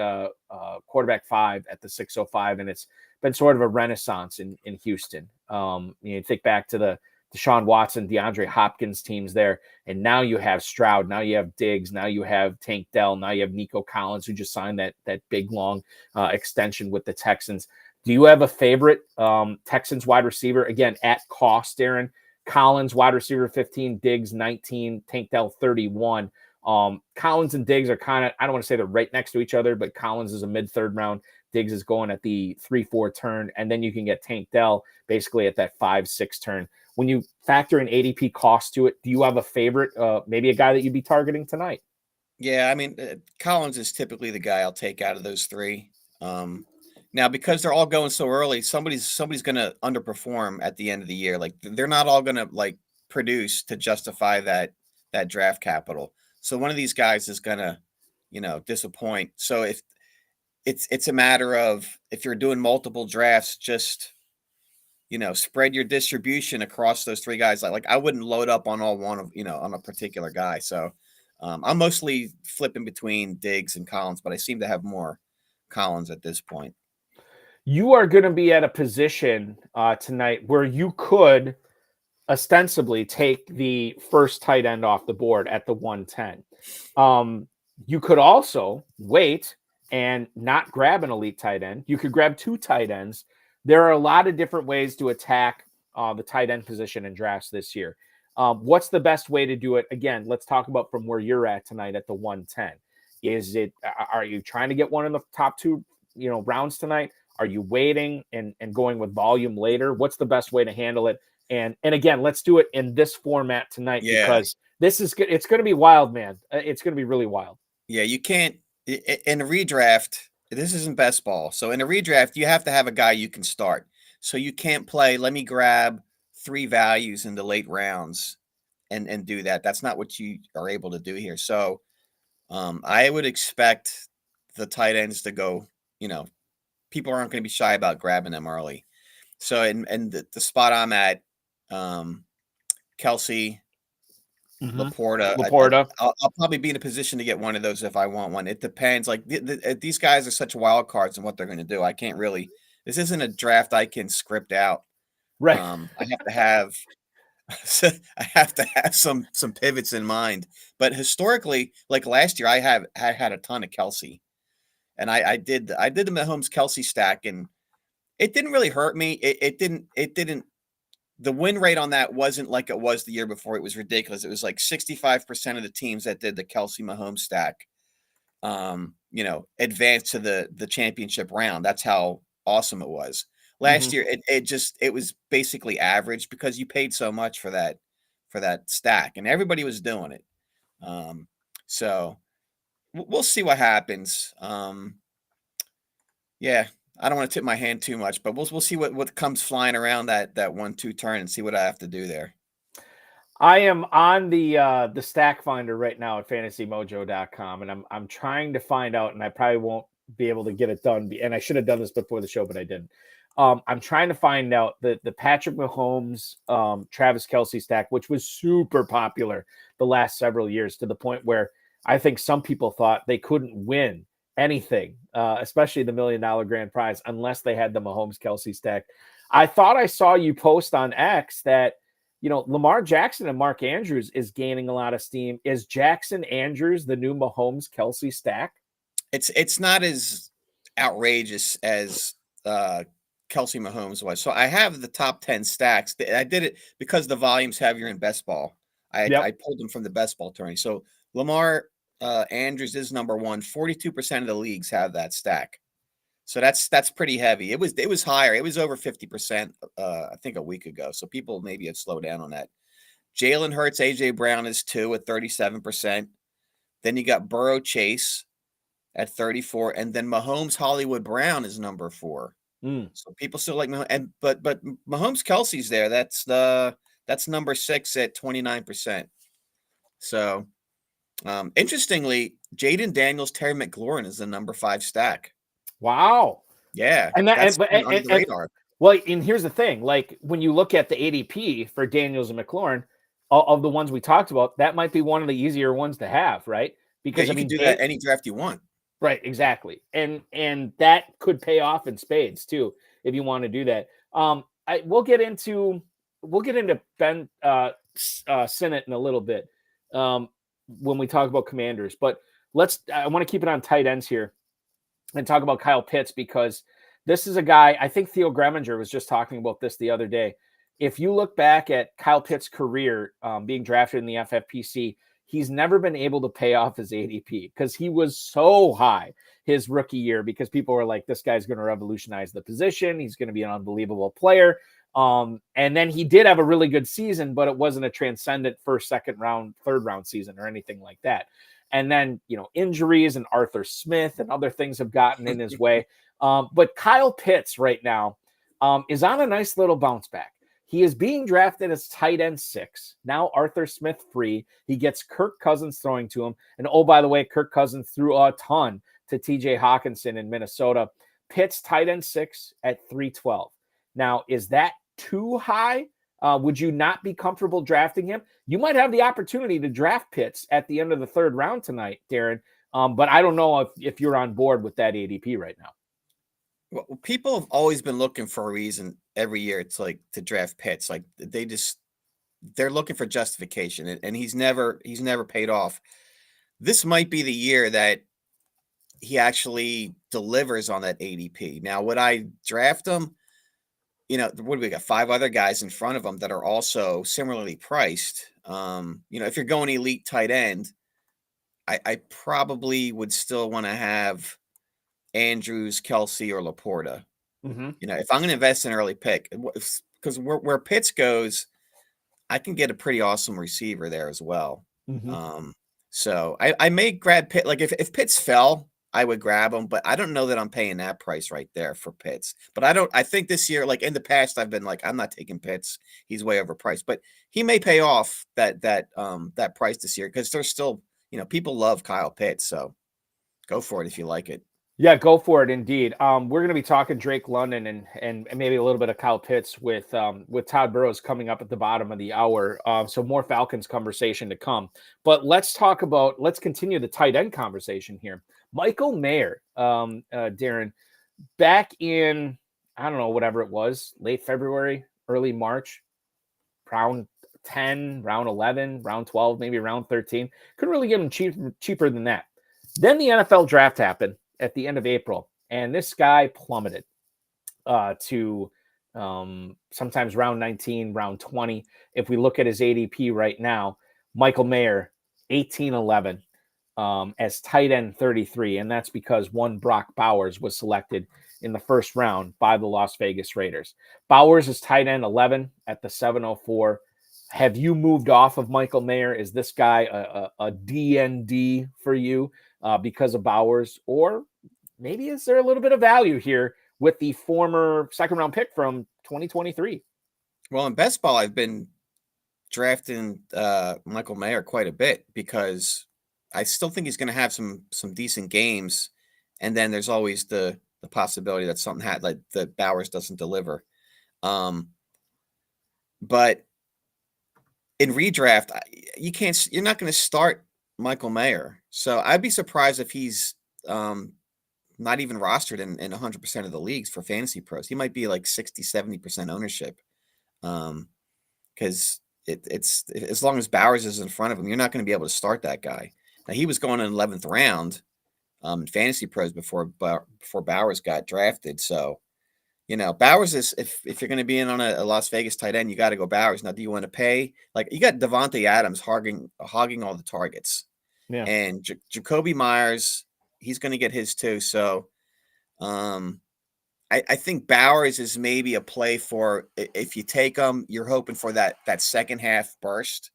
quarterback 5 at the 605, and it's been sort of a renaissance in Houston. You think back to the Deshaun Watson, DeAndre Hopkins teams there, and now you have Stroud, now you have Diggs, now you have Tank Dell, now you have Nico Collins, who just signed that big long extension with the Texans. Do you have a favorite Texans wide receiver? Again, at cost, Aaron. Collins, wide receiver 15, Diggs 19, Tank Dell 31. Collins and Diggs are kind of, I don't want to say they're right next to each other, but Collins is a mid-3rd round. Diggs is going at the 3-4 turn, and then you can get Tank Dell basically at that 5-6 turn. When you factor in ADP cost to it, do you have a favorite, maybe a guy that you'd be targeting tonight? Yeah, I mean, Collins is typically the guy I'll take out of those 3. Now, because they're all going so early, somebody's going to underperform at the end of the year. Like, they're not all going to like produce to justify that draft capital. So one of these guys is going to, disappoint. So if it's a matter of, if you're doing multiple drafts, just, spread your distribution across those 3 guys. Like I wouldn't load up on all one of, on a particular guy. So I'm mostly flipping between Diggs and Collins, but I seem to have more Collins at this point. You are going to be at a position tonight where you could ostensibly take the first tight end off the board at the 110. You could also wait and not grab an elite tight end. You could grab 2 tight ends. There are a lot of different ways to attack the tight end position in drafts this year. What's the best way to do it? Again, let's talk about from where you're at tonight at the 110. Are you trying to get one in the top 2, rounds tonight? Are you waiting and going with volume later? What's the best way to handle it? And again, let's do it in this format tonight, because this is good. It's going to be wild, man. It's going to be really wild. Yeah, you can't in a redraft. This isn't best ball. So in a redraft, you have to have a guy you can start. So you can't play, let me grab 3 values in the late rounds and do that. That's not what you are able to do here. So I would expect the tight ends to go, people aren't going to be shy about grabbing them early. So, and the spot I'm at, Kelsey, Laporta. I'll probably be in a position to get one of those if I want one. It depends. Like these guys are such wild cards in what they're going to do. I can't really. This isn't a draft I can script out. Right. I have to have some pivots in mind. But historically, like last year, I had a ton of Kelsey, and I did the Mahomes Kelsey stack, and it didn't really hurt me. It didn't the win rate on that wasn't like it was the year before. It was ridiculous. It was like 65% of the teams that did the Kelsey Mahomes stack, advanced to the championship round. That's how awesome it was. Last year, it was basically average because you paid so much for that stack, and everybody was doing it. So we'll see what happens. Yeah, I don't want to tip my hand too much, but we'll see what comes flying around that 1-2 turn and see what I have to do there. I am on the stack finder right now at fantasymojo.com, and I'm trying to find out, and I probably won't be able to get it done. And I should have done this before the show, but I didn't. I'm trying to find out the Patrick Mahomes, Travis Kelce stack, which was super popular the last several years, to the point where I think some people thought they couldn't win anything, especially the $1 million grand prize, unless they had the Mahomes Kelce stack. I thought I saw you post on X that, Lamar Jackson and Mark Andrews is gaining a lot of steam. Is Jackson Andrews the new Mahomes Kelce stack? It's not as outrageous as Kelsey Mahomes was. So I have the top 10 stacks. I did it because the volume's heavier in best ball. I pulled them from the best ball tourney. So Lamar Andrews is number one. 42% of the leagues have that stack. So that's pretty heavy. It was higher. It was over 50%, I think, a week ago. So people maybe have slowed down on that. Jalen Hurts, AJ Brown is 2 at 37%. Then you got Burrow Chase at 34, and then Mahomes Hollywood Brown is number 4. So people still like Mahomes, but Mahomes Kelsey's there. That's number 6 at 29%. So interestingly, Jaden Daniels, Terry McLaurin is the number 5 stack. Wow. Yeah. And that's under the radar. Well, and here's the thing, like when you look at the ADP for Daniels and McLaurin, of the ones we talked about, that might be one of the easier ones to have, right? Because you can do that any draft you want. Right, exactly. And that could pay off in spades too, if you want to do that. We'll get into Ben Sinnott in a little bit when we talk about Commanders, but I want to keep it on tight ends here and talk about Kyle Pitts, because this is a guy, I think Theo Greminger was just talking about this the other day. If you look back at Kyle Pitts' career being drafted in the FFPC, he's never been able to pay off his ADP because he was so high his rookie year, because people were like, this guy's going to revolutionize the position. He's going to be an unbelievable player. And then he did have a really good season, but it wasn't a transcendent first, second round, third round season or anything like that. And then, injuries and Arthur Smith and other things have gotten in his way. But Kyle Pitts right now is on a nice little bounce back. He is being drafted as tight end 6. Now Arthur Smith free. He gets Kirk Cousins throwing to him. And oh, by the way, Kirk Cousins threw a ton to TJ Hawkinson in Minnesota. Pitts tight end 6 at 312. Now, is that too high? Would you not be comfortable drafting him? You might have the opportunity to draft Pitts at the end of the 3rd round tonight, Darren. But I don't know if you're on board with that ADP right now. Well, people have always been looking for a reason every year. It's like to draft Pitts. Like they're looking for justification, and he's never paid off. This might be the year that he actually delivers on that ADP. Now, would I draft him? What do we got? 5 other guys in front of him that are also similarly priced. If you're going elite tight end, I probably would still want to have Andrews, Kelsey, or Laporta. If I'm going to invest in an early pick, because where Pitts goes, I can get a pretty awesome receiver there as well. So I may grab Pitt. Like if Pitts fell, I would grab him, but I don't know that I'm paying that price right there for Pitts. But I think this year, like in the past, I've been like, I'm not taking Pitts. He's way overpriced, but he may pay off that price this year, because there's still, people love Kyle Pitts. So go for it if you like it. Yeah, go for it. Indeed. We're going to be talking Drake London and maybe a little bit of Kyle Pitts with Todd Burrows coming up at the bottom of the hour. So more Falcons conversation to come, but let's continue the tight end conversation here. Michael Mayer, Darren, back in, I don't know, whatever it was, late February, early March, round 10, round 11, round 12, maybe round 13. Couldn't really get him cheaper than that. Then the NFL draft happened at the end of April, and this guy plummeted to sometimes round 19, round 20. If we look at his ADP right now, Michael Mayer, 18-11 as tight end 33. And that's because one Brock Bowers was selected in the first round by the Las Vegas Raiders. Bowers is tight end 11 at the 704. Have you moved off of Michael Mayer? Is this guy a DND for you because of Bowers? Or maybe is there a little bit of value here with the former second round pick from 2023? Well, in best ball, I've been drafting Michael Mayer quite a bit because I still think he's going to have some decent games. And then there's always the possibility that something like the Bowers doesn't deliver. But in redraft, you're not going to start Michael Mayer. So I'd be surprised if he's not even rostered in 100% of the leagues for Fantasy Pros. He might be like 60-70% ownership. Because it's as long as Bowers is in front of him, you're not going to be able to start that guy. Now, he was going in the 11th round in Fantasy Pros before Bowers got drafted. So, Bowers is, if you're going to be in on a Las Vegas tight end, you got to go Bowers. Now, do you want to pay? Like, you got Devontae Adams hogging all the targets. Yeah. And Jacoby Myers, he's going to get his too. So, I think Bowers is maybe a play for, if you take him, you're hoping for that second half burst.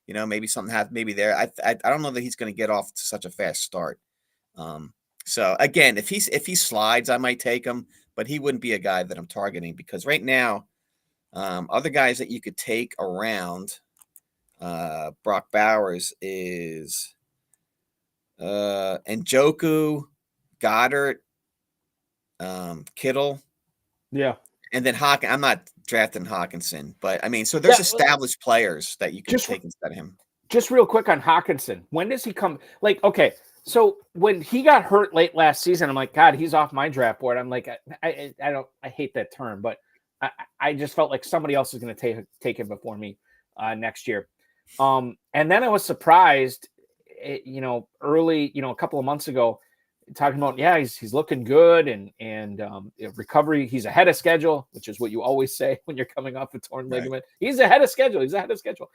Maybe something maybe there. I don't know that he's going to get off to such a fast start. So again, if he slides, I might take him, but he wouldn't be a guy that I'm targeting because right now, other guys that you could take around Brock Bowers is Njoku, Goddard, Kittle. Yeah. And then I'm not drafting Hawkinson, but I mean, so there's established players that you can take instead of him. Just real quick on Hawkinson. When does he come? Like, okay, so when he got hurt late last season, I'm like, God, he's off my draft board. I'm like, I hate that term, but I just felt like somebody else is going to take him before me next year. And then I was surprised, early, a couple of months ago, talking about, he's looking good and recovery. He's ahead of schedule, which is what you always say when you're coming off a torn ligament. Right. He's ahead of schedule.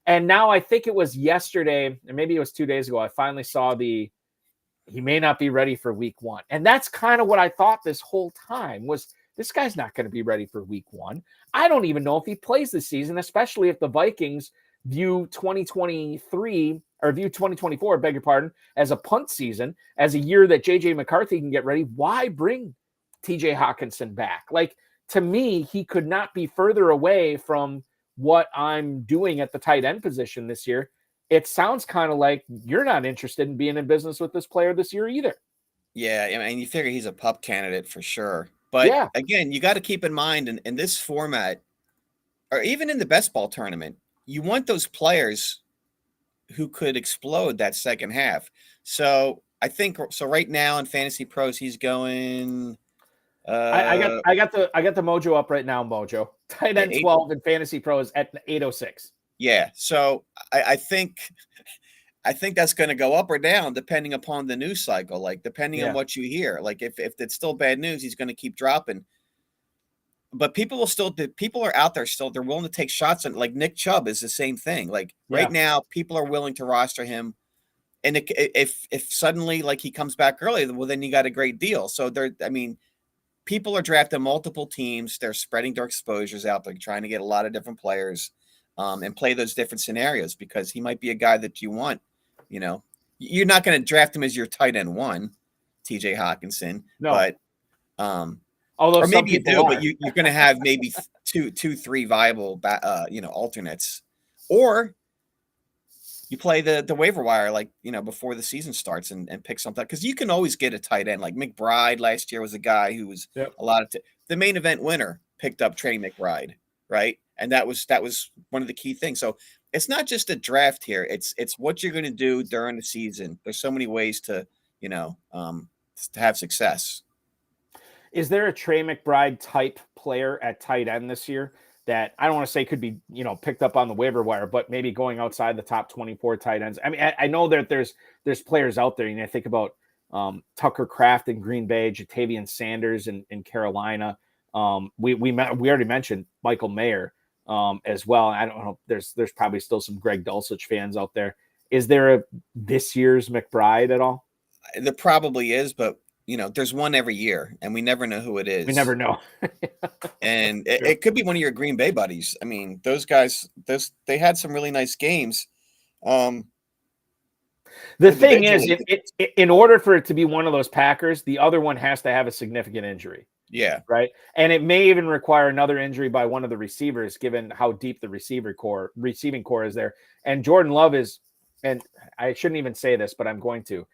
And now I think it was yesterday, or maybe it was 2 days ago, I finally saw he may not be ready for week 1. And that's kind of what I thought this whole time was, this guy's not going to be ready for week 1. I don't even know if he plays this season, especially if the Vikings view 2024, beg your pardon, as a punt season, as a year that JJ McCarthy can get ready. Why bring TJ Hawkinson back? Like, to me, he could not be further away from what I'm doing at the tight end position this year. It sounds kind of like you're not interested in being in business with this player this year either. Yeah, I mean, you figure he's a pup candidate for sure. But again, you got to keep in mind in this format, or even in the best ball tournament, you want those players who could explode that second half. So I think right now in Fantasy Pros, he's going. I got the Mojo up right now, Mojo. Tight end 12 in Fantasy Pros at 806. Yeah, so I think that's going to go up or down depending upon the news cycle. Like depending on what you hear. Like if it's still bad news, he's going to keep dropping. But people are out there still. They're willing to take shots on. Like Nick Chubb is the same thing. Like right now, people are willing to roster him. And if suddenly like he comes back early, well, then you got a great deal. So people are drafting multiple teams. They're spreading their exposures out. They're trying to get a lot of different players and play those different scenarios because he might be a guy that you want. You're not going to draft him as your tight end 1, TJ Hawkinson. No. But although or maybe you do, but you're going to have maybe two, 3 viable, alternates, or you play the waiver wire, like, before the season starts and pick something, because you can always get a tight end. Like McBride last year was a guy who was a lot of the main event winner picked up Trey McBride. Right. And that was one of the key things. So it's not just a draft here. It's what you're going to do during the season. There's so many ways to have success. Is there a Trey McBride type player at tight end this year that I don't want to say could be, picked up on the waiver wire, but maybe going outside the top 24 tight ends? I mean, I know that there's players out there. Think about Tucker Kraft in Green Bay, Jatavian Sanders in Carolina. We already mentioned Michael Mayer as well. I don't know. There's probably still some Greg Dulcich fans out there. Is there a this year's McBride at all? There probably is, but there's one every year, and we never know who it is. We never know. And it could be one of your Green Bay buddies. I mean, those guys, they had some really nice games. The thing is, in order for it to be one of those Packers, the other one has to have a significant injury. Yeah. Right. And it may even require another injury by one of the receivers, given how deep the receiving core is there. And Jordan Love is, and I shouldn't even say this, but I'm going to.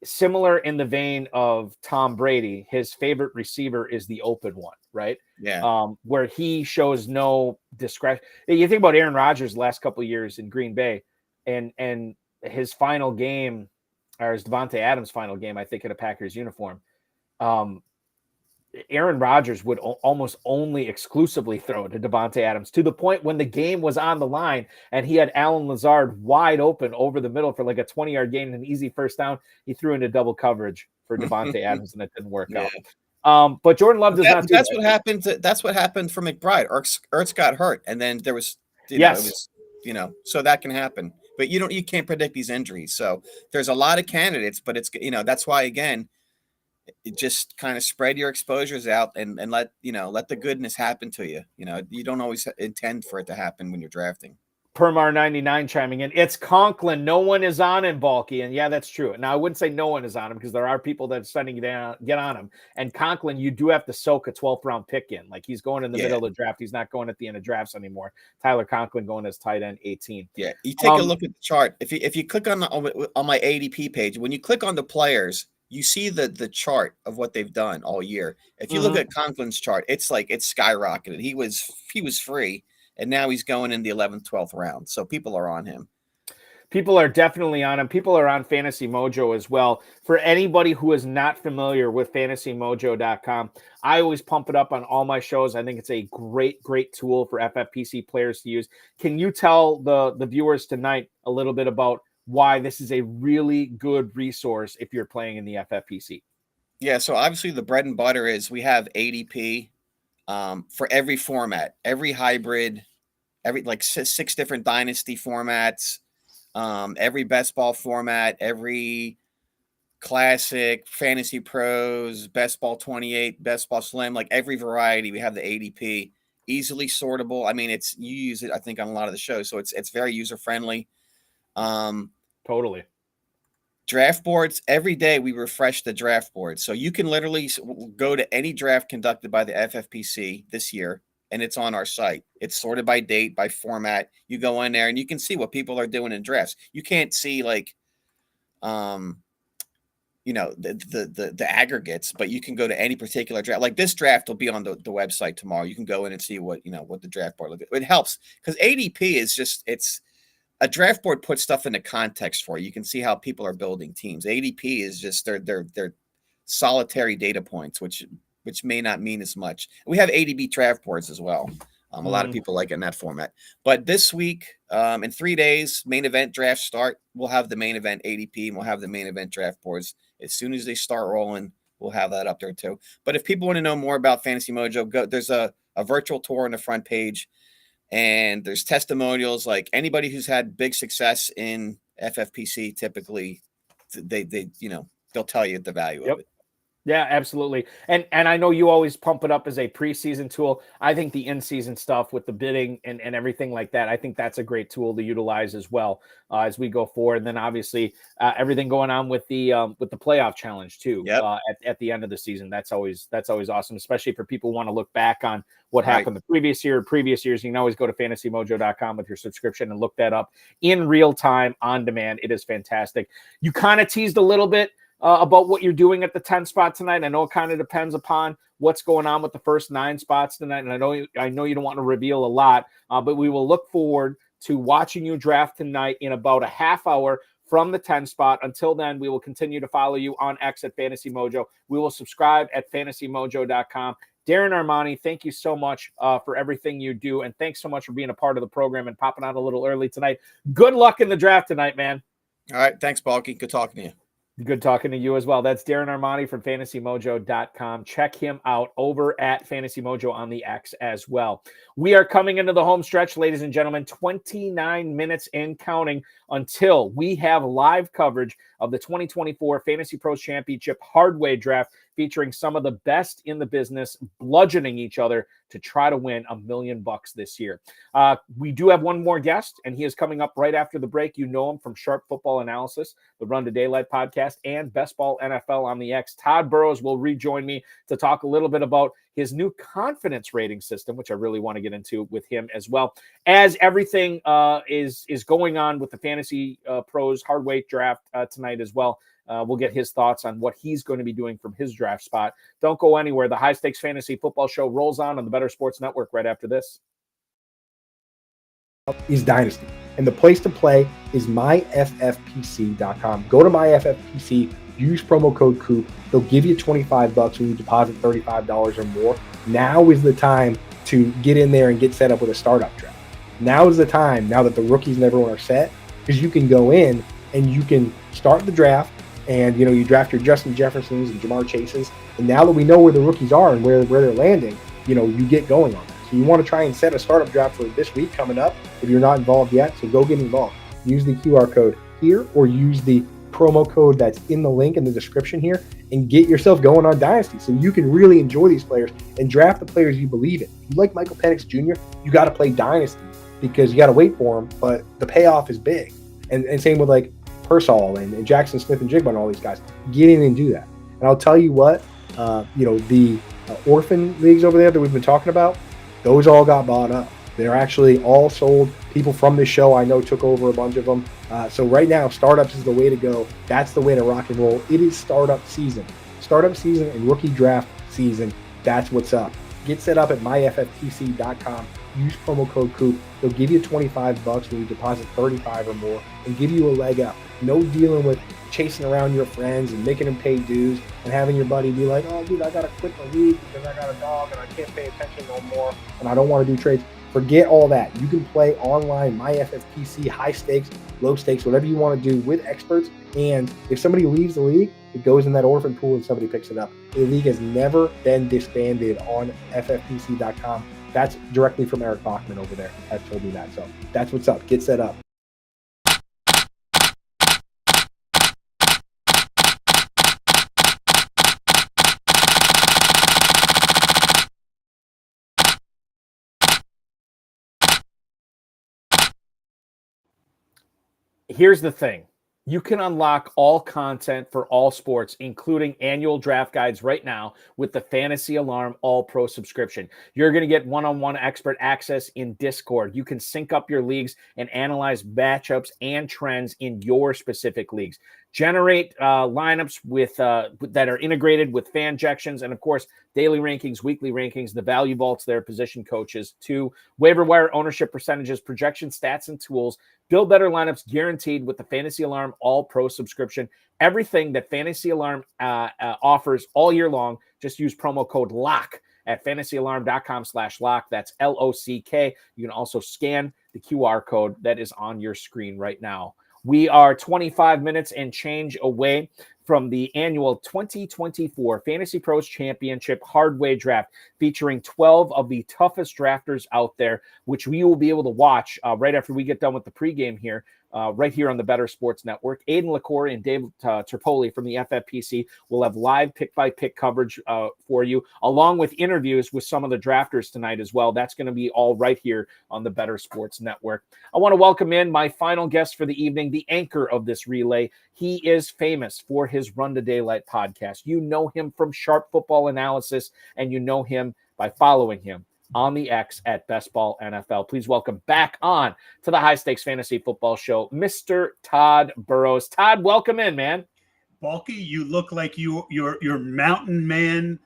Similar in the vein of Tom Brady, his favorite receiver is the open one, right? Yeah. Where he shows no discretion. You think about Aaron Rodgers' last couple of years in Green Bay, and his final game, or his Devontae Adams' final game, I think, in a Packers uniform. Aaron Rodgers would almost only exclusively throw to Devontae Adams, to the point when the game was on the line and he had Alan Lazard wide open over the middle for like a 20-yard gain and an easy first down. He threw into double coverage for Devontae Adams, and it didn't work out. But Jordan Love does not do that's that. what happened. That's what happened for McBride. Ertz got hurt, and then there was, so that can happen. But you can't predict these injuries. So there's a lot of candidates, but it's that's why, again, it just kind of spread your exposures out and let the goodness happen to you. You don't always intend for it to happen when you're drafting. Permar 99 chiming in. It's Conklin. No one is on him, Balky. And yeah, that's true. Now I wouldn't say no one is on him, because there are people that are starting to get on him. And Conklin, you do have to soak a 12th round pick in. Like, he's going in the middle of the draft. He's not going at the end of drafts anymore. Tyler Conklin going as tight end 18. Yeah. You take a look at the chart. If you click on my ADP page, when you click on the players, you see the chart of what they've done all year. If you look at Conklin's chart, it's like it's skyrocketed. He was free, and now he's going in the 11th, 12th round. So people are on him. People are definitely on him. People are on Fantasy Mojo as well. For anybody who is not familiar with FantasyMojo.com, I always pump it up on all my shows. I think it's a great, great tool for FFPC players to use. Can you tell the viewers tonight a little bit about why this is a really good resource if you're playing in the FFPC? Yeah, so obviously the bread and butter is we have ADP for every format, every hybrid, every like 6 different dynasty formats, every best ball format, every classic, Fantasy Pros, Best Ball 28, Best Ball Slim, like every variety. We have the ADP, easily sortable. I mean, you use it, I think, on a lot of the shows, so it's very user friendly. Totally. Draft boards, every day we refresh the draft board, so you can literally go to any draft conducted by the FFPC this year, and it's on our site. It's sorted by date, by format. You go in there and you can see what people are doing in drafts. You can't see like the aggregates, but you can go to any particular draft. Like this draft will be on the website tomorrow. You can go in and see what the draft board looks like. It helps because ADP is just a draft board puts stuff into context for you. You can see how people are building teams. ADP is just their solitary data points, which may not mean as much. We have ADP draft boards as well. A lot of people like it in that format. But this week, in 3 days, main event drafts start. We'll have the main event ADP, and we'll have the main event draft boards. As soon as they start rolling, we'll have that up there too. But if people want to know more about Fantasy Mojo, there's a virtual tour on the front page. And there's testimonials, like anybody who's had big success in FFPC, typically they'll tell you the value of it. Yeah, absolutely. And I know you always pump it up as a preseason tool. I think the in-season stuff with the bidding and everything like that, I think that's a great tool to utilize as well as we go forward. And then obviously everything going on with the playoff challenge too. Yep. At the end of the season. That's always awesome, especially for people who want to look back on what happened the previous year or previous years. You can always go to FantasyMojo.com with your subscription and look that up in real time on demand. It is fantastic. You kind of teased a little bit about what you're doing at the 10 spot tonight. I know it kind of depends upon what's going on with the first 9 spots tonight. And I know you don't want to reveal a lot, but we will look forward to watching you draft tonight in about a half hour from the 10 spot. Until then, we will continue to follow you on X at Fantasy Mojo. We will subscribe at FantasyMojo.com. Darren Armani, thank you so much for everything you do. And thanks so much for being a part of the program and popping out a little early tonight. Good luck in the draft tonight, man. All right. Thanks, Balky. Good talking to you. Good talking to you as well. That's Darren Armani from FantasyMojo.com. Check him out over at Fantasy Mojo on the X as well. We are coming into the home stretch, ladies and gentlemen. 29 minutes and counting until we have live coverage of the 2024 Fantasy Pros Championship hardware draft, featuring some of the best in the business bludgeoning each other to try to win $1 million this year. We do have one more guest, and he is coming up right after the break. You know him from Sharp Football Analysis, the Run to Daylight podcast, and Best Ball NFL on the X. Todd Burrows will rejoin me to talk a little bit about his new confidence rating system, which I really want to get into with him as well. As everything is going on with the Fantasy Pros hard weight draft tonight as well. We'll get his thoughts on what he's going to be doing from his draft spot. Don't go anywhere. The High Stakes Fantasy Football Show rolls on the Better Sports Network right after this. Is Dynasty. And the place to play is myffpc.com. Go to myffpc, use promo code COOP. They'll give you $25 when you deposit $35 or more. Now is the time to get in there and get set up with a startup draft. Now is the time, now that the rookies and everyone are set, because you can go in and you can start the draft. And, you draft your Justin Jeffersons and Jamar Chases. And now that we know where the rookies are and where they're landing, you get going on that. So you want to try and set a startup draft for this week coming up if you're not involved yet. So go get involved. Use the QR code here or use the promo code that's in the link in the description here and get yourself going on Dynasty so you can really enjoy these players and draft the players you believe in. If you like Michael Penix Jr., you got to play Dynasty because you got to wait for him, but the payoff is big. And same with like Persall and Jackson Smith and Jigba and all these guys. Get in and do that. And I'll tell you what, the orphan leagues over there that we've been talking about, those all got bought up. They're actually all sold. People from this show I know took over a bunch of them. So right now, startups is the way to go. That's the way to rock and roll. It is startup season. Startup season and rookie draft season. That's what's up. Get set up at myffpc.com. Use promo code COOP. They'll give you $25 when you deposit $35 or more and give you a leg up. No dealing with chasing around your friends and making them pay dues and having your buddy be like, oh, dude, I got to quit the league because I got a dog and I can't pay attention no more and I don't want to do trades. Forget all that. You can play online, MyFFPC, high stakes, low stakes, whatever you want to do with experts. And if somebody leaves the league, it goes in that orphan pool and somebody picks it up. The league has never been disbanded on FFPC.com. That's directly from Eric Balkman over there has told me that. So that's what's up. Get set up. Here's the thing. You can unlock all content for all sports, including annual draft guides right now with the Fantasy Alarm All-Pro subscription. You're going to get one-on-one expert access in Discord. You can sync up your leagues and analyze matchups and trends in your specific leagues. Generate lineups with that are integrated with FanJections, and of course, daily rankings, weekly rankings, the value vaults, their position coaches, to waiver wire ownership percentages, projection stats, and tools. Build better lineups guaranteed with the Fantasy Alarm All-Pro subscription. Everything that Fantasy Alarm offers all year long, just use promo code LOCK at fantasyalarm.com/lock. That's LOCK. You can also scan the QR code that is on your screen right now. We are 25 minutes and change away from the annual 2024 Fantasy Pros Championship hardware draft, featuring 12 of the toughest drafters out there, which we will be able to watch right after we get done with the pregame here, right here on the Better Sports Network. Aiden LaCour and Dave Terpoli from the FFPC will have live pick-by-pick coverage for you, along with interviews with some of the drafters tonight as well. That's going to be all right here on the Better Sports Network. I want to welcome in my final guest for the evening, the anchor of this relay. He is famous for his Run to Daylight podcast. You know him from Sharp Football Analysis, and you know him by following him on the X at Best Ball NFL. Please welcome back on to the High Stakes Fantasy Football Show, Mr. Todd Burrows. Todd, welcome in, man. Balky, you look like you're mountain man.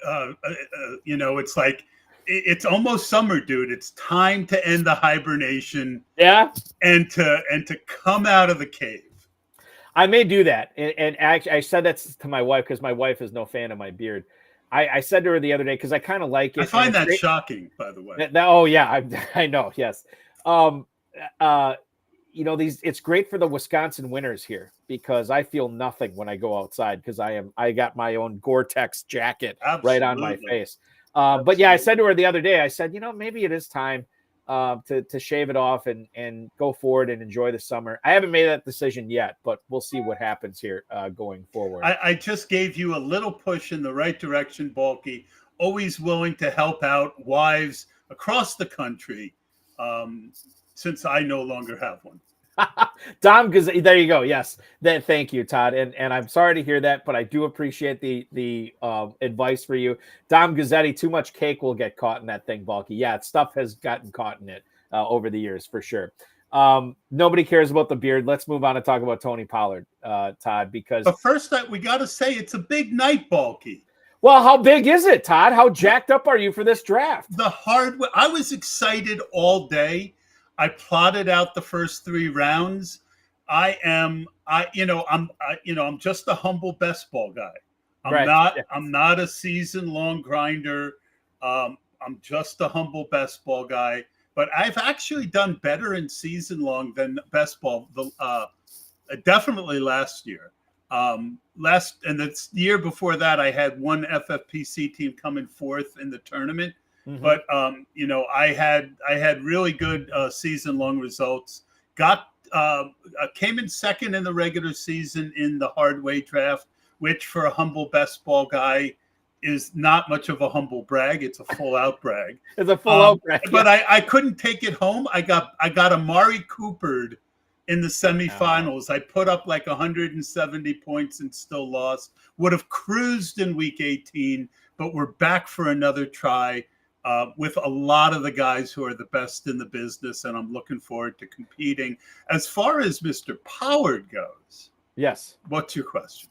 It's like it's almost summer, dude. It's time to end the hibernation. Yeah, and to come out of the cave. I may do that, and actually, I said that to my wife because my wife is no fan of my beard. I said to her the other day because I kind of like it. I find that shocking, by the way. Oh yeah, I know. Yes, it's great for the Wisconsin winters here because I feel nothing when I go outside because I got my own Gore-Tex jacket right on my face. But yeah, I said to her the other day, I said, maybe it is time to shave it off and go forward and enjoy the summer. I haven't made that decision yet, but we'll see what happens here going forward. I just gave you a little push in the right direction, Balky. Always willing to help out wives across the country, since I no longer have one. Dom, there you go. Yes, thank you, Todd. And I'm sorry to hear that, but I do appreciate the advice for you. Dom Gazzetti, too much cake will get caught in that thing, Balky. Yeah, stuff has gotten caught in it over the years for sure. Nobody cares about the beard. Let's move on and talk about Tony Pollard, Todd, because but first we got to say it's a big night, Balky. Well, how big is it, Todd? How jacked up are you for this draft? I was excited all day. I plotted out the first 3 rounds. I'm just a humble best ball guy. I'm not a season-long grinder. I'm just a humble best ball guy. But I've actually done better in season-long than best ball. Definitely last year. And the year before that, I had one FFPC team coming 4th in the tournament. Mm-hmm. But I had really good season-long results. Came in 2nd in the regular season in the hard-way draft, which for a humble best ball guy is not much of a humble brag. It's a full-out brag. It's a full-out brag. But I couldn't take it home. I got Amari Coopered in the semifinals. I put up like 170 points and still lost. Would have cruised in week 18, but we're back for another try. With a lot of the guys who are the best in the business, and I'm looking forward to competing. As far as Mr. Pollard goes, yes. What's your question?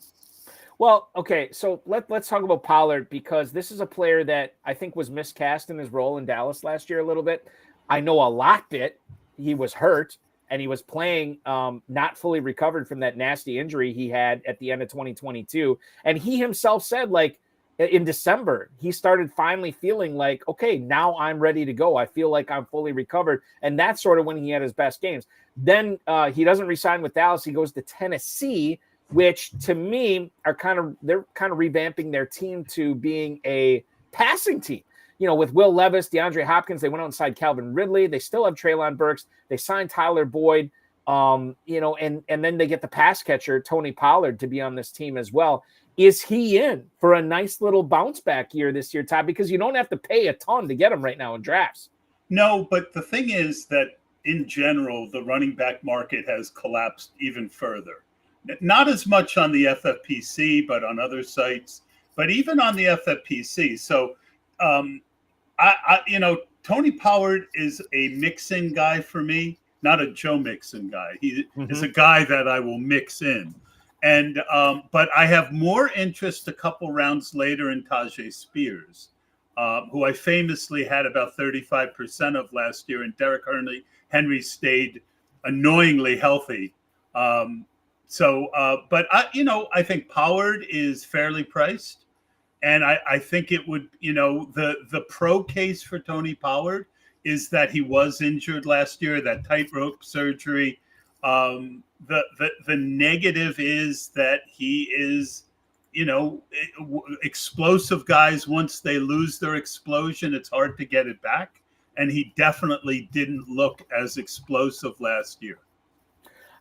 Well, okay, so let's talk about Pollard because this is a player that I think was miscast in his role in Dallas last year a little bit. I know a lot bit. He was hurt, and he was playing not fully recovered from that nasty injury he had at the end of 2022. And he himself said, like, in December, he started finally feeling like, okay, now I'm ready to go. I feel like I'm fully recovered. And that's sort of when he had his best games. Then he doesn't resign with Dallas. He goes to Tennessee, which to me they're kind of revamping their team to being a passing team. With Will Levis, DeAndre Hopkins, they went out and signed Calvin Ridley. They still have Treylon Burks. They signed Tyler Boyd, and then they get the pass catcher, Tony Pollard, to be on this team as well. Is he in for a nice little bounce back year this year, Todd? Because you don't have to pay a ton to get him right now in drafts. No, but the thing is that in general, the running back market has collapsed even further. Not as much on the FFPC, but on other sites, but even on the FFPC. So, Tony Pollard is a mix-in guy for me, not a Joe Mixon guy. He is a guy that I will mix in. And but I have more interest a couple rounds later in Tajay Spears, who I famously had about 35% of last year, and Derrick Henry stayed annoyingly healthy. But I think Pollard is fairly priced, and I think it would, the pro case for Tony Pollard is that he was injured last year, that tightrope surgery. The negative is that he is, explosive guys. Once they lose their explosion, it's hard to get it back. And he definitely didn't look as explosive last year.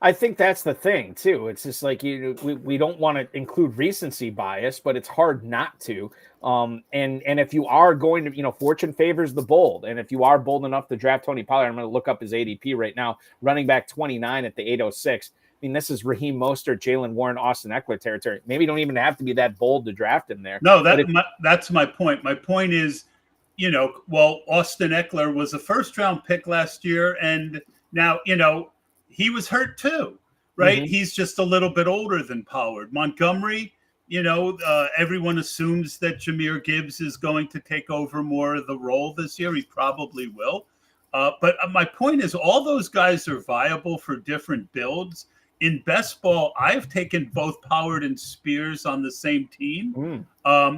I think that's the thing too. It's just like we don't want to include recency bias, but it's hard not to. And if you are going to, fortune favors the bold. And if you are bold enough to draft Tony Pollard, I'm going to look up his ADP right now. Running back 29 at the 806. I mean, this is Raheem Mostert, Jaylen Warren, Austin Eckler territory. Maybe you don't even have to be that bold to draft him there. No, that's my point. My point is, Austin Eckler was a first-round pick last year, and now, he was hurt too, right? Mm-hmm. He's just a little bit older than Pollard. Montgomery, everyone assumes that Jahmyr Gibbs is going to take over more of the role this year. He probably will. But my point is all those guys are viable for different builds. In best ball, I've taken both Pollard and Spears on the same team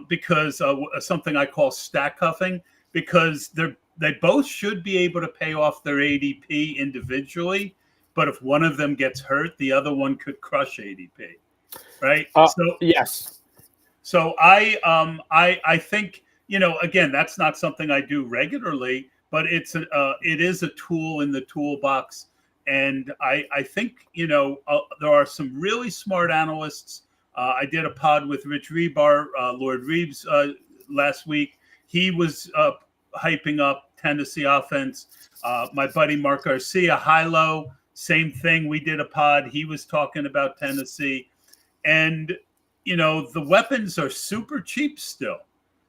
because something I call stack huffing, because they both should be able to pay off their ADP individually. but if one of them gets hurt, the other one could crush ADP, right? Yes. So I think, again, that's not something I do regularly, but it is a tool in the toolbox. And I think, there are some really smart analysts. I did a pod with Rich Rebar, Lord Reeves, last week. He was hyping up Tennessee offense. My buddy Mark Garcia, high-low, same thing. We did a pod. He was talking about Tennessee. And, the weapons are super cheap still.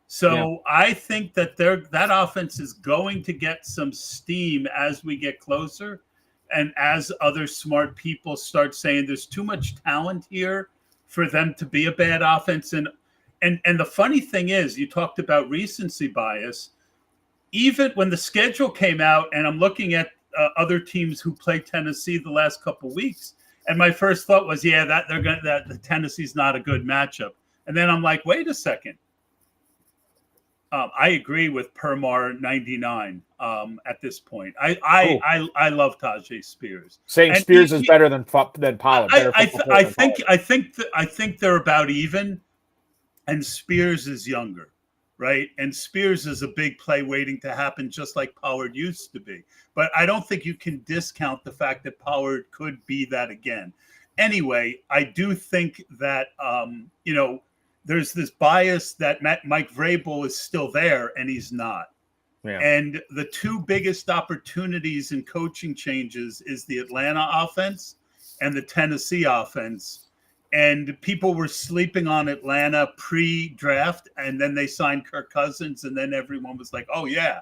So I think that that offense is going to get some steam as we get closer. And as other smart people start saying there's too much talent here for them to be a bad offense. And the funny thing is, you talked about recency bias. Even when the schedule came out, and I'm looking at other teams who played Tennessee the last couple of weeks, and my first thought was, that the Tennessee's not a good matchup. And then I'm like, wait a second. I agree with Permar 99 at this point. I love Tajay Spears. Saying And Spears is better than Pollard. I think they're about even, and Spears is younger, right? And Spears is a big play waiting to happen, just like Pollard used to be. But I don't think you can discount the fact that Pollard could be that again. Anyway, I do think that there's this bias that Mike Vrabel is still there, and he's not. Yeah. And the two biggest opportunities in coaching changes is the Atlanta offense and the Tennessee offense. And people were sleeping on Atlanta pre-draft, and then they signed Kirk Cousins, and then everyone was like, oh, yeah,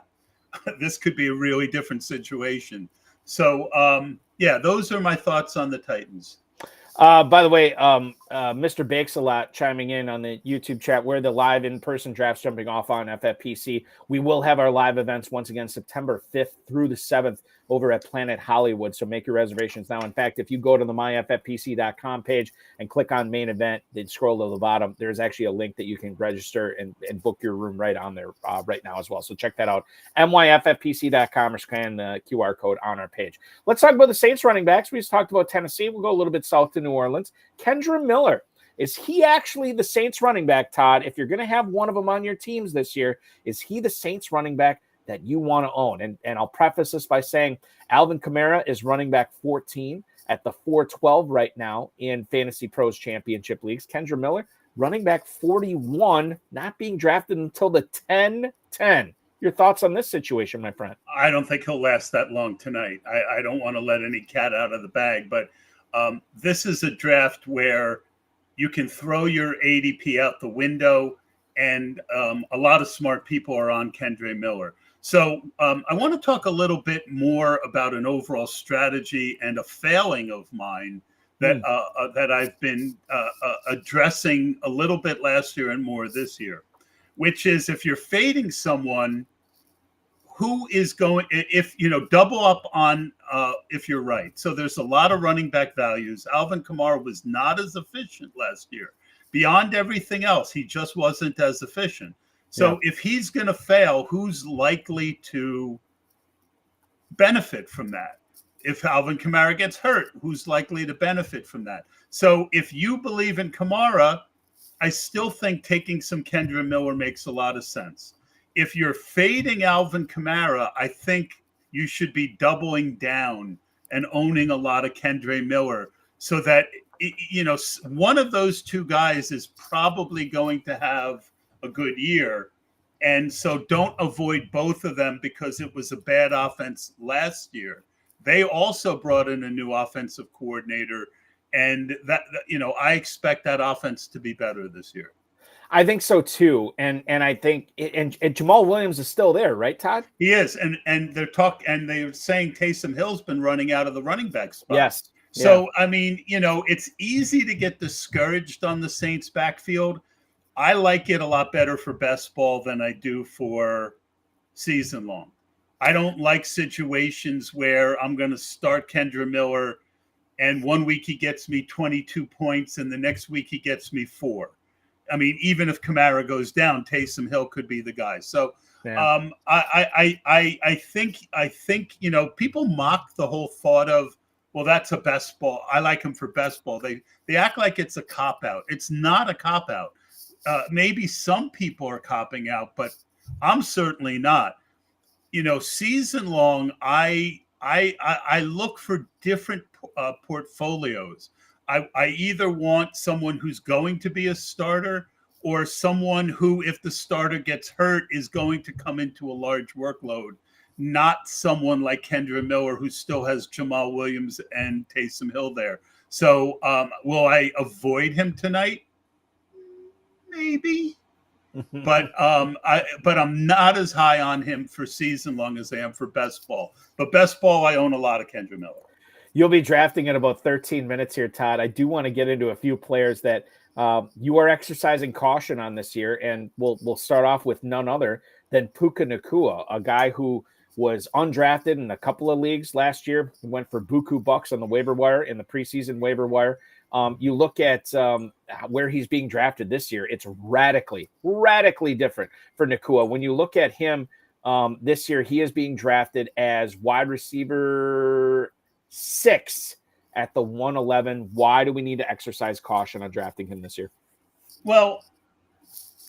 this could be a really different situation. So, those are my thoughts on the Titans. By the way, Mr. Bakes-a-Lot chiming in on the YouTube chat, where the live in-person drafts jumping off on FFPC. We will have our live events once again September 5th through the 7th over at Planet Hollywood. So make your reservations now. In fact, if you go to the myffpc.com page and click on main event, then scroll to the bottom, there's actually a link that you can register and book your room right on there right now as well. So check that out. myffpc.com or scan the QR code on our page. Let's talk about the Saints running backs. We just talked about Tennessee. We'll go a little bit south to New Orleans. Kendre Miller. Is he actually the Saints running back, Todd? If you're going to have one of them on your teams this year, is he the Saints running back that you want to own? And I'll preface this by saying Alvin Kamara is running back 14 at the 412 right now in Fantasy Pros Championship leagues. Kendre Miller, running back 41, not being drafted until the 10-10. Your thoughts on this situation, my friend? I don't think he'll last that long tonight. I don't want to let any cat out of the bag, but this is a draft where you can throw your ADP out the window, and a lot of smart people are on Kendre Miller. So I want to talk a little bit more about an overall strategy and a failing of mine that that I've been addressing a little bit last year and more this year, which is if you're fading someone, who is going, double up on if you're right. So there's a lot of running back values. Alvin Kamara was not as efficient last year. Beyond everything else, he just wasn't as efficient. So if he's going to fail, who's likely to benefit from that? If Alvin Kamara gets hurt, who's likely to benefit from that? So if you believe in Kamara, I still think taking some Kendre Miller makes a lot of sense. If you're fading Alvin Kamara, I think you should be doubling down and owning a lot of Kendre Miller so that, one of those two guys is probably going to have a good year. And so don't avoid both of them because it was a bad offense last year. They also brought in a new offensive coordinator, and that, I expect that offense to be better this year. I think so too, and I think and Jamal Williams is still there, right, Todd? He is, and they're saying Taysom Hill's been running out of the running back spot. Yes. So I mean, it's easy to get discouraged on the Saints backfield. I like it a lot better for best ball than I do for season long. I don't like situations where I'm going to start Kendre Miller, and 1 week he gets me 22 points, and the next week he gets me 4. I mean, even if Kamara goes down, Taysom Hill could be the guy. So I think people mock the whole thought of, well, that's a best ball. I like him for best ball. They act like it's a cop out. It's not a cop out. Maybe some people are copping out, but I'm certainly not. Season long, I look for different portfolios. I either want someone who's going to be a starter or someone who, if the starter gets hurt, is going to come into a large workload, not someone like Kendra Miller, who still has Jamal Williams and Taysom Hill there. So will I avoid him tonight? Maybe. But I'm not as high on him for season long as I am for best ball. But best ball, I own a lot of Kendra Miller. You'll be drafting in about 13 minutes here, Todd. I do want to get into a few players that you are exercising caution on this year, and we'll start off with none other than Puka Nacua, a guy who was undrafted in a couple of leagues last year. He went for buku bucks on the waiver wire, in the preseason waiver wire. You look at where he's being drafted this year, it's radically different for Nacua. When you look at him this year, he is being drafted as wide receiver 6 at the 111. Why do we need to exercise caution on drafting him this year? Well,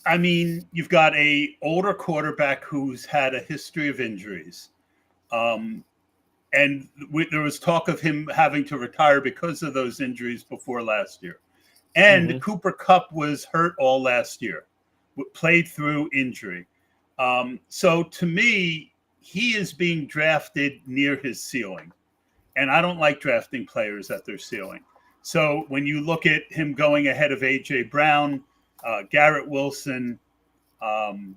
I mean, you've got a older quarterback who's had a history of injuries. And there was talk of him having to retire because of those injuries before last year. And Cooper Kupp was hurt all last year, played through injury. So to me, he is being drafted near his ceiling. And I don't like drafting players at their ceiling. So when you look at him going ahead of A.J. Brown, Garrett Wilson, okay,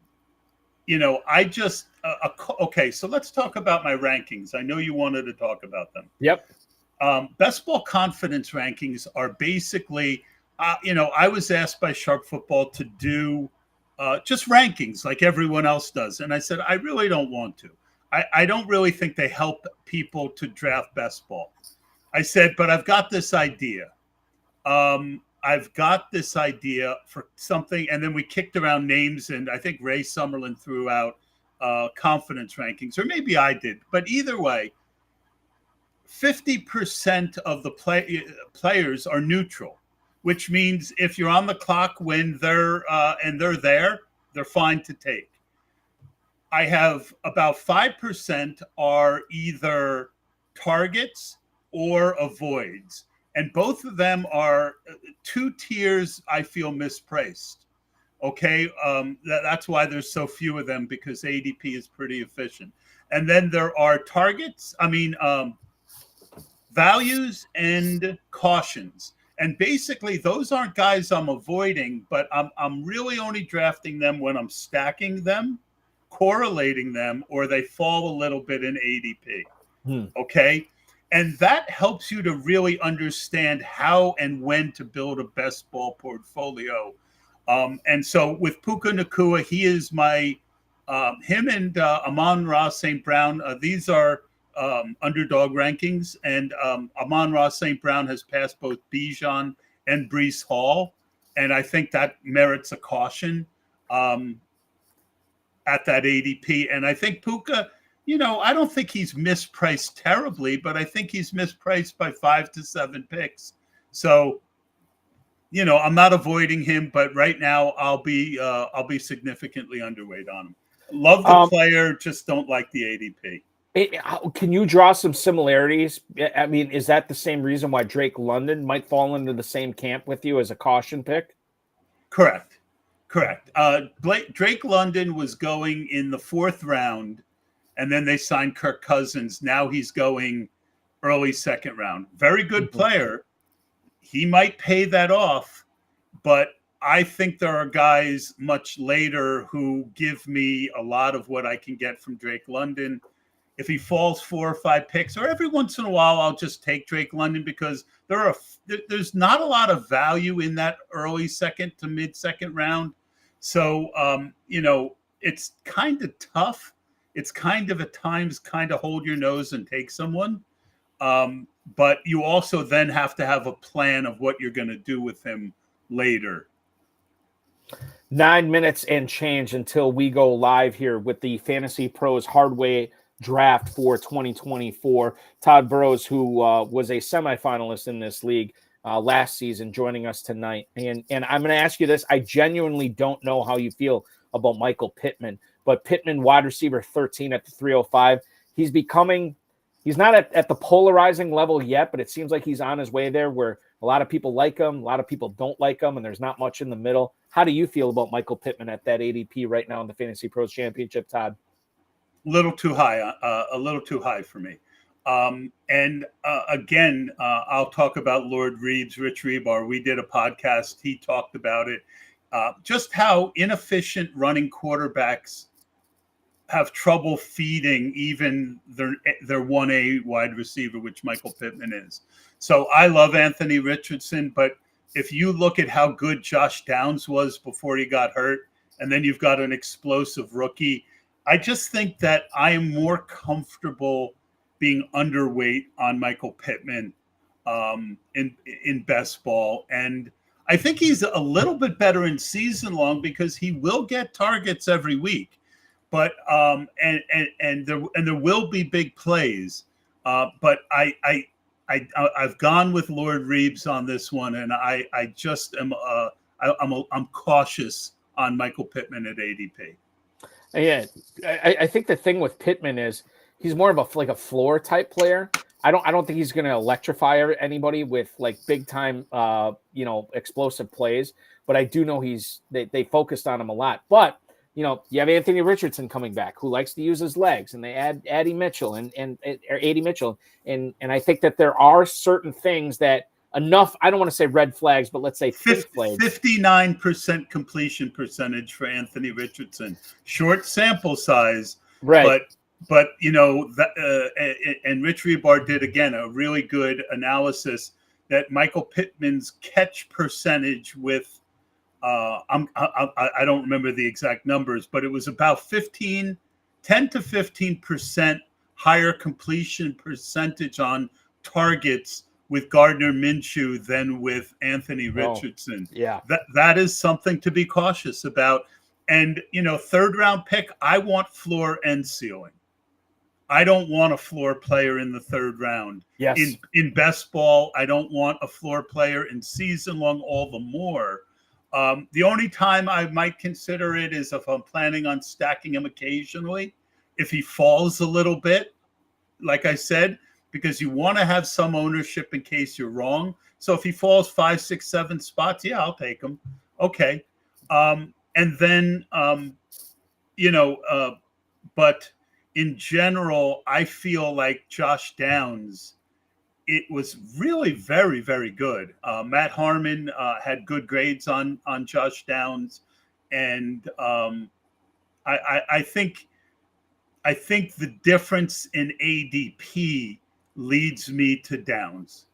so let's talk about my rankings. I know you wanted to talk about them. Yep. Best ball confidence rankings are basically, I was asked by Sharp Football to do just rankings like everyone else does. And I said, I really don't want to. I don't really think they help people to draft best ball. I said, but I've got this idea. I've got this idea for something. And then we kicked around names, and I think Ray Summerlin threw out confidence rankings, or maybe I did. But either way, 50% of the players are neutral, which means if you're on the clock when they're there, they're fine to take. I have about 5% are either targets or avoids. And both of them are 2 tiers I feel mispriced. Okay. That's why there's so few of them, because ADP is pretty efficient. And then there are targets. Values and cautions. And basically those aren't guys I'm avoiding, but I'm really only drafting them when I'm stacking them, correlating them, or they fall a little bit in ADP. Okay. And that helps you to really understand how and when to build a best ball portfolio. And so with Puka Nacua, he is my, him and Amon-Ra St. Brown, these are underdog rankings. And Amon-Ra St. Brown has passed both Bijan and Breece Hall. And I think that merits a caution at that ADP. And I think Puka, I don't think he's mispriced terribly, but I think he's mispriced by 5 to 7 picks. So, I'm not avoiding him, but right now I'll be significantly underweight on him. Love the player, just don't like the ADP. Can you draw some similarities? I mean, is that the same reason why Drake London might fall into the same camp with you as a caution pick? Correct. Drake London was going in the 4th round, and then they signed Kirk Cousins. Now he's going early 2nd round. Very good player. He might pay that off, but I think there are guys much later who give me a lot of what I can get from Drake London. If he falls 4 or 5 picks, or every once in a while, I'll just take Drake London, because there's not a lot of value in that early 2nd to mid 2nd round. So, it's kind of tough. It's kind of at times kind of hold your nose and take someone. But you also then have to have a plan of what you're going to do with him later. 9 minutes and change until we go live here with the Fantasy Pros Hardway draft for 2024. Todd Burrows, who was a semifinalist in this league last season, joining us tonight. And I'm going to ask you this. I genuinely don't know how you feel about Michael Pittman, but Pittman, wide receiver 13 at the 305. He's not at the polarizing level yet, but it seems like he's on his way there, where a lot of people like him, a lot of people don't like him, and there's not much in the middle. How do you feel about Michael Pittman at that ADP right now in the Fantasy Pros Championship, Todd? A little too high for me. Again, I'll talk about Lord Reeves, Rich Rebar. We did a podcast. He talked about it. Just how inefficient running quarterbacks have trouble feeding even their 1A wide receiver, which Michael Pittman is. So I love Anthony Richardson, but if you look at how good Josh Downs was before he got hurt, and then you've got an explosive rookie, I just think that I am more comfortable being underweight on Michael Pittman in best ball. And I think he's a little bit better in season long because he will get targets every week. But and there will be big plays. But I've gone with Lord Reeves on this one, and I just am I'm cautious on Michael Pittman at ADP. Yeah, I think the thing with Pittman is he's more of a floor type player. I don't think he's going to electrify anybody with like big time explosive plays. But I do know they focused on him a lot. But you have Anthony Richardson coming back, who likes to use his legs, and they add AD Mitchell and I think that there are certain things that enough. I don't want to say red flags, but let's say 59% completion percentage for Anthony Richardson. Short sample size, right? But and Rich Rebar did again a really good analysis that Michael Pittman's catch percentage with. I don't remember the exact numbers, but it was about 10 to 15% higher completion percentage on targets with Gardner Minshew than with Anthony Richardson. Yeah, that is something to be cautious about. And third round pick, I want floor and ceiling. I don't want a floor player in the third round. Yes. In best ball, I don't want a floor player in season long all the more. The only time I might consider it is if I'm planning on stacking him occasionally. If he falls a little bit, like I said, because you want to have some ownership in case you're wrong. So if he falls 5, 6, 7 spots, yeah, I'll take him. Okay. And then, but in general, I feel like Josh Downs, it was really very, very good. Matt Harmon had good grades on Josh Downs. And I think the difference in ADP leads me to Downs.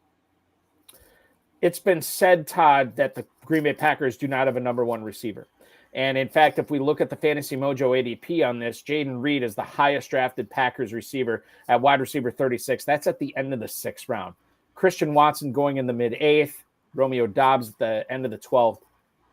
It's been said, Todd, that the Green Bay Packers do not have a number one receiver. And in fact, if we look at the Fantasy Mojo ADP on this, Jaden Reed is the highest drafted Packers receiver at wide receiver 36. That's at the end of the 6th round. Christian Watson going in the mid-8th, Romeo Doubs at the end of the 12th.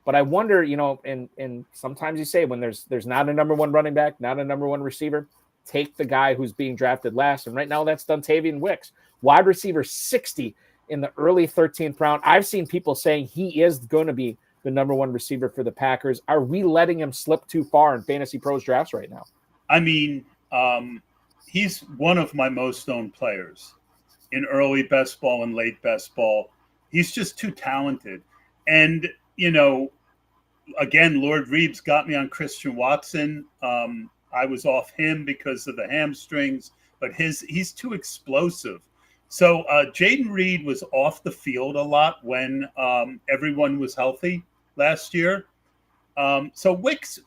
But I wonder, and sometimes you say when there's not a number one running back, not a number one receiver, take the guy who's being drafted last. And right now that's Dontavian Wicks, wide receiver 60 in the early 13th round. I've seen people saying he is going to be the number one receiver for the Packers. Are we letting him slip too far in Fantasy Pros drafts right now? I mean, he's one of my most owned players in early best ball and late best ball. He's just too talented. And, again, Lord Reeves got me on Christian Watson. I was off him because of the hamstrings, but he's too explosive. So Jaden Reed was off the field a lot when everyone was healthy last year. So Wicks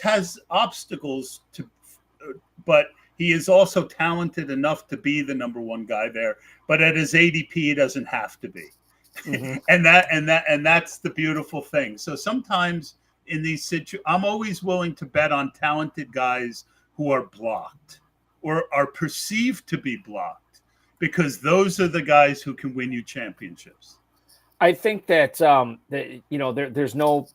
has obstacles but he is also talented enough to be the number one guy there. But at his ADP, he doesn't have to be. Mm-hmm. and that's the beautiful thing. So sometimes in these situations, I'm always willing to bet on talented guys who are blocked or are perceived to be blocked, because those are the guys who can win you championships. I think that there's no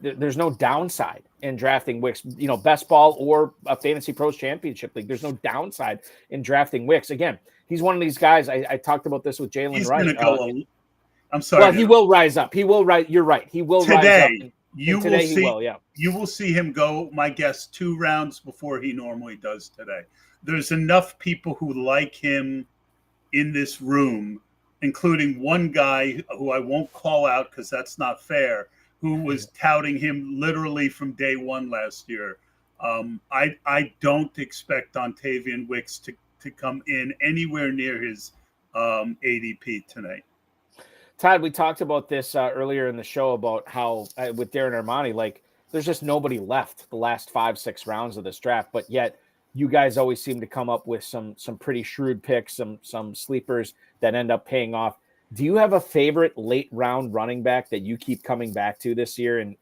there's no downside in drafting Wicks, best ball or a Fantasy Pros Championship League. There's no downside in drafting Wicks. Again, he's one of these guys. I talked about this with Jaylen He's Rice. going to go. I'm sorry. Well, he will rise up. He will rise. You're right. He will rise up. You will see him go, my guess, 2 rounds before he normally does today. There's enough people who like him in this room, including one guy who I won't call out because that's not fair, who was touting him literally from day one last year. I don't expect Dontavian Wicks to come in anywhere near his ADP tonight. Todd, we talked about this earlier in the show about how with Darren Armani, like there's just nobody left the last 5-6 rounds of this draft, but yet you guys always seem to come up with some pretty shrewd picks, some sleepers that end up paying off. Do you have a favorite late round running back that you keep coming back to this year and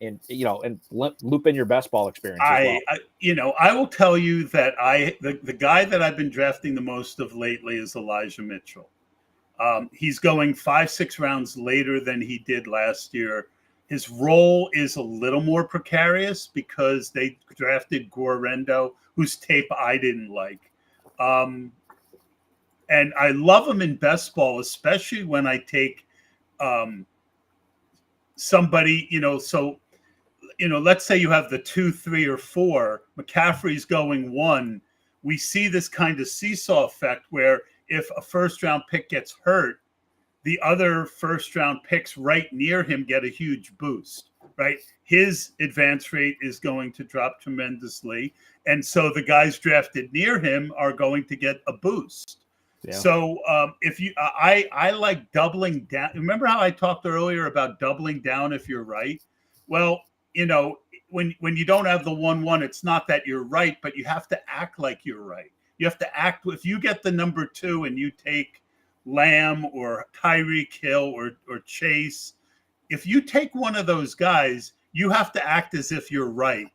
loop in your best ball experience? I will tell you that the guy that I've been drafting the most of lately is Elijah Mitchell. He's going 5-6 rounds later than he did last year. His role is a little more precarious because they drafted Gorendo, whose tape I didn't like. And I love him in best ball, especially when I take somebody, let's say you have the 2, 3, or 4, McCaffrey's going 1. We see this kind of seesaw effect where if a first-round pick gets hurt, the other first-round picks right near him get a huge boost, right? His advance rate is going to drop tremendously, and so the guys drafted near him are going to get a boost. Yeah. So I like doubling down. Remember how I talked earlier about doubling down if you're right? Well, when you don't have the 1-1, it's not that you're right, but you have to act like you're right. You have to act. If you get the number 2 and you take Lamb or Tyreek Hill or Chase, if you take one of those guys, you have to act as if you're right.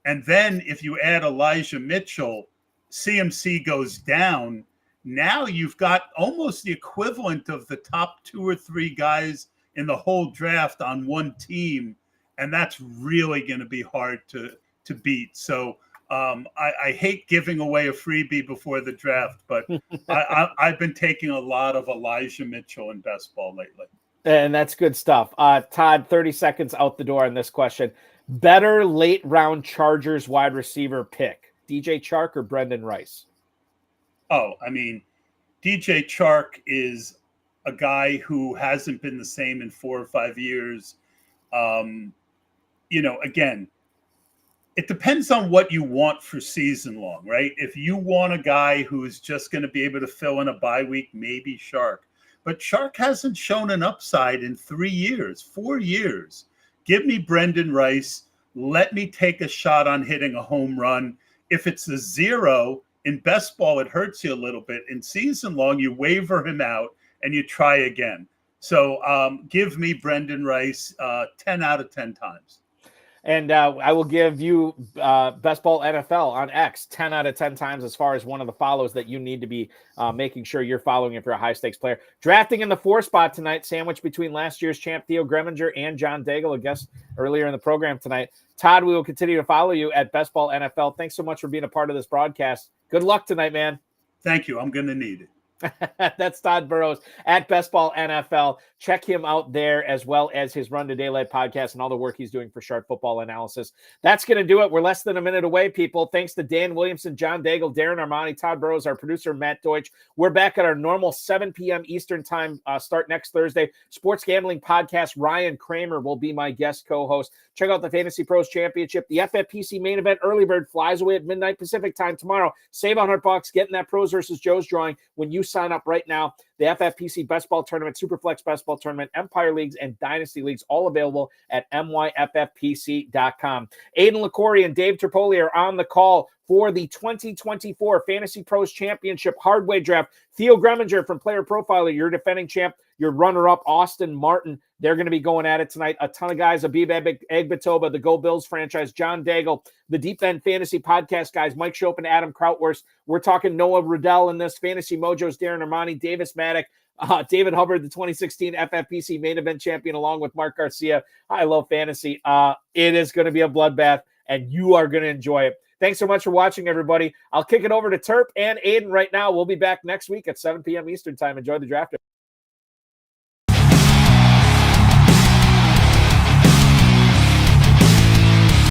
And then if you add Elijah Mitchell, CMC goes down. Now you've got almost the equivalent of the top 2 or 3 guys in the whole draft on one team. And that's really going to be hard to beat. So I hate giving away a freebie before the draft, but I've been taking a lot of Elijah Mitchell in best ball lately. And that's good stuff. Todd, 30 seconds out the door on this question. Better late round Chargers wide receiver pick, DJ Chark or Brendan Rice? Oh, I mean, DJ Chark is a guy who hasn't been the same in 4 or 5 years. Again, it depends on what you want for season long, right? If you want a guy who's just going to be able to fill in a bye week, maybe Chark. But Chark hasn't shown an upside in 3 years, 4 years. Give me Brendan Rice. Let me take a shot on hitting a home run. If it's a 0, in best ball, it hurts you a little bit. In season long, you waiver him out and you try again. So give me Brendan Rice 10 out of 10 times. And I will give you Best Ball NFL on X 10 out of 10 times as far as one of the follows that you need to be making sure you're following if you're a high-stakes player. Drafting in the 4 spot tonight, sandwiched between last year's champ Theo Greminger and John Daigle, a guest earlier in the program tonight. Todd, we will continue to follow you at Best Ball NFL. Thanks so much for being a part of this broadcast. Good luck tonight, man. Thank you. I'm going to need it. That's Todd Burrows at Best Ball NFL. Check him out there as well as his Run to Daylight podcast and all the work he's doing for Sharp Football Analysis. That's going to do it. We're less than a minute away, people. Thanks to Dan Williamson, John Daigle, Darren Armani, Todd Burrows, our producer, Matt Deutsch. We're back at our normal 7 p.m. Eastern time start next Thursday. Sports Gambling Podcast, Ryan Kramer will be my guest co-host. Check out the Fantasy Pros Championship. The FFPC main event early bird flies away at midnight Pacific time tomorrow. Save $100 getting that Pros versus Joe's drawing when you sign up right now. The FFPC Best Ball Tournament, Superflex Best Ball Tournament, Empire Leagues, and Dynasty Leagues, all available at myffpc.com. Aiden LaCourie and Dave Tripoli are on the call for the 2024 Fantasy Pros Championship Hardway Draft. Theo Greminger from Player Profiler, your defending champ, your runner-up, Austin Martin. They're going to be going at it tonight. A ton of guys, Abib Egbatoba, the Go Bills franchise, John Daigle, the Deep End Fantasy Podcast guys, Mike Shope and Adam Krautwurst. We're talking Noah Riddell in this, Fantasy Mojo's Darren Armani, Davis Maddock, David Hubbard, the 2016 FFPC main event champion, along with Mark Garcia. I love fantasy. It is going to be a bloodbath, and you are going to enjoy it. Thanks so much for watching, everybody. I'll kick it over to Terp and Aiden right now. We'll be back next week at 7 p.m. Eastern time. Enjoy the draft.